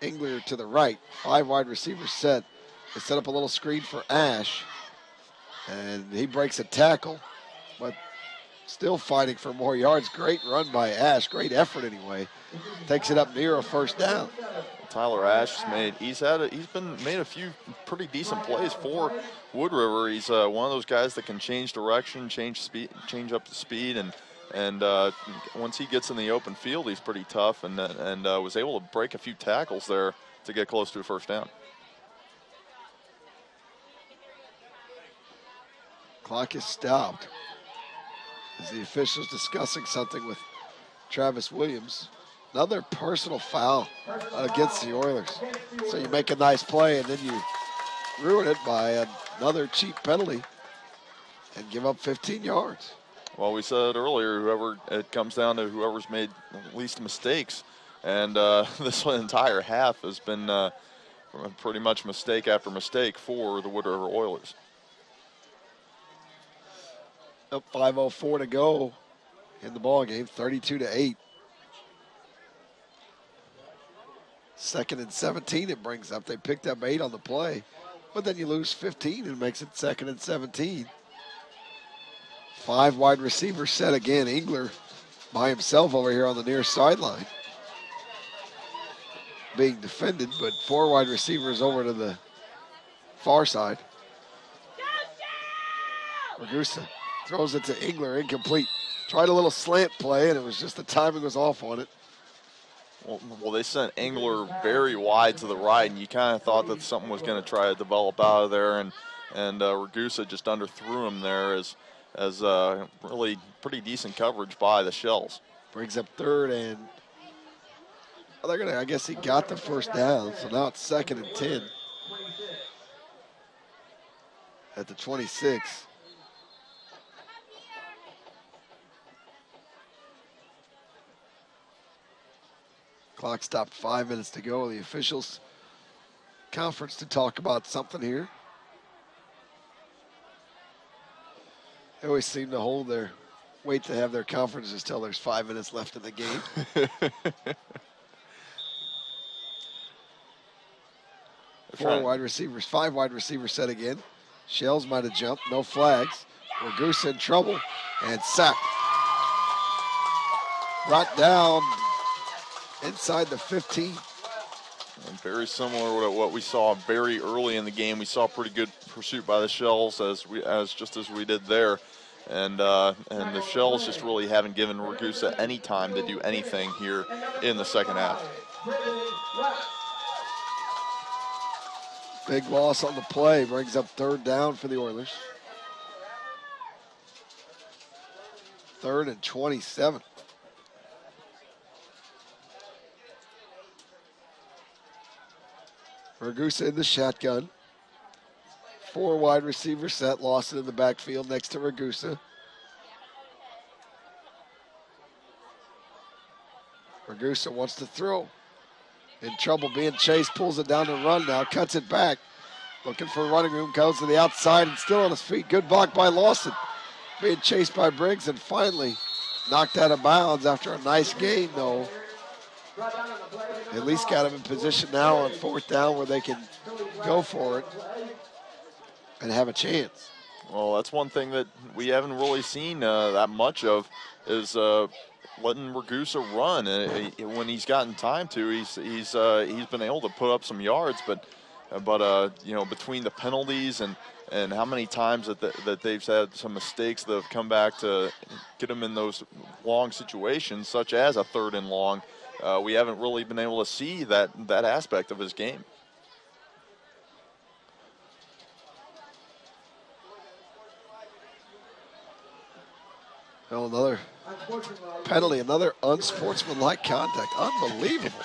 Engler to the right, 5 wide receiver set. They set up a little screen for Ash, and he breaks a tackle, but still fighting for more yards. Great run by Ash, great effort anyway. Takes it up near a first down. Tyler Ash made a few pretty decent plays for Wood River. He's one of those guys that can change direction, change up the speed, and once he gets in the open field, he's pretty tough, and was able to break a few tackles there to get close to a first down. Clock is stopped as the officials discussing something with Travis Williams. Another personal foul against the Oilers. So you make a nice play and then you ruin it by another cheap penalty and give up 15 yards. Well, we said earlier, it comes down to whoever's made least mistakes. And this entire half has been pretty much mistake after mistake for the Wood River Oilers. Up 5:04 to go in the ball game, 32-8. 2nd and 17 it brings up. They picked up 8 on the play, but then you lose 15 and it makes it 2nd and 17. 5 wide receivers set again. Engler by himself over here on the near sideline, being defended, but 4 wide receivers over to the far side. Ragusa throws it to Engler, incomplete. Tried a little slant play, and it was just the timing was off on it. Well, they sent Engler very wide to the right, and you kind of thought that something was going to try to develop out of there, and Ragusa just underthrew him there as really pretty decent coverage by the Shells. Brings up 3rd, and they're gonna. I guess he got the first down, so now it's 2nd and 10 at the 26. Clock stopped, 5 minutes to go. The officials conference to talk about something here. They always seem to wait to have their conferences till there's 5 minutes left in the game. 5 wide receivers set again. Shells might have jumped, no flags. Ragusa in trouble and sacked. Brought down inside the 15. And very similar to what we saw very early in the game. We saw pretty good pursuit by the Shells just as we did there. And the Shells just really haven't given Ragusa any time to do anything here in the second half. Big loss on the play, brings up 3rd down for the Oilers. 3rd and 27. Ragusa in the shotgun. 4 wide receivers set, lost it in the backfield next to Ragusa. Ragusa wants to throw. in trouble being chased, pulls it down to run now, cuts it back. Looking for running room, goes to the outside and still on his feet. Good block by Lawson. Being chased by Briggs and finally knocked out of bounds after a nice gain, though. At least got him in position now on 4th down where they can go for it and have a chance. Well, that's one thing that we haven't really seen that much of is letting Ragusa run. When he's gotten time to, he's been able to put up some yards, but you know, between the penalties and how many times that they've had some mistakes that have come back to get them in those long situations, such as a 3rd and long, we haven't really been able to see that aspect of his game. Well, another penalty, another unsportsmanlike contact. Unbelievable.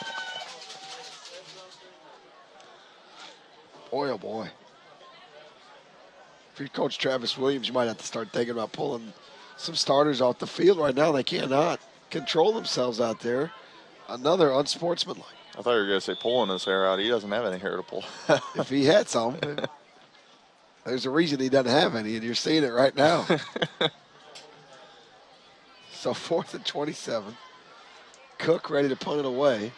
Boy, oh boy. If you're Coach Travis Williams, you might have to start thinking about pulling some starters off the field right now. They cannot control themselves out there. Another unsportsmanlike. I thought you were going to say pulling his hair out. He doesn't have any hair to pull. If he had some, there's a reason he doesn't have any, and you're seeing it right now. So 4th and 27. Cook ready to punt it away.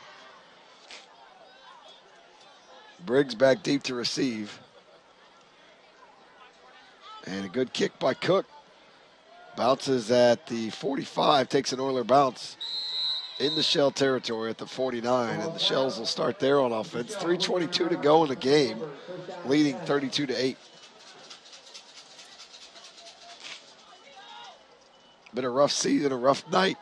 Briggs back deep to receive. And a good kick by Cook. Bounces at the 45, takes an Oiler bounce in the Shell territory at the 49, and the Shells will start there on offense. 3:22 to go in the game, leading 32-8. Been a rough season, a rough night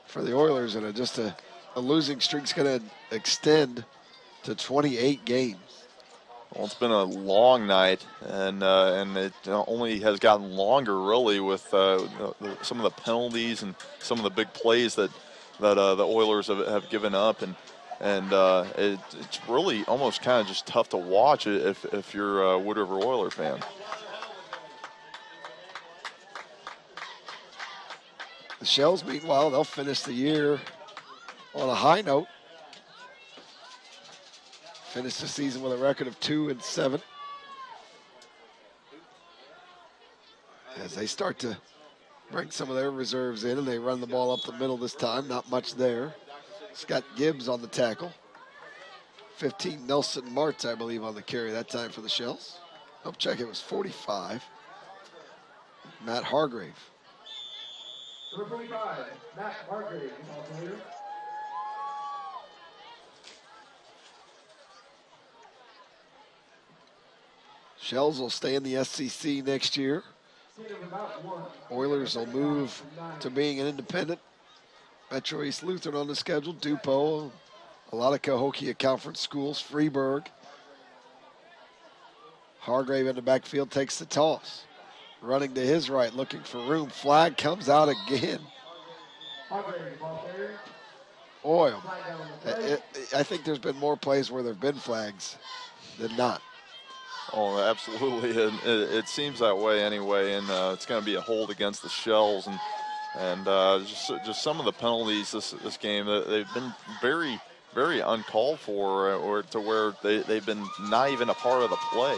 for the Oilers, and just a losing streak's going to extend to 28 games. Well, it's been a long night, and it only has gotten longer, really, with some of the penalties and some of the big plays that the Oilers have given up, and it's really almost kind of just tough to watch if you're a Wood River Oiler fan. The Shells, meanwhile, they'll finish the year on a high note. Finish the season with a record of 2-7. As they start to bring some of their reserves in, and they run the ball up the middle this time. Not much there. Scott Gibbs on the tackle. 15, Nelson Martz, I believe, on the carry that time for the Shells. Oh, check, it was 45. Matt Hargrave. Number 45, Matt Hargrave, operator. Shells will stay in the SCC next year. Oilers will move to being an independent. Metro East Lutheran on the schedule, DuPo, a lot of Cahokia Conference schools, Freeburg. Hargrave in the backfield takes the toss. Running to his right, looking for room. Flag comes out again. Boy, I think there's been more plays where there have been flags than not. Oh, absolutely. It seems that way anyway, and it's going to be a hold against the Shells, and just some of the penalties this game, they've been very, very uncalled for, or to where they've been not even a part of the play.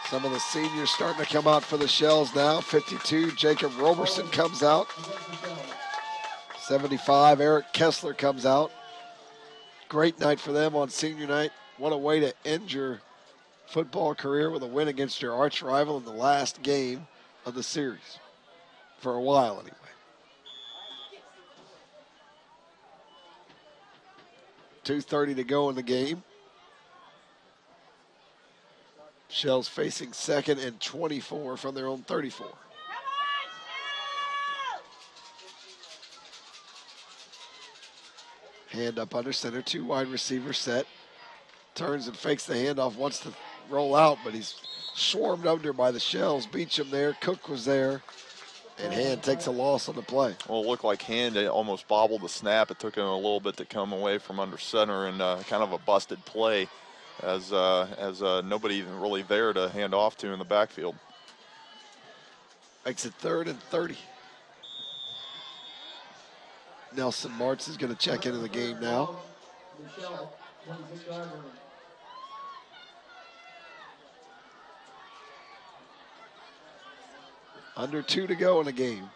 Some of the seniors starting to come out for the Shells now. 52, Jacob Roberson comes out. 75, Eric Kessler comes out. Great night for them on senior night. What a way to end your football career with a win against your arch rival in the last game of the series. For a while, anyway. .230 to go in the game. Shells facing 2nd and 24 from their own 34. Hand up under center, 2 wide receiver set. Turns and fakes the handoff, wants to roll out, but he's swarmed under by the Shells. Beecham there, Cook was there, and Hand takes a loss on the play. Well, it looked like Hand almost bobbled the snap. It took him a little bit to come away from under center, and kind of a busted play as nobody even really there to hand off to in the backfield. Makes it 3rd and 30. Nelson Martz is going to check into the game now. Michelle, 26-yard line. Under 2 to go in the game.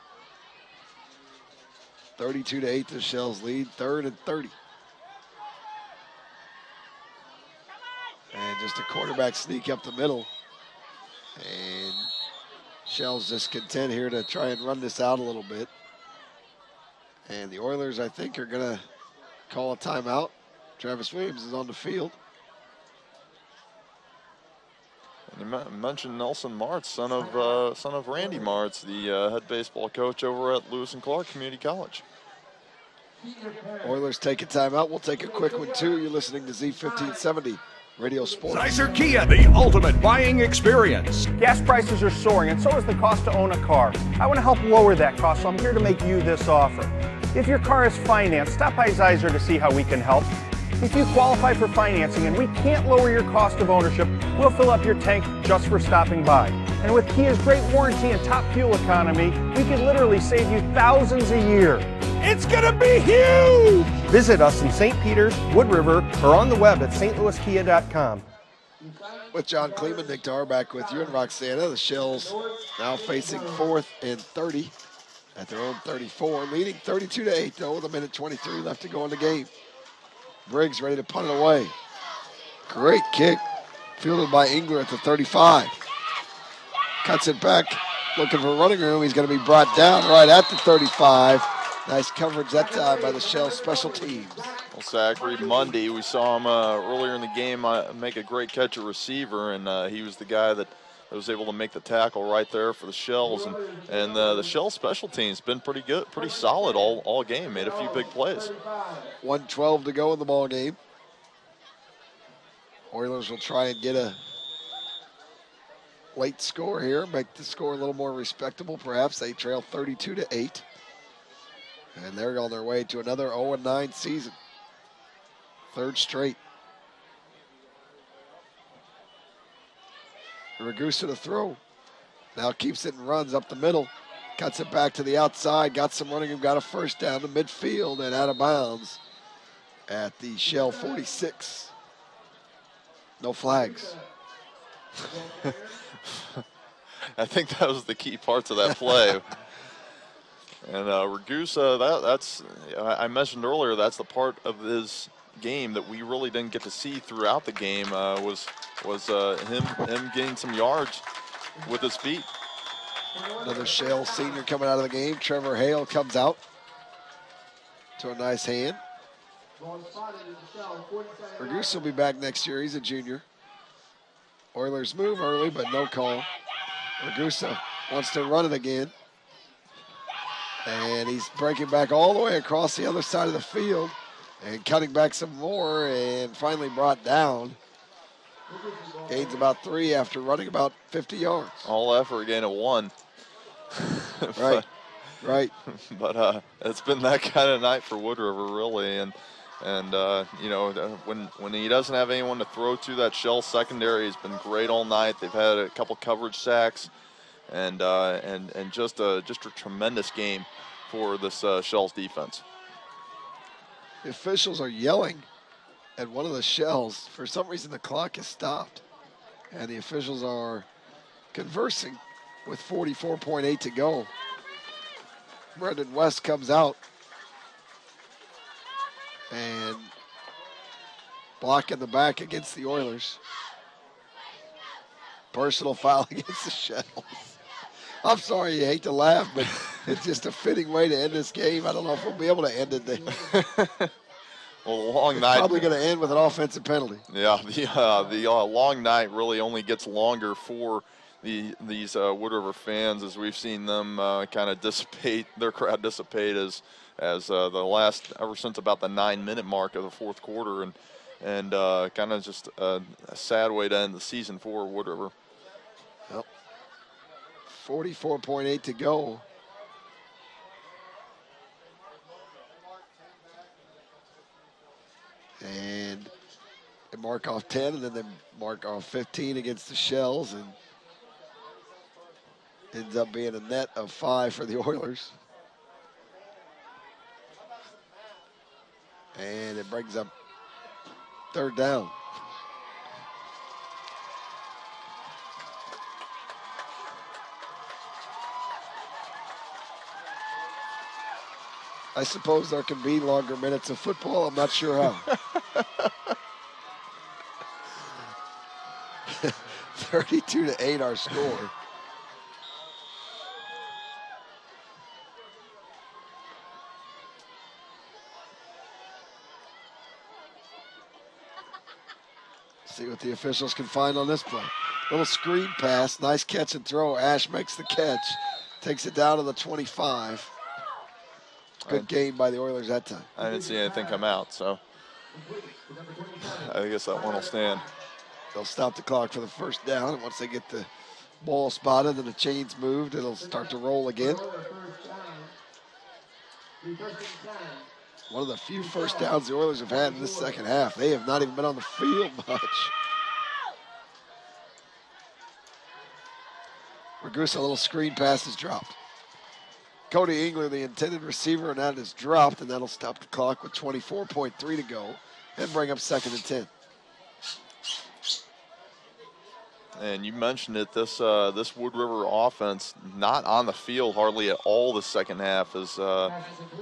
32-8, the Shells lead. 3rd and 30. And just a quarterback sneak up the middle. And Shells just content here to try and run this out a little bit. And the Oilers, I think, are going to call a timeout. Travis Williams is on the field. And you mentioned Nelson Martz, son of Randy Martz, the head baseball coach over at Lewis and Clark Community College. Oilers take a timeout. We'll take a quick one, too. You're listening to Z1570 Radio Sports. Zizer Kia, the ultimate buying experience. Gas prices are soaring, and so is the cost to own a car. I want to help lower that cost, so I'm here to make you this offer. If your car is financed, stop by Zizer to see how we can help. If you qualify for financing and we can't lower your cost of ownership, we'll fill up your tank just for stopping by. And with Kia's great warranty and top fuel economy, we could literally save you thousands a year. It's gonna be huge! Visit us in St. Peters, Wood River, or on the web at stlouiskia.com. With John Kleeman, Nick Dar back with you and Roxana. The Shells now facing 4th and 30 at their own 34, leading 32-8 though with 1:23 left to go in the game. Briggs ready to punt it away. Great kick, fielded by Engler at the 35. Cuts it back, looking for running room. He's going to be brought down right at the 35. Nice coverage that time by the Shells special teams. Well, Zachary, Monday, we saw him earlier in the game make a great catch at receiver, and he was the guy that was able to make the tackle right there for the Shells. And the Shells special teams been pretty good, pretty solid all game, made a few big plays. 1:12 to go in the ball game. Oilers will try and get a late score here, make the score a little more respectable perhaps. They trail 32-8. And they're on their way to another 0-9 season. 3rd straight. Ragusa to throw. Now keeps it and runs up the middle. Cuts it back to the outside. Got some running and got a first down to midfield and out of bounds at the Shell 46. No flags. I think that was the key parts of that play. And Ragusa, that's I mentioned earlier, that's the part of his game that we really didn't get to see throughout the game was him getting some yards with his feet. Another Shell senior coming out of the game. Trevor Hale comes out to a nice hand. Ragusa will be back next year. He's a junior. Oilers move early, but no call. Ragusa wants to run it again. And he's breaking back all the way across the other side of the field and cutting back some more and finally brought down. Gains about 3 after running about 50 yards. All effort again at 1. Right, right. But it's been that kind of night for Wood River, really. And you know, when he doesn't have anyone to throw to, that Shell secondary has been great all night. They've had a couple coverage sacks. And just a tremendous game for this Shells defense. The officials are yelling at one of the Shells. For some reason, the clock is stopped, and the officials are conversing with 44.8 to go. Brendan West comes out and blocking the back against the Oilers. Personal foul against the Shells. I'm sorry, you hate to laugh, but it's just a fitting way to end this game. I don't know if we'll be able to end it there. Well, the long night. Probably going to end with an offensive penalty. Yeah, the long night really only gets longer for these Wood River fans as we've seen them kind of dissipate, their crowd dissipate as the last, ever since about the 9-minute mark of the 4th quarter, and kind of just a sad way to end the season for Wood River. Yep. 44.8 to go. And they mark off 10, and then they mark off 15 against the Shells, and ends up being a net of 5 for the Oilers. And it brings up Third down. I suppose there can be longer minutes of football. I'm not sure how. 32-8 our score. See what the officials can find on this play. Little screen pass, nice catch and throw. Ash makes the catch, takes it down to the 25. Good game by the Oilers that time. I didn't see anything come out, so I guess that one will stand. They'll stop the clock for the first down, and once they get the ball spotted and the chains moved, it'll start to roll again. One of the few first downs the Oilers have had in this second half. They have not even been on the field much. Ragusa, a little screen pass is dropped. Cody Engler, the intended receiver, and that is dropped, and that'll stop the clock with 24.3 to go and bring up 2nd and 10. And you mentioned it, this Wood River offense not on the field hardly at all the second half. It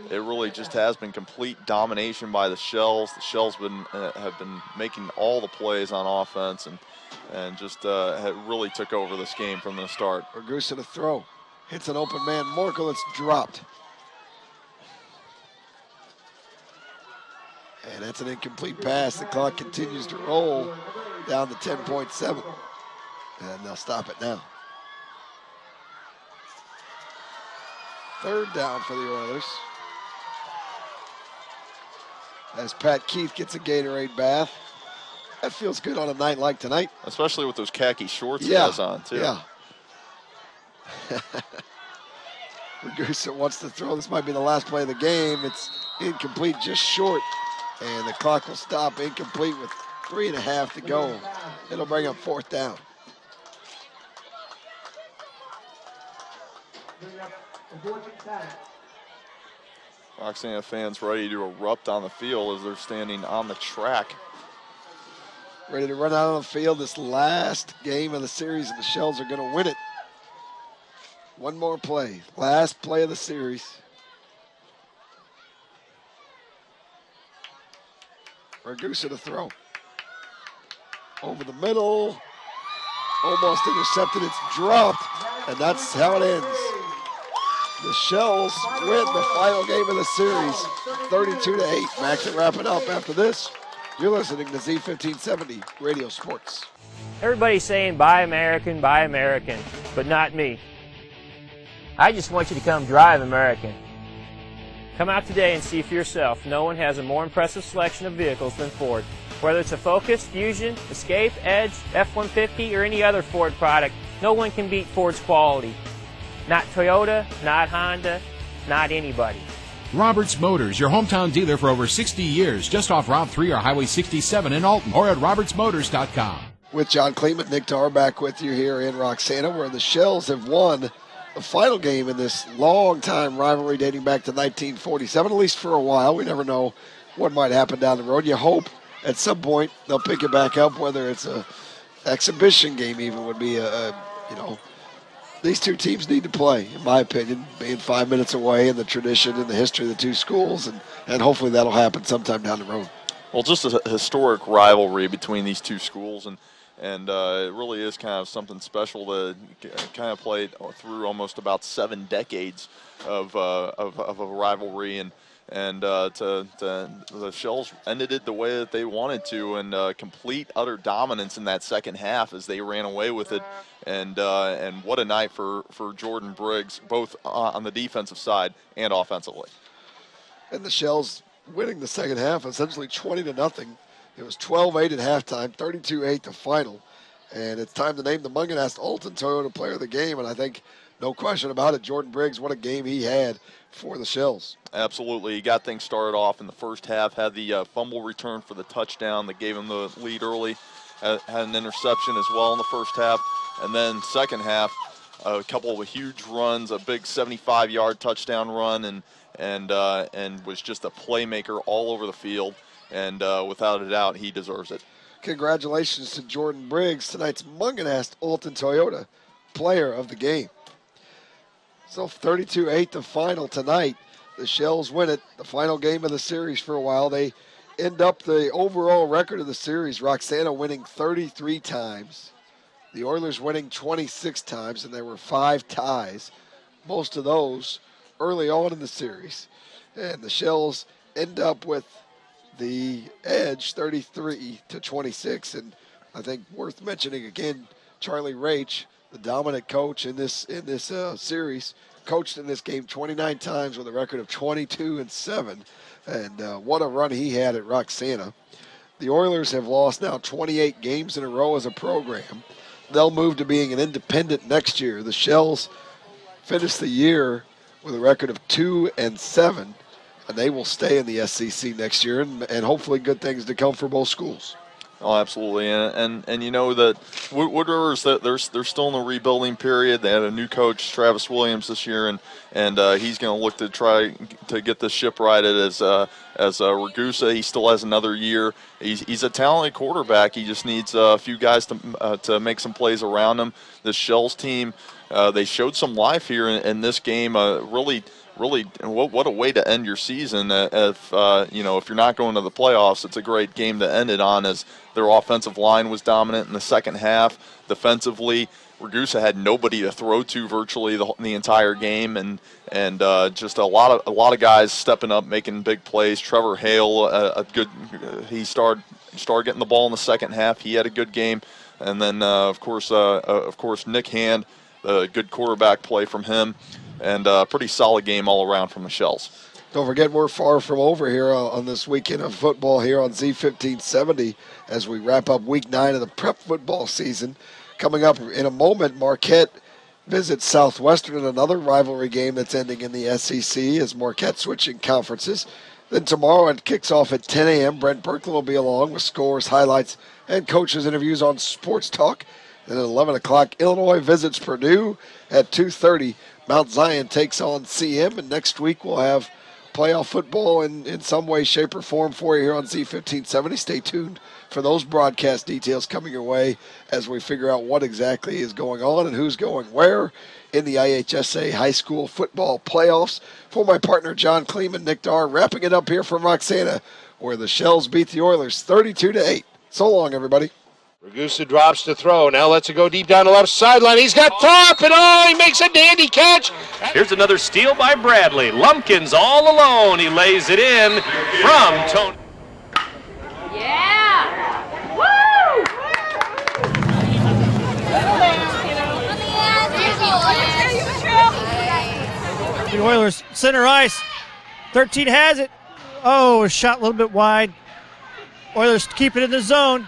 really just has been complete domination by the Shells. The Shells have been making all the plays on offense and just really took over this game from the start. Ragusa to throw. Hits an open man. Morkel, it's dropped. And that's an incomplete pass. The clock continues to roll down to 10.7. And they'll stop it now. 3rd down for the Oilers. As Pat Keith gets a Gatorade bath. That feels good on a night like tonight. Especially with those khaki shorts he has on, too. Yeah. Ragusa wants to throw. This might be the last play of the game. It's incomplete, just short. And the clock will stop incomplete with 3.5 to go. It'll bring up 4th down. Roxana fans ready to erupt on the field as they're standing on the track. Ready to run out on the field this last game of the series, and the Shells are going to win it. One more play. Last play of the series. Ragusa to throw. Over the middle. Almost intercepted. It's dropped. And that's how it ends. The Shells win the final game of the series, 32-8. Max and wrap it up after this. You're listening to Z1570 Radio Sports. Everybody's saying buy American, but not me. I just want you to come drive American. Come out today and see for yourself. No one has a more impressive selection of vehicles than Ford. Whether it's a Focus, Fusion, Escape, Edge, F-150, or any other Ford product, no one can beat Ford's quality. Not Toyota, not Honda, not anybody. Roberts Motors, your hometown dealer for over 60 years, just off Route 3 or Highway 67 in Alton, or at RobertsMotors.com. With John Kleeman, Nick Tarr back with you here in Roxana, where the Shells have won the final game in this long-time rivalry dating back to 1947, at least for a while. We never know what might happen down the road. You hope at some point they'll pick it back up, whether it's a exhibition game even would be these two teams need to play, in my opinion, being 5 minutes away in the tradition and the history of the two schools, and hopefully that'll happen sometime down the road. Well, just a historic rivalry between these two schools, and it really is kind of something special to kind of play through almost about 7 decades of a rivalry, and the Shells ended it the way that they wanted to, and complete utter dominance in that second half as they ran away with it, and what a night for Jordan Briggs, both on the defensive side and offensively. And the Shells winning the second half, essentially 20-0. It was 12-8 at halftime, 32-8 the final. And it's time to name the Munganast Alton Toyota Player of the Game. And I think, no question about it, Jordan Briggs, what a game he had for the Shells. Absolutely. He got things started off in the first half, had the fumble return for the touchdown that gave him the lead early, had an interception as well in the first half. And then second half, a couple of huge runs, a big 75-yard touchdown run, and was just a playmaker all over the field. and without a doubt, he deserves it. Congratulations to Jordan Briggs, tonight's Munganast Alton Toyota player of the game. So 32-8 the final tonight. The Shells win it, the final game of the series for a while. They end up the overall record of the series, Roxana winning 33 times, the Oilers winning 26 times, and there were 5 ties, most of those early on in the series. And the Shells end up with the edge 33-26, and I think worth mentioning again, Charlie Raich, the dominant coach in this series, coached in this game 29 times with a record of 22-7, and what a run he had at Roxana. The Oilers have lost now 28 games in a row as a program. They'll move to being an independent next year. The Shells finished the year with a record of 2-7, and they will stay in the SEC next year, and hopefully good things to come for both schools. Oh, absolutely, and you know that Wood River's they're still in the rebuilding period. They had a new coach, Travis Williams, this year, and he's going to look to try to get the ship righted as Ragusa. He still has another year. He's a talented quarterback. He just needs a few guys to make some plays around him. The Shells team, they showed some life here in this game. Really, what a way to end your season. If you're not going to the playoffs, it's a great game to end it on, as their offensive line was dominant in the second half. Defensively, Ragusa had nobody to throw to virtually the entire game, and just a lot of guys stepping up, making big plays. Trevor Hale, he started getting the ball in the second half. He had a good game, and then of course Nick Hand, a good quarterback play from him. And a pretty solid game all around from the Shells. Don't forget, we're far from over here on this weekend of football here on Z1570 as we wrap up week 9 of the prep football season. Coming up in a moment, Marquette visits Southwestern in another rivalry game that's ending in the SEC as Marquette switching conferences. Then tomorrow it kicks off at 10 a.m. Brent Berkland will be along with scores, highlights, and coaches' interviews on Sports Talk. And at 11 o'clock, Illinois visits Purdue. At 2:30, Mount Zion takes on CM, and next week we'll have playoff football in some way, shape, or form for you here on Z1570. Stay tuned for those broadcast details coming your way as we figure out what exactly is going on and who's going where in the IHSA high school football playoffs. For my partner John Kleeman, Nick Darr, wrapping it up here from Roxana, where the Shells beat the Oilers 32-8. So long, everybody. Ragusa drops to throw. Now lets it go deep down the left sideline. He's got Thorpe, and he makes a dandy catch. Here's another steal by Bradley. Lumpkins all alone. He lays it in from Tony. Yeah! Woo! The Oilers center ice. 13 has it. Oh, a shot a little bit wide. Oilers keep it in the zone.